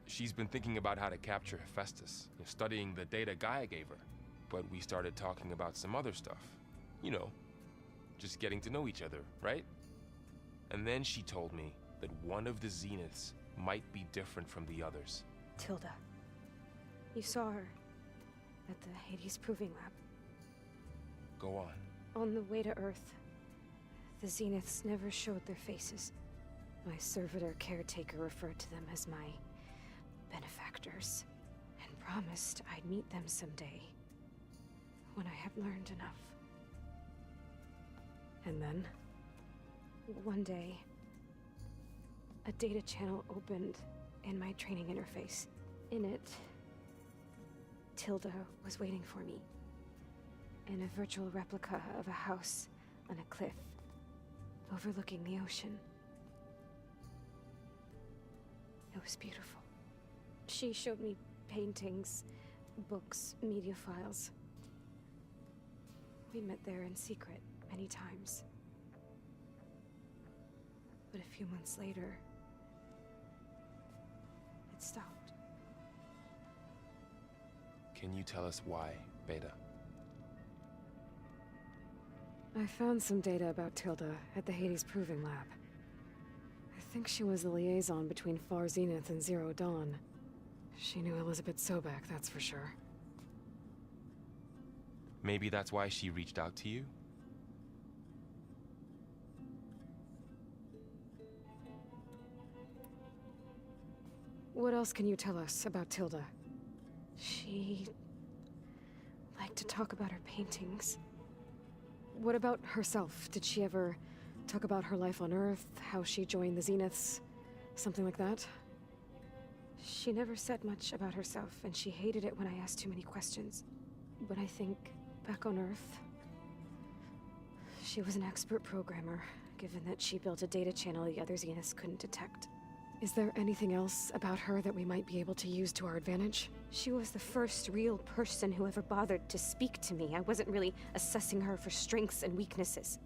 She's been thinking about how to capture Hephaestus, studying the data Gaia gave her. But we started talking about some other stuff. You know, just getting to know each other, right? And then she told me that one of the Zeniths might be different from the others. Tilda. You saw her at the Hades Proving Lab. Go on. On the way to Earth, the Zeniths never showed their faces. My servitor caretaker referred to them as my benefactors, and promised I'd meet them someday, when I had learned enough. And then? One day, a data channel opened in my training interface. In it, Tilda was waiting for me, in a virtual replica of a house on a cliff, overlooking the ocean. It was beautiful. She showed me paintings, books, media files. We met there in secret many times. But a few months later, it stopped. Can you tell us why, Beta? I found some data about Tilda at the Hades Proving Lab. I think she was the liaison between Far Zenith and Zero Dawn. She knew Elizabeth Sobek, that's for sure. Maybe that's why she reached out to you? What else can you tell us about Tilda? She liked to talk about her paintings. What about herself? Did she ever talk about her life on Earth, how she joined the Zeniths, something like that? She never said much about herself, and she hated it when I asked too many questions. But I think, back on Earth, she was an expert programmer, given that she built a data channel the other Zeniths couldn't detect. Is there anything else about her that we might be able to use to our advantage? She was the first real person who ever bothered to speak to me. I wasn't really assessing her for strengths and weaknesses.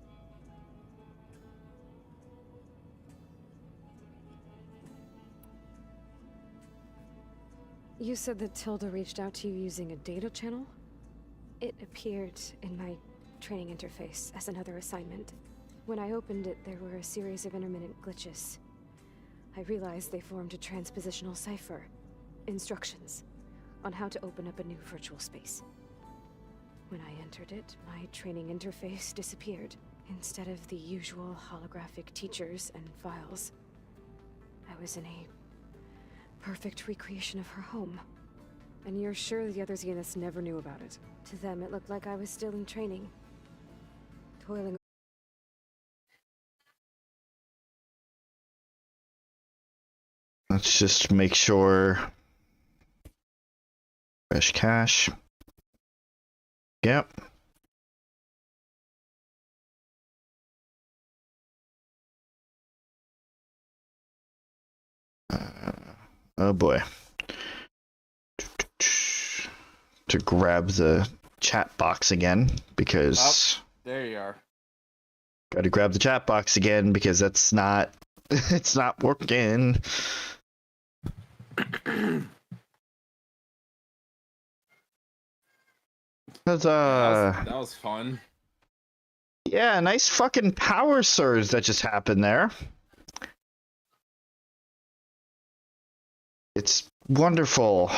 You said that Tilda reached out to you using a data channel? It appeared in my training interface as another assignment. When I opened it, there were a series of intermittent glitches. I realized they formed a transpositional cipher. Instructions. on how to open up a new virtual space. When I entered it, my training interface disappeared. Instead of the usual holographic teachers and files, I was in a perfect recreation of her home. And you're sure the other Zeniths never knew about it? To them, it looked like I was still in training, toiling. Let's just make sure. Fresh cash. Yep. Oh boy. To grab the chat box again because. Oh, there you are. Got to grab the chat box again because that's not. It's not working. That was fun. Yeah, nice fucking power surge that just happened there. It's wonderful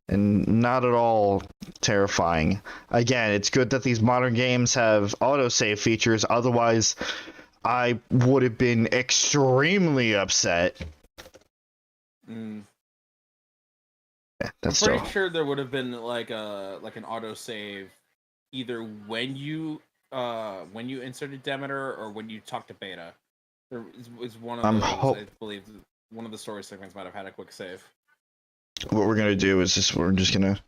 and not at all terrifying. Again, it's good that these modern games have autosave features, otherwise I would have been extremely upset. Mm. Yeah, that's I'm pretty sure there would have been like an autosave either when you inserted Demeter or when you talked to Beta. There is one of those. I believe one of the story segments might have had a quick save. What we're gonna do is we're gonna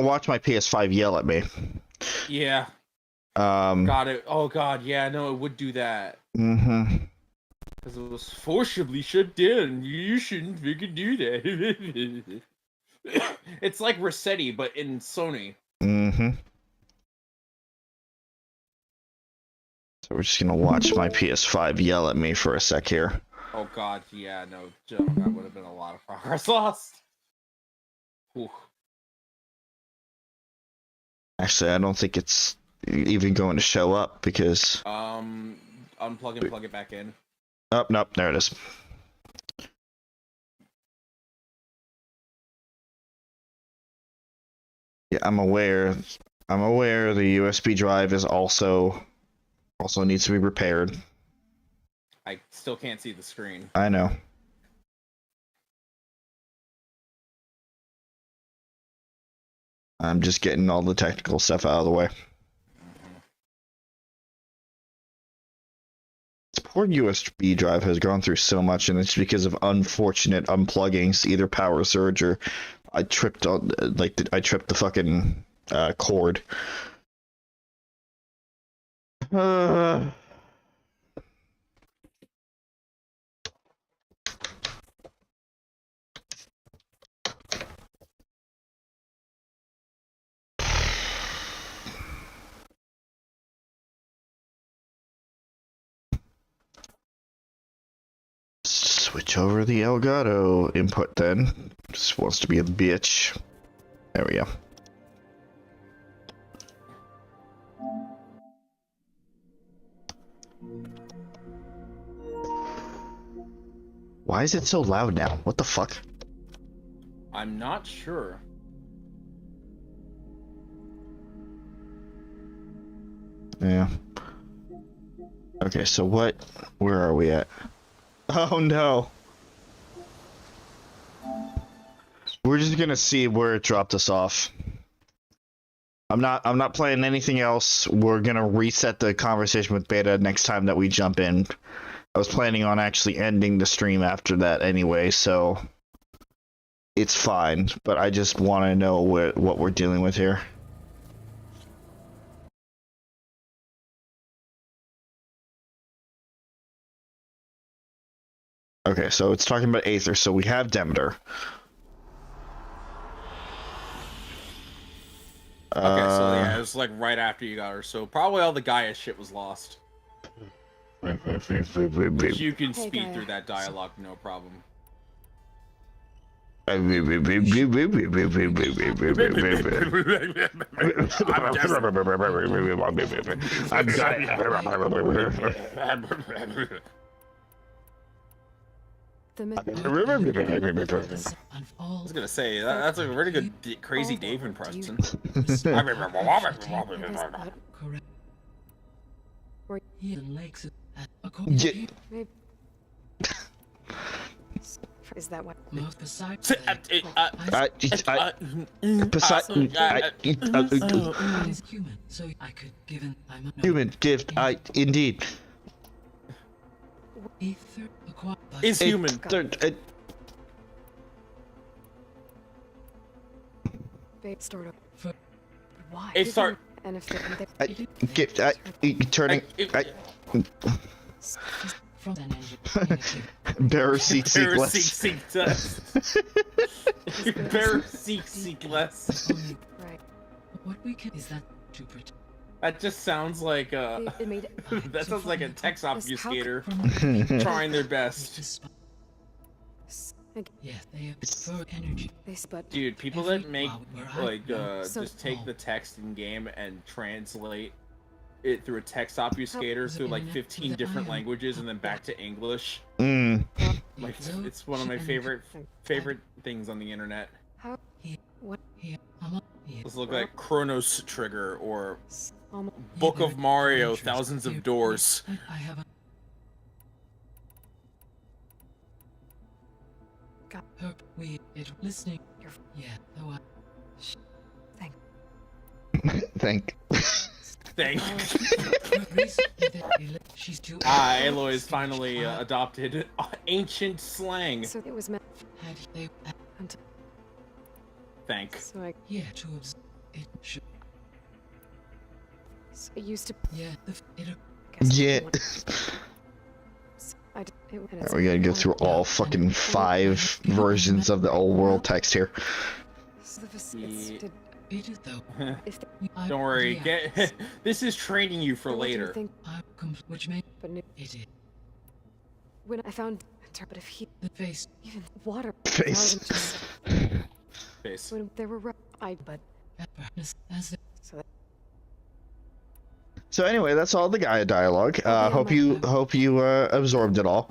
watch my PS5 yell at me. Yeah. Got it. Oh god, yeah, no, it would do that. Mm-hmm. Because it was forcibly shut down. You shouldn't freaking do that. It's like Rossetti, but in Sony. Mm-hmm. So we're just gonna watch my PS5 yell at me for a sec here. Oh god, yeah, no, Joe, that would have been a lot of progress lost. Whew. Actually, I don't think it's even going to show up because... Unplug and plug it back in. Oh, nope, there it is. Yeah, I'm aware the USB drive is also needs to be repaired. I still can't see the screen. I know. I'm just getting all the technical stuff out of the way. This poor USB drive has gone through so much, and it's because of unfortunate unpluggings, either power surge or I tripped on I tripped the fucking cord. Switch over the Elgato input then. Just wants to be a bitch. There we go. Why is it so loud now? What the fuck? I'm not sure. Yeah. Okay, so where are we at? Oh no. We're just gonna see where it dropped us off. I'm not playing anything else. We're gonna reset the conversation with Beta next time that we jump in. I was planning on actually ending the stream after that anyway, so it's fine, but I just want to know what we're dealing with here. Okay, so it's talking about Aether, so we have Demeter. Okay, so yeah, it was like right after you got her, so probably all the Gaia shit was lost. But you can speed through that dialogue, no problem. The them. I was gonna say that's a very good crazy Dave impression. Is that what? Human, so I could give an Human gift, indeed. Ether is human. Sort of. Why? It start. And if Gift, turning. From an Bearer seek less. Bearer seek less. Right. What we can is that to protect. That just sounds like that sounds like a text obfuscator trying their best. Yeah, they prefer energy. Dude, people that make like just take the text in game and translate it through a text obfuscator through like 15 different languages and then back to English. Like it's one of my favorite things on the internet. Let's look like Chronos Trigger or Book of Mario, Thousands of Doors. I have a listening. Yeah, though Thank. She's too. Aloy has finally adopted ancient slang. So it was meant. Thank. So yeah, to it should. So it used to. Yeah, yeah. We gotta go through all fucking 5 versions of the old world text here. Don't worry, this is training you for later. Which made when I found but if he the face even water face when there were but so anyway, that's all the Gaia dialogue. Hope you absorbed it all.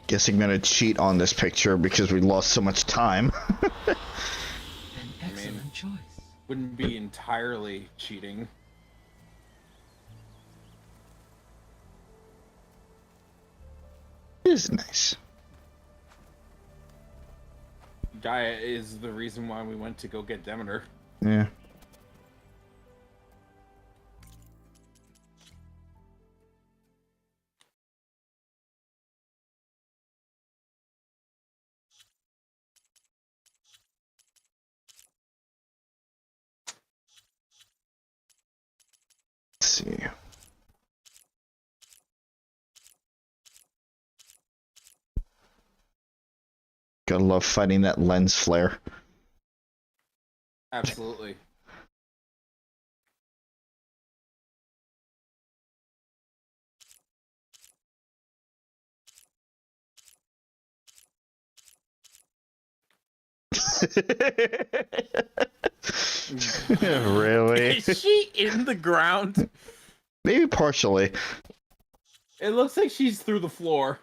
Guess I'm gonna cheat on this picture because we lost so much time. Wouldn't be entirely cheating. It is nice. Gaia is the reason why we went to go get Demeter. Yeah. See. Gotta love fighting that lens flare. Absolutely. Really? Is she in the ground? Maybe partially. It looks like she's through the floor.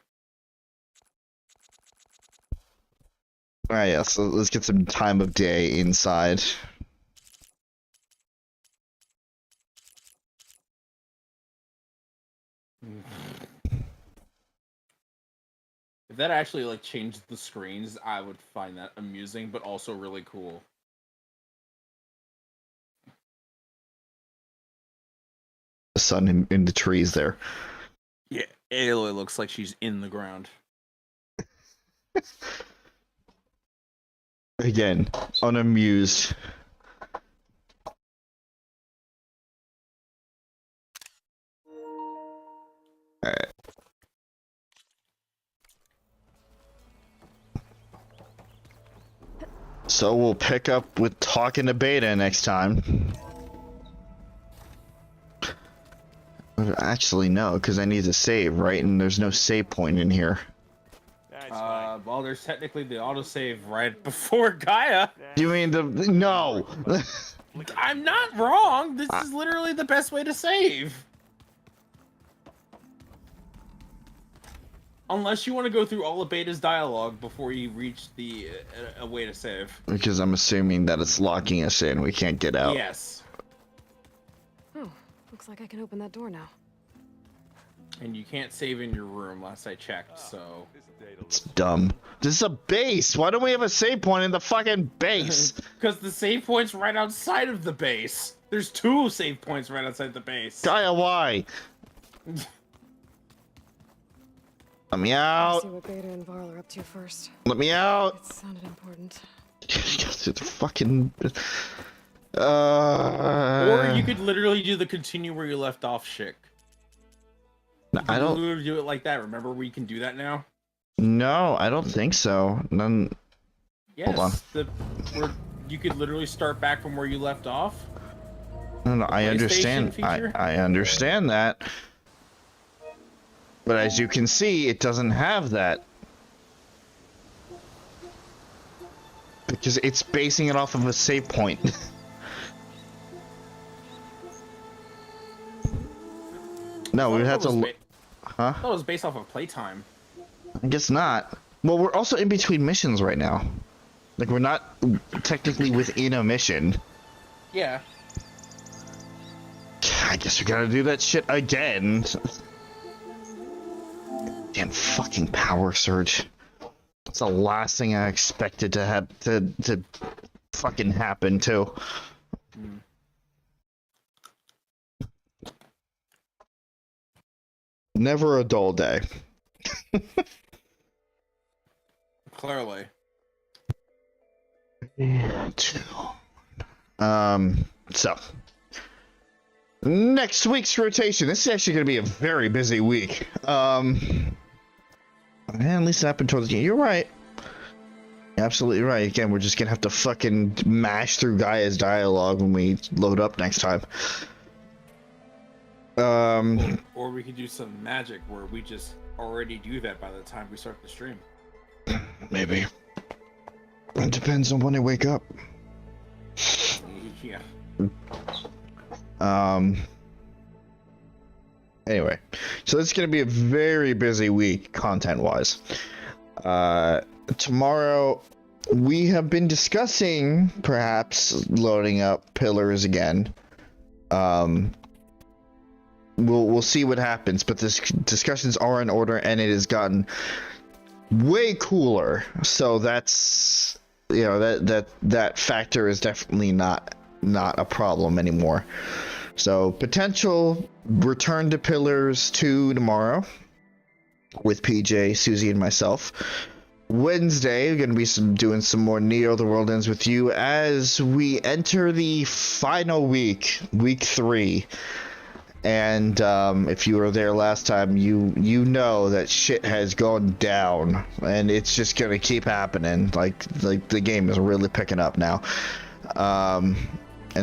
Alright, yeah, so let's get some time of day inside. If that actually like changed the screens, I would find that amusing, but also really cool. The sun in the trees there. Yeah, Aloy looks like she's in the ground. Again, unamused. Alright. So we'll pick up with talking to Beta next time. Actually, no, because I need to save, right? And there's no save point in here. Well, there's technically the autosave right before Gaia. You mean the... No! I'm not wrong! This is literally the best way to save! Unless you want to go through all of Beta's dialogue before you reach the a way to save. Because I'm assuming that it's locking us in. We can't get out. Yes. Oh, looks like I can open that door now. And you can't save in your room last I checked, so... It's dumb. This is a base! Why don't we have a save point in the fucking base? Because the save point's right outside of the base. There's 2 save points right outside the base. Gaia, why? Let me out. See what Beta and Varl are up to first. Let me out. It sounded important. It's fucking... Or you could literally do the continue where you left off shit. I don't... literally do it like that. Remember we can do that now? No, I don't think so. None... Yes. Hold on. Where you could literally start back from where you left off. No, I understand. I understand that. But as you can see, it doesn't have that. Because it's basing it off of a save point. No, we have to... Huh? I thought it was based off of playtime. I guess not. Well, we're also in between missions right now. Like, we're not technically within a mission. Yeah. I guess we gotta do that shit again. Damn fucking power surge. That's the last thing I expected to have to fucking happen too. Never a dull day. Clearly. So next week's rotation. This is actually going to be a very busy week. And at least it happened towards the end. You're right. Absolutely right. Again, we're just going to have to fucking mash through Gaia's dialogue when we load up next time. Or we could do some magic where we just already do that by the time we start the stream. Maybe. It depends on when I wake up. Yeah. Anyway, so it's going to be a very busy week content-wise. Tomorrow, we have been discussing perhaps loading up pillars again. We'll see what happens, but the discussions are in order, and it has gotten way cooler. So that's, you know, that factor is definitely not a problem anymore. So potential return to Pillars 2 tomorrow with PJ, Suzie, and myself. Wednesday, we're going to be doing some more Neo The World Ends With You as we enter the final week 3. And if you were there last time, you know that shit has gone down, and it's just going to keep happening. Like the game is really picking up now. And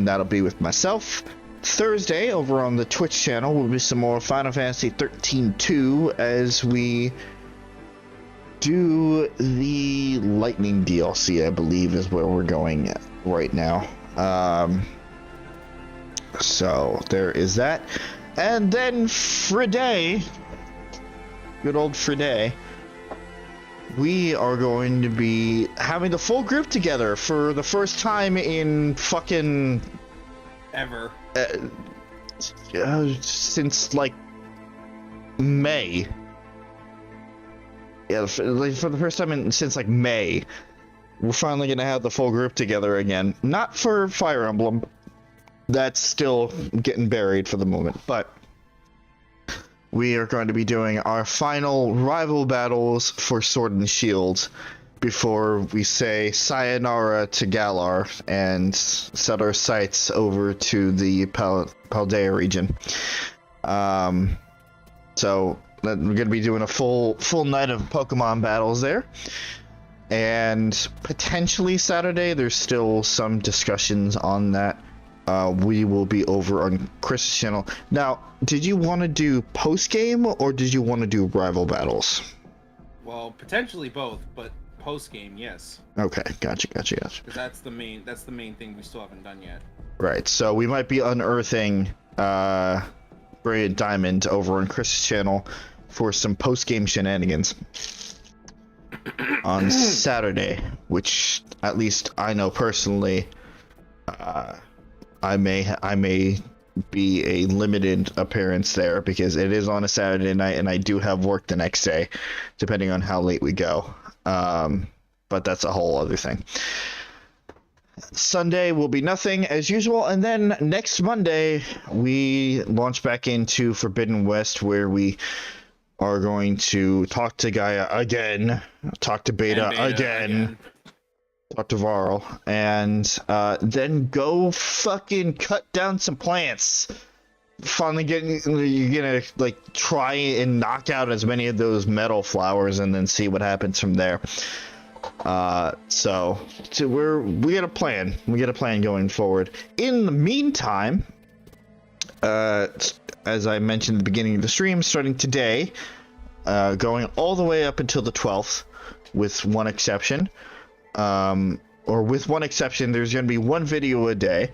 that'll be with myself. Thursday, over on the Twitch channel, will be some more Final Fantasy 13-2 as we do the Lightning DLC, I believe, is where we're going right now. So there is that. And then Friday, good old Friday, we are going to be having the full group together for the first time in fucking... Ever. Since, like, May. Yeah, for the first time since, like, May. We're finally going to have the full group together again. Not for Fire Emblem. That's still getting buried for the moment, but we are going to be doing our final rival battles for Sword and Shield before we say sayonara to Galar and set our sights over to the Paldea region. So we're going to be doing a full night of Pokemon battles there. And potentially Saturday, there's still some discussions on that. we will be over on Chris's channel. Now, did you want to do post-game or did you want to do rival battles? Well, potentially both, but post game, yes. Okay, gotcha. Because that's the main thing we still haven't done yet. Right, so we might be unearthing Brilliant Diamond over on Chris's channel for some post-game shenanigans on Saturday, which at least I know personally, I may be a limited appearance there because it is on a Saturday night and I do have work the next day, depending on how late we go. But that's a whole other thing. Sunday will be nothing as usual, and then next Monday we launch back into Forbidden West, where we are going to talk to Gaia again, talk to Beta again, talk to Varl, and then go fucking cut down some plants. Finally you're gonna like try and knock out as many of those metal flowers and then see what happens from there. So we got a plan. We got a plan going forward. In the meantime, as I mentioned at the beginning of the stream, starting today, going all the way up until the 12th, with one exception, there's going to be one video a day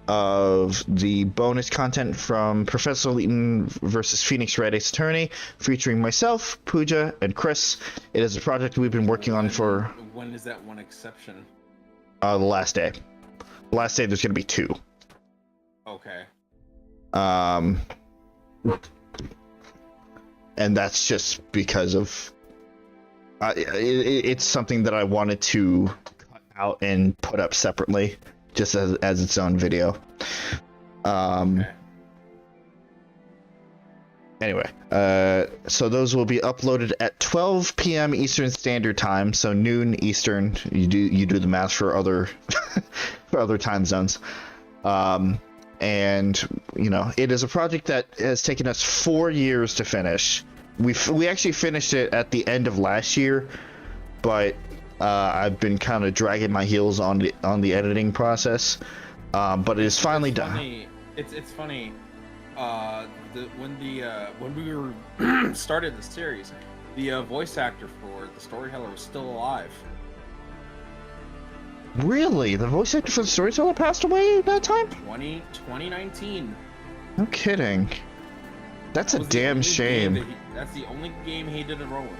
of the bonus content from Professor Layton versus Phoenix Red Ace Attorney, featuring myself, Pooja, and Chris. It is a project we've been working on for... When is that one exception? The last day. The last day there's going to be 2. Okay. And that's just because of... it's something that I wanted to cut out and put up separately, just as its own video. Okay. Anyway, so those will be uploaded at 12 p.m. Eastern Standard Time, so noon Eastern. You do the math for other for other time zones. And you know, it is a project that has taken us 4 years to finish. We actually finished it at the end of last year, but I've been kind of dragging my heels on the editing process. But it is finally done. It's funny. When we were started the series, the voice actor for the storyteller was still alive. Really? The voice actor for the storyteller passed away at that time? 2019. No kidding. That's a damn shame. That's the only game he did a role in.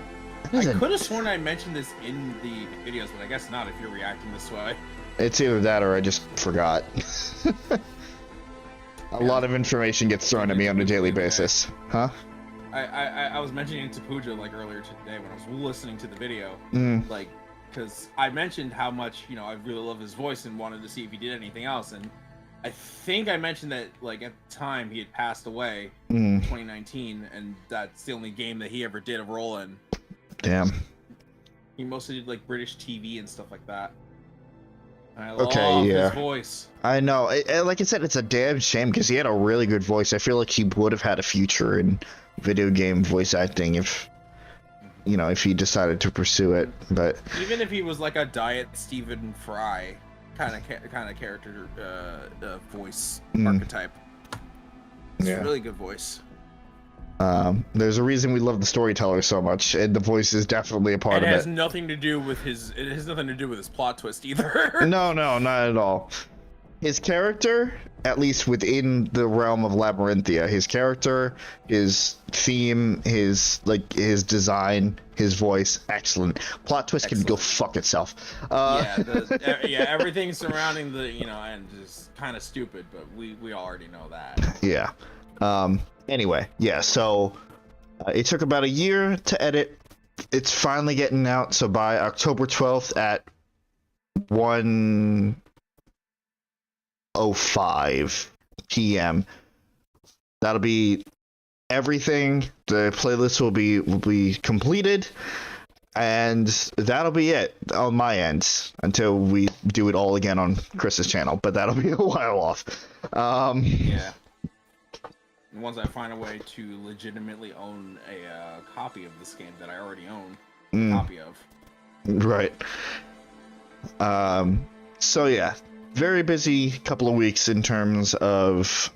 I could have sworn I mentioned this in the videos, but I guess not if you're reacting this way. It's either that or I just forgot. A lot of information gets thrown at me on a daily basis. Huh? I was mentioning to Pooja like earlier today when I was listening to the video, like, because I mentioned how much, you know, I really love his voice and wanted to see if he did anything else, and I think I mentioned that like at the time he had passed away in 2019, and that's the only game that he ever did a role in. Damn. He mostly did like British TV and stuff like that. I love his voice. I know. Like I said, it's a damn shame because he had a really good voice. I feel like he would have had a future in video game voice acting if, you know, if he decided to pursue it. But even if he was like a diet Stephen Fry kind of character, voice archetype, it's a really good voice. There's a reason we love the storyteller so much, and the voice is definitely a part of it. It has nothing to do with his plot twist either. No, not at all. His character, at least within the realm of Labyrinthia, his character, his theme, his design, his voice, excellent. Plot twist can go fuck itself. Everything surrounding the, you know, and just kind of stupid, but we already know that. Yeah. Anyway, yeah, so it took about a year to edit. It's finally getting out, so by October 12th at 1:05 p.m. that'll be everything. The playlist will be completed, and that'll be it on my end until we do it all again on Chris's channel, but that'll be a while off. Yeah. Once I find a way to legitimately own a copy of this game that I already own a copy of. Right. So yeah, very busy couple of weeks in terms of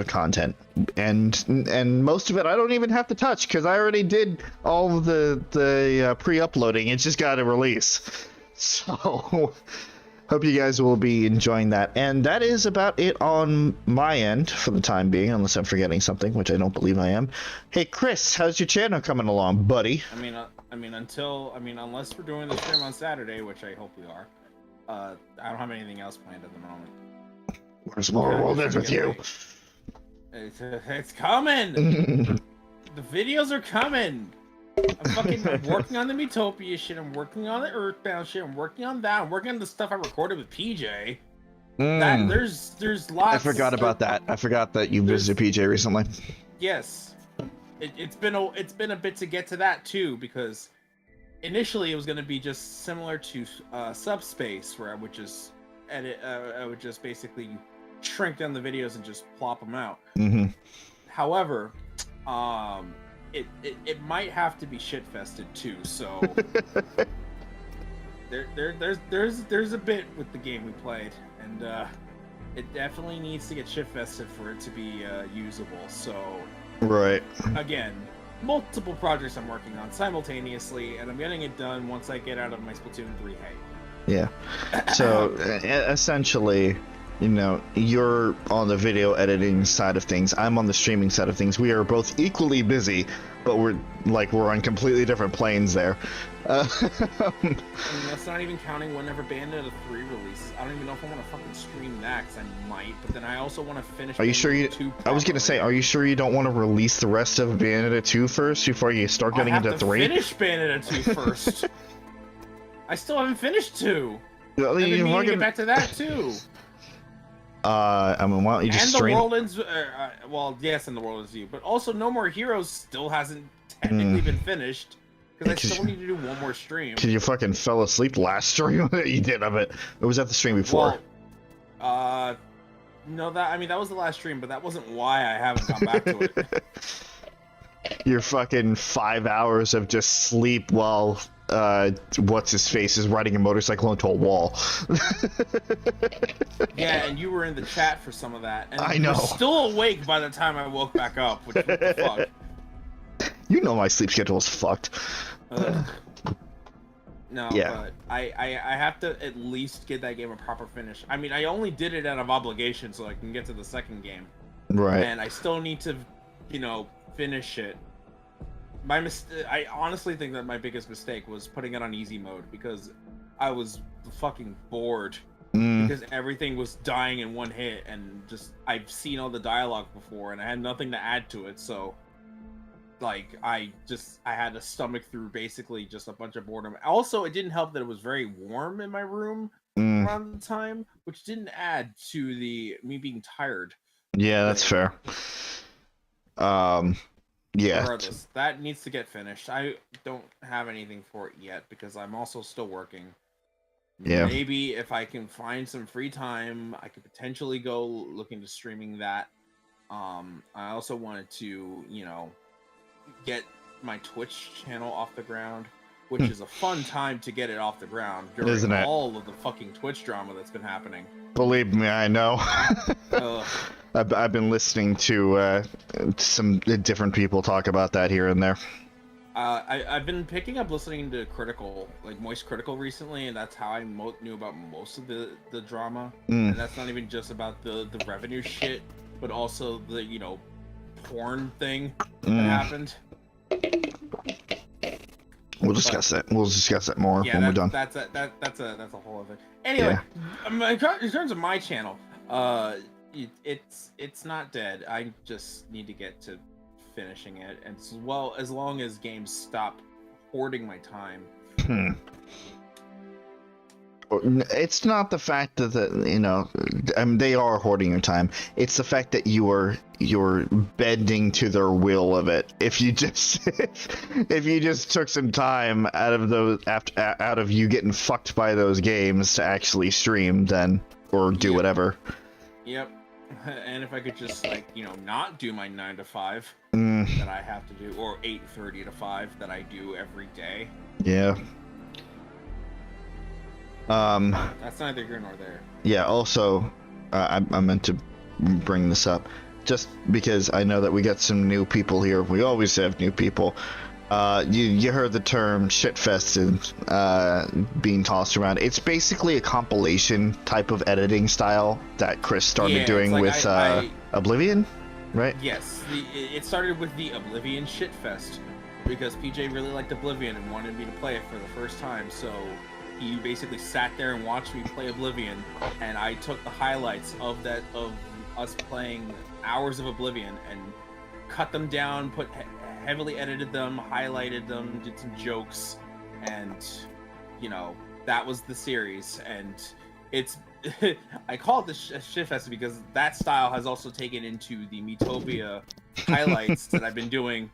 content, and most of it I don't even have to touch because I already did all of the pre-uploading. It's just got to release. So hope you guys will be enjoying that. And that is about it on my end for the time being, unless I'm forgetting something, which I don't believe I am. Hey, Chris, how's your channel coming along, buddy? I mean, unless we're doing the stream on Saturday, which I hope we are, I don't have anything else planned at the moment. Where's more world is with you? It's coming! The videos are coming! I'm working on the Metopia shit, I'm working on the Earthbound shit, I'm working on that, I'm working on the stuff I recorded with PJ. There's lots. I forgot about that. I forgot that you visited PJ recently. Yes. It's been a bit to get to that too, because initially it was going to be just similar to Subspace, where I would just edit, I would just basically shrink down the videos and just plop them out. However, it might have to be shit-fested too, so there's a bit with the game we played, and it definitely needs to get shit-fested for it to be usable. So right, again, multiple projects I'm working on simultaneously, and I'm getting it done once I get out of my Splatoon 3 hate. Yeah. So essentially, you know, you're on the video editing side of things. I'm on the streaming side of things. We are both equally busy, but we're on completely different planes there. I mean, that's not even counting whenever Bayonetta 3 releases. I don't even know if I want to fucking stream that, because I might, but then I also want to finish. Are you sure you? I was gonna say, are you sure you don't want to release the rest of Bayonetta 2 first before you start getting into 3? Finish Bayonetta 2 first. I still haven't finished 2. Well, I've been meaning to get back to that too. I mean, why don't you just stream? And the world ends. Well, yes, and the world ends you, but also No More Heroes still hasn't technically been finished. Because I still need to do one more stream. Because you fucking fell asleep last stream that you did of it. It was at the stream before. Well, no, that was the last stream, but that wasn't why I haven't gone back to it. Your fucking 5 hours of just sleep while what's his face is riding a motorcycle into a wall. Yeah, and you were in the chat for some of that. And I know. You were still awake by the time I woke back up. Which, what the fuck? You know my sleep schedule is fucked. No, yeah. But I have to at least get that game a proper finish. I mean, I only did it out of obligation so I can get to the second game. Right. And I still need to, finish it. I honestly think that my biggest mistake was putting it on easy mode, because I was fucking bored. Because everything was dying in one hit, and just I've seen all the dialogue before, and I had nothing to add to it, so I had to stomach through basically just a bunch of boredom. Also, it didn't help that it was very warm in my room around the time, which didn't add to me being tired. Yeah, that's fair. Yeah. Regardless, that needs to get finished. I don't have anything for it yet because I'm also still working. Yeah. Maybe if I can find some free time, I could potentially go look into streaming that. I also wanted to, get my Twitch channel off the ground, which is a fun time to get it off the ground during Isn't it? all of the fucking Twitch drama that's been happening. Believe me, I know. I've been listening to some different people talk about that here and there. I've been picking up listening to Critical, like Moist Critical recently, and that's how I knew about most of the drama. And that's not even just about the revenue shit, but also the, porn thing that happened. We'll discuss that. We'll discuss that more when we're done. That's a whole other. Anyway, in terms of my channel, it's not dead. I just need to get to finishing it, and as long as games stop hoarding my time. It's not the fact that they are hoarding your time. It's the fact that you're bending to their will of it. If you just took some time out of you getting fucked by those games to actually stream, then or do whatever. Yep. And if I could just not do my 9 to 5 that I have to do, or 8:30 to 5 that I do every day. Yeah. That's neither here nor there. Yeah. Also, I meant to bring this up, just because I know that we got some new people here. We always have new people. You heard the term shitfested being tossed around. It's basically a compilation type of editing style that Chris started doing like with Oblivion, right? Yes, it started with the Oblivion shitfest because PJ really liked Oblivion and wanted me to play it for the first time. So he basically sat there and watched me play Oblivion, and I took the highlights of us playing hours of Oblivion and cut them down, heavily edited them, highlighted them, did some jokes, and that was the series. And it's I call it the shitfest because that style has also taken into the Metopia highlights that I've been doing,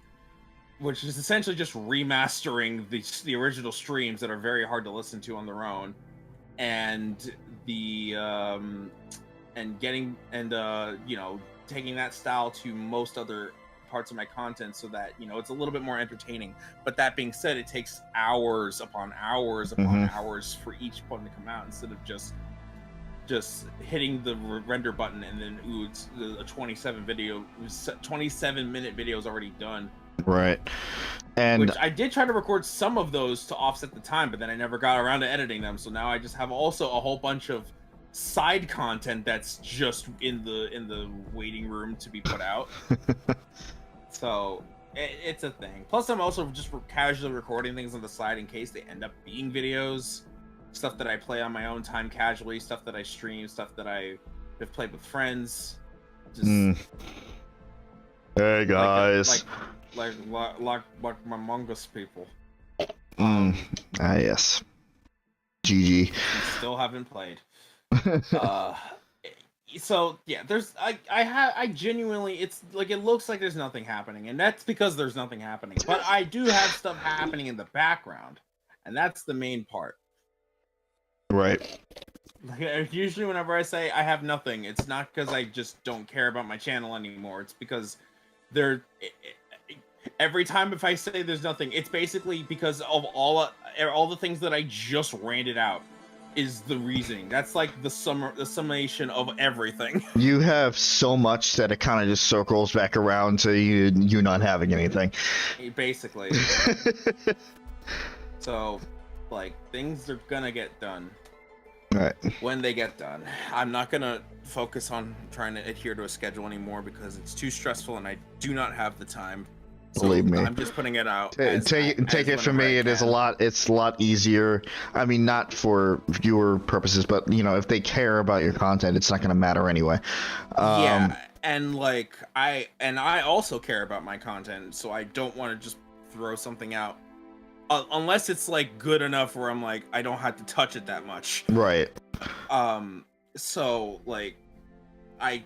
which is essentially just remastering the original streams that are very hard to listen to on their own, and taking that style to most other parts of my content so that it's a little bit more entertaining. But that being said, it takes hours upon hours upon hours for each one to come out, instead of just hitting the render button and then it's a 27-minute video is already done. Right. And which I did try to record some of those to offset the time, but then I never got around to editing them, so now I just have also a whole bunch of side content that's just in the waiting room to be put out. So it's a thing. Plus, I'm also just casually recording things on the side in case they end up being videos, stuff that I play on my own time casually, stuff that I stream, stuff that I have played with friends. Just hey guys, like my Mongoose people. Yes. GG. Still haven't played. So yeah, I genuinely, it's like, it looks like there's nothing happening, and that's because there's nothing happening. But I do have stuff happening in the background, and that's the main part. Right. Like, usually whenever I say I have nothing, it's not because I just don't care about my channel anymore. It's because every time if I say there's nothing, it's basically because of all the things that I just ranted out is the reasoning. That's like the summation of everything. You have so much that it kind of just circles back around to you not having anything. Basically. So, like, things are gonna get done. Right. When they get done. I'm not gonna focus on trying to adhere to a schedule anymore because it's too stressful and I do not have the time. So believe me. I'm just putting it out. Take it from me. It's a lot easier. I mean, not for viewer purposes, but if they care about your content, it's not going to matter anyway. Yeah, and like I also care about my content, so I don't want to just throw something out unless it's like good enough where I'm like I don't have to touch it that much. Right. So like I'm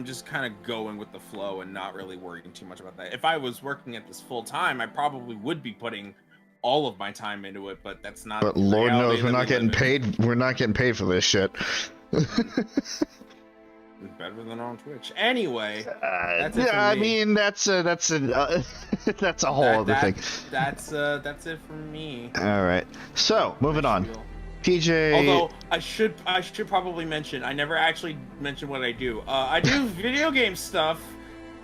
just kind of going with the flow and not really worrying too much about that. If I was working at this full time, I probably would be putting all of my time into it, but that's not. But Lord knows we're not getting paid. We're not getting paid for this shit. Better than on Twitch. Anyway, that's yeah, I mean that's a whole other thing. That's it for me. All right. So moving on. PJ. Although I should probably mention, I never actually mentioned what I do. I do video game stuff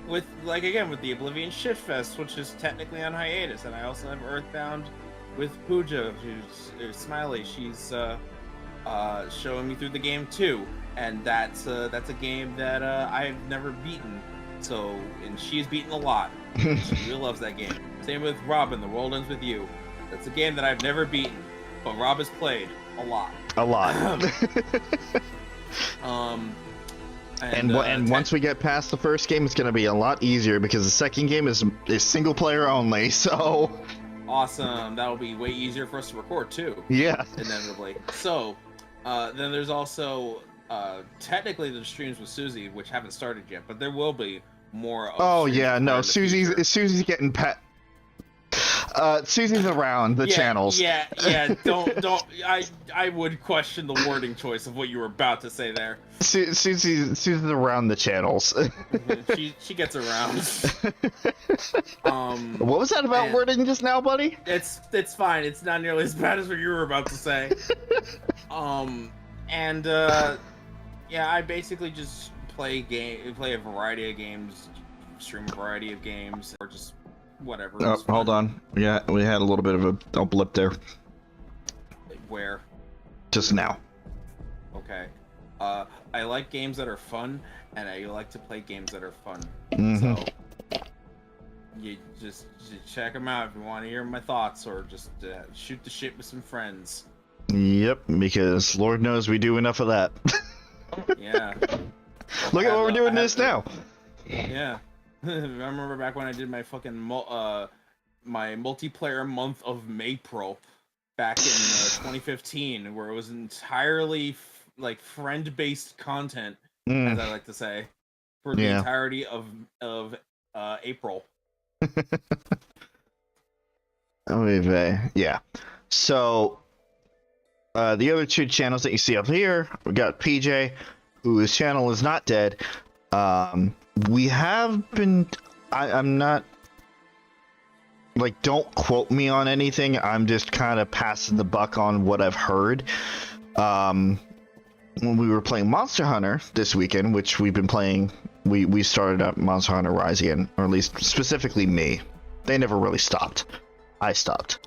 with the Oblivion Shitfest, which is technically on hiatus, and I also have Earthbound with Pooja, who's Smiley. She's showing me through the game too, and that's a game that I've never beaten. And she's beaten a lot. She really loves that game. Same with Robin. The World Ends With You. That's a game that I've never beaten, but Rob has played. A lot. And once we get past the first game, it's going to be a lot easier because the second game is single player only. So awesome. That'll be way easier for us to record too. Yeah. Inevitably. So then there's also technically the streams with Suzie, which haven't started yet, but there will be more. Oh yeah, no, Susie's getting Susie's around the channels. Yeah. Don't. I would question the wording choice of what you were about to say there. Susie's around the channels. she gets around. What was that about wording just now, buddy? It's fine. It's not nearly as bad as what you were about to say. I basically just play a variety of games, stream a variety of games, or just whatever. Oh, hold on. Yeah, we had a little bit of a blip there. Where? Just now. Okay. I like games that are fun, and I like to play games that are fun. Mm-hmm. So you just check them out if you want to hear my thoughts, or just shoot the shit with some friends. Yep, because Lord knows we do enough of that. Yeah. Look at what we're doing this now. Yeah. I remember back when I did my fucking my multiplayer month of Maypro back in 2015, where it was entirely like friend-based content, as I like to say, for the entirety of April. Yeah. So the other two channels that you see up here, we got PJ, whose channel is not dead. We have been. I'm not. Like, don't quote me on anything. I'm just kind of passing the buck on what I've heard. When we were playing Monster Hunter this weekend, which we've been playing, we started up Monster Hunter Rise again, or at least specifically me. They never really stopped. I stopped.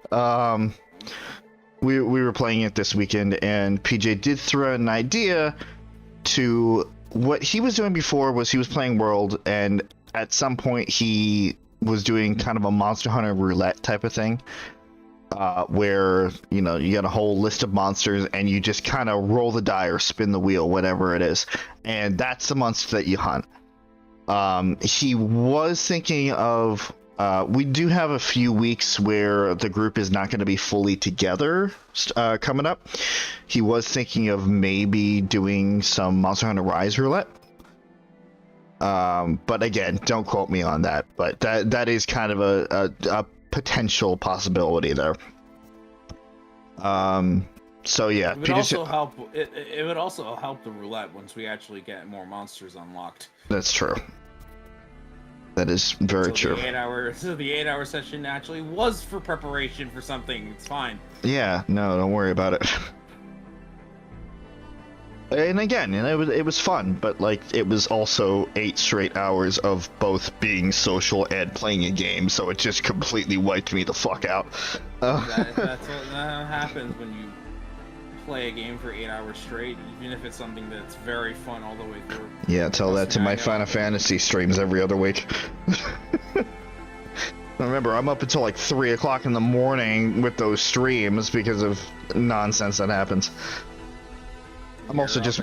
We were playing it this weekend, and PJ did throw an idea to what he was doing before. Was he was playing World, and at some point he was doing kind of a Monster Hunter roulette type of thing, where you got a whole list of monsters and you just kind of roll the die or spin the wheel, whatever it is, and that's the monster that you hunt. He was thinking of we do have a few weeks where the group is not going to be fully together coming up. He was thinking of maybe doing some Monster Hunter Rise roulette. But again, don't quote me on that. But that is kind of a potential possibility there. So yeah, it would also help. It would also help the roulette once we actually get more monsters unlocked. That's true. That is very true. The 8-hour session actually was for preparation for something. It's fine. Yeah, no, don't worry about it. And again, it was fun, but like it was also 8 straight hours of both being social and playing a game, so it just completely wiped me the fuck out. That's what happens when you play a game for 8 hours straight, even if it's something that's very fun all the way through. Yeah, tell that to my Final Fantasy streams every other week. Remember, I'm up until like 3 o'clock in the morning with those streams because of nonsense that happens. I'm also just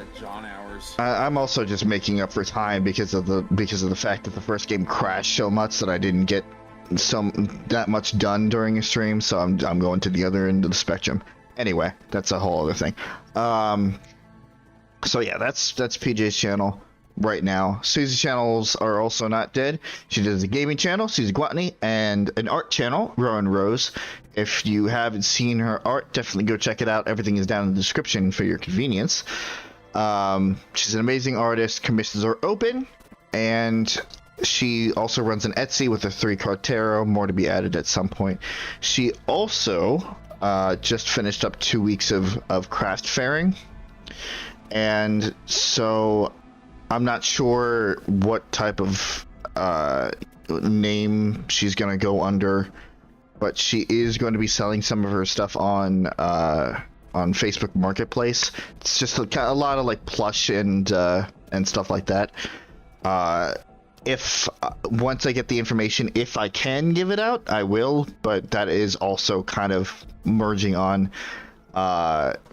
I'm also just making up for time because of the fact that the first game crashed so much that I didn't get that much done during a stream, so I'm going to the other end of the spectrum. Anyway, that's a whole other thing. So yeah, that's PJ's channel right now. Susie's channels are also not dead. She does a gaming channel, Suzie Gluttony, and an art channel, Rowan Rose. If you haven't seen her art, definitely go check it out. Everything is down in the description for your convenience. She's an amazing artist. Commissions are open, and she also runs an Etsy with a 3-card tarot. More to be added at some point. She also just finished up 2 weeks of craft fairing, and so I'm not sure what type of name she's gonna go under, but she is going to be selling some of her stuff on Facebook Marketplace. It's just a lot of like plush and stuff like that. If once I get the information, if I can give it out, I will, but that is also kind of merging on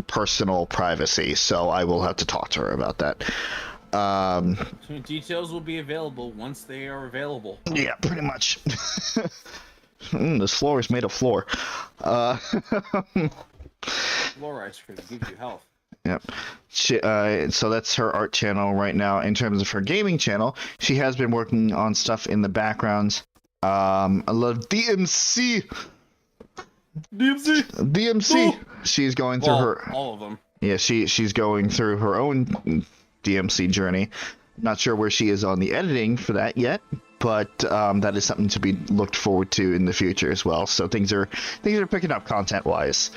personal privacy, so I will have to talk to her about that. Details will be available once they are available. Yeah, pretty much. This floor is made of floor. Floor ice cream gives you health. Yep. So that's her art channel right now. In terms of her gaming channel, she has been working on stuff in the backgrounds. I love DMC. DMC. She's going through her. All of them. Yeah, she's going through her own DMC journey. Not sure where she is on the editing for that yet, but that is something to be looked forward to in the future as well. So things are picking up content-wise,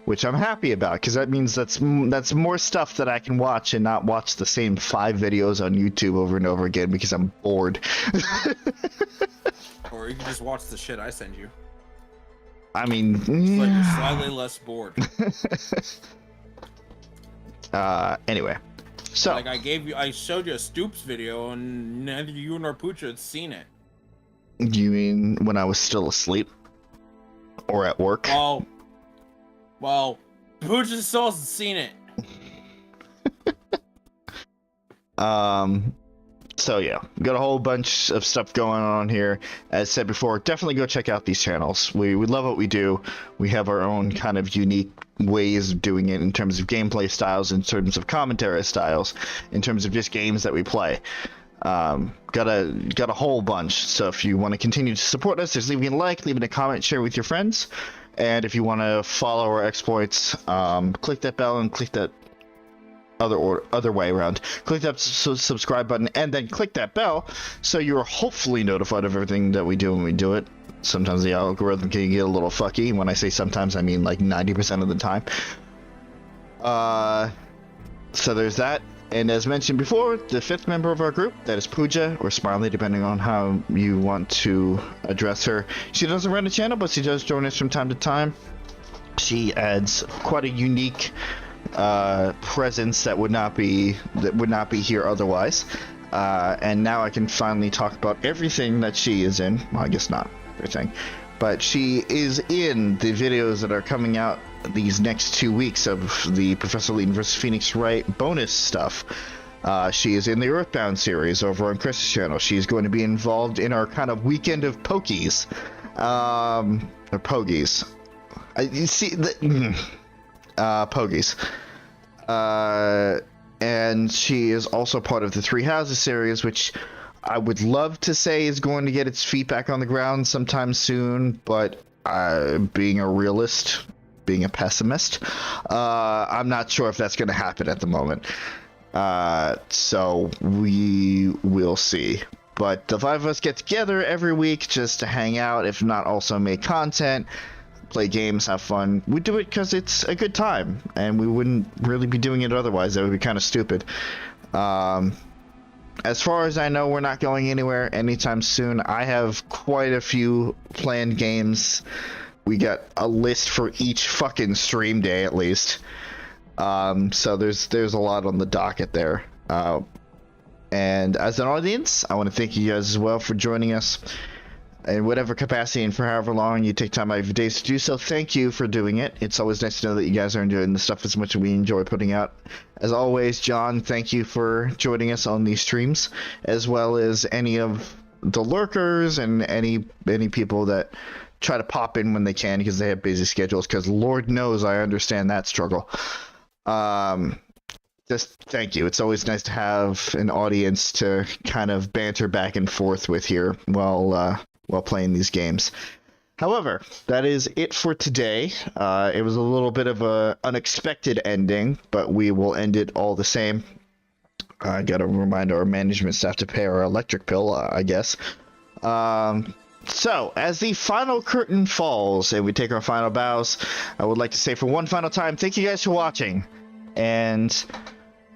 which I'm happy about, because that means that's more stuff that I can watch and not watch the same 5 videos on YouTube over and over again because I'm bored. Or you can just watch the shit I send you. I mean, it's like you're slightly less bored. Anyway, so like I showed you a Stoops video, and neither you nor Poocha had seen it. You mean when I was still asleep or at work? Well, Poocha still hasn't seen it. So yeah, we got a whole bunch of stuff going on here. As said before, definitely go check out these channels. We love what we do. We have our own kind of unique ways of doing it in terms of gameplay styles, in terms of commentary styles, in terms of just games that we play. Got a whole bunch. So if you want to continue to support us, just leaving a like, leaving a comment, share with your friends. And if you want to follow our exploits, click that bell and click that other way around. Click that subscribe button and then click that bell so you're hopefully notified of everything that we do when we do it. Sometimes the algorithm can get a little fucky. When I say sometimes, I mean like 90% of the time. So there's that. And as mentioned before, the 5th member of our group, that is Pooja, or Smiley, depending on how you want to address her. She doesn't run a channel, but she does join us from time to time. She adds quite a unique presence that would not be here otherwise. And now I can finally talk about everything that she is in. Well, I guess not everything, but she is in the videos that are coming out these next 2 weeks of the Professor Layton vs. Phoenix Wright bonus stuff. She is in the Earthbound series over on Chris's channel. She's going to be involved in our kind of weekend of pokies, or pogies. You see the pogies. And she is also part of the Three Houses series, which I would love to say is going to get its feet back on the ground sometime soon, but being a realist, being a pessimist, I'm not sure if that's going to happen at the moment. So we will see. But the 5 of us get together every week just to hang out, if not also make content, play games, have fun. We do it because it's a good time, and we wouldn't really be doing it otherwise. That would be kind of stupid. As far as I know, we're not going anywhere anytime soon. I have quite a few planned games. We got a list for each fucking stream day at least. So there's a lot on the docket there. And as an audience, I want to thank you guys as well for joining us in whatever capacity and for however long you take time out of your days to do so. Thank you for doing it. It's always nice to know that you guys are enjoying the stuff as much as we enjoy putting out. As always, John, thank you for joining us on these streams, as well as any of the lurkers and any people that try to pop in when they can because they have busy schedules, because Lord knows I understand that struggle. Just thank you. It's always nice to have an audience to kind of banter back and forth with here while playing these games. However, that is it for today. It was a little bit of a unexpected ending, but we will end it all the same. I gotta remind our management staff to pay our electric bill, I guess. So, as the final curtain falls and we take our final bows, I would like to say for one final time, thank you guys for watching. And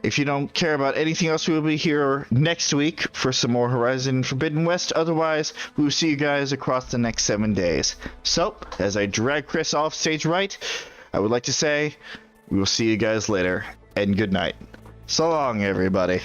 if you don't care about anything else, we will be here next week for some more Horizon Forbidden West. Otherwise, we will see you guys across the next 7 days. So, as I drag Chris off stage right, I would like to say we will see you guys later, and good night. So long, everybody.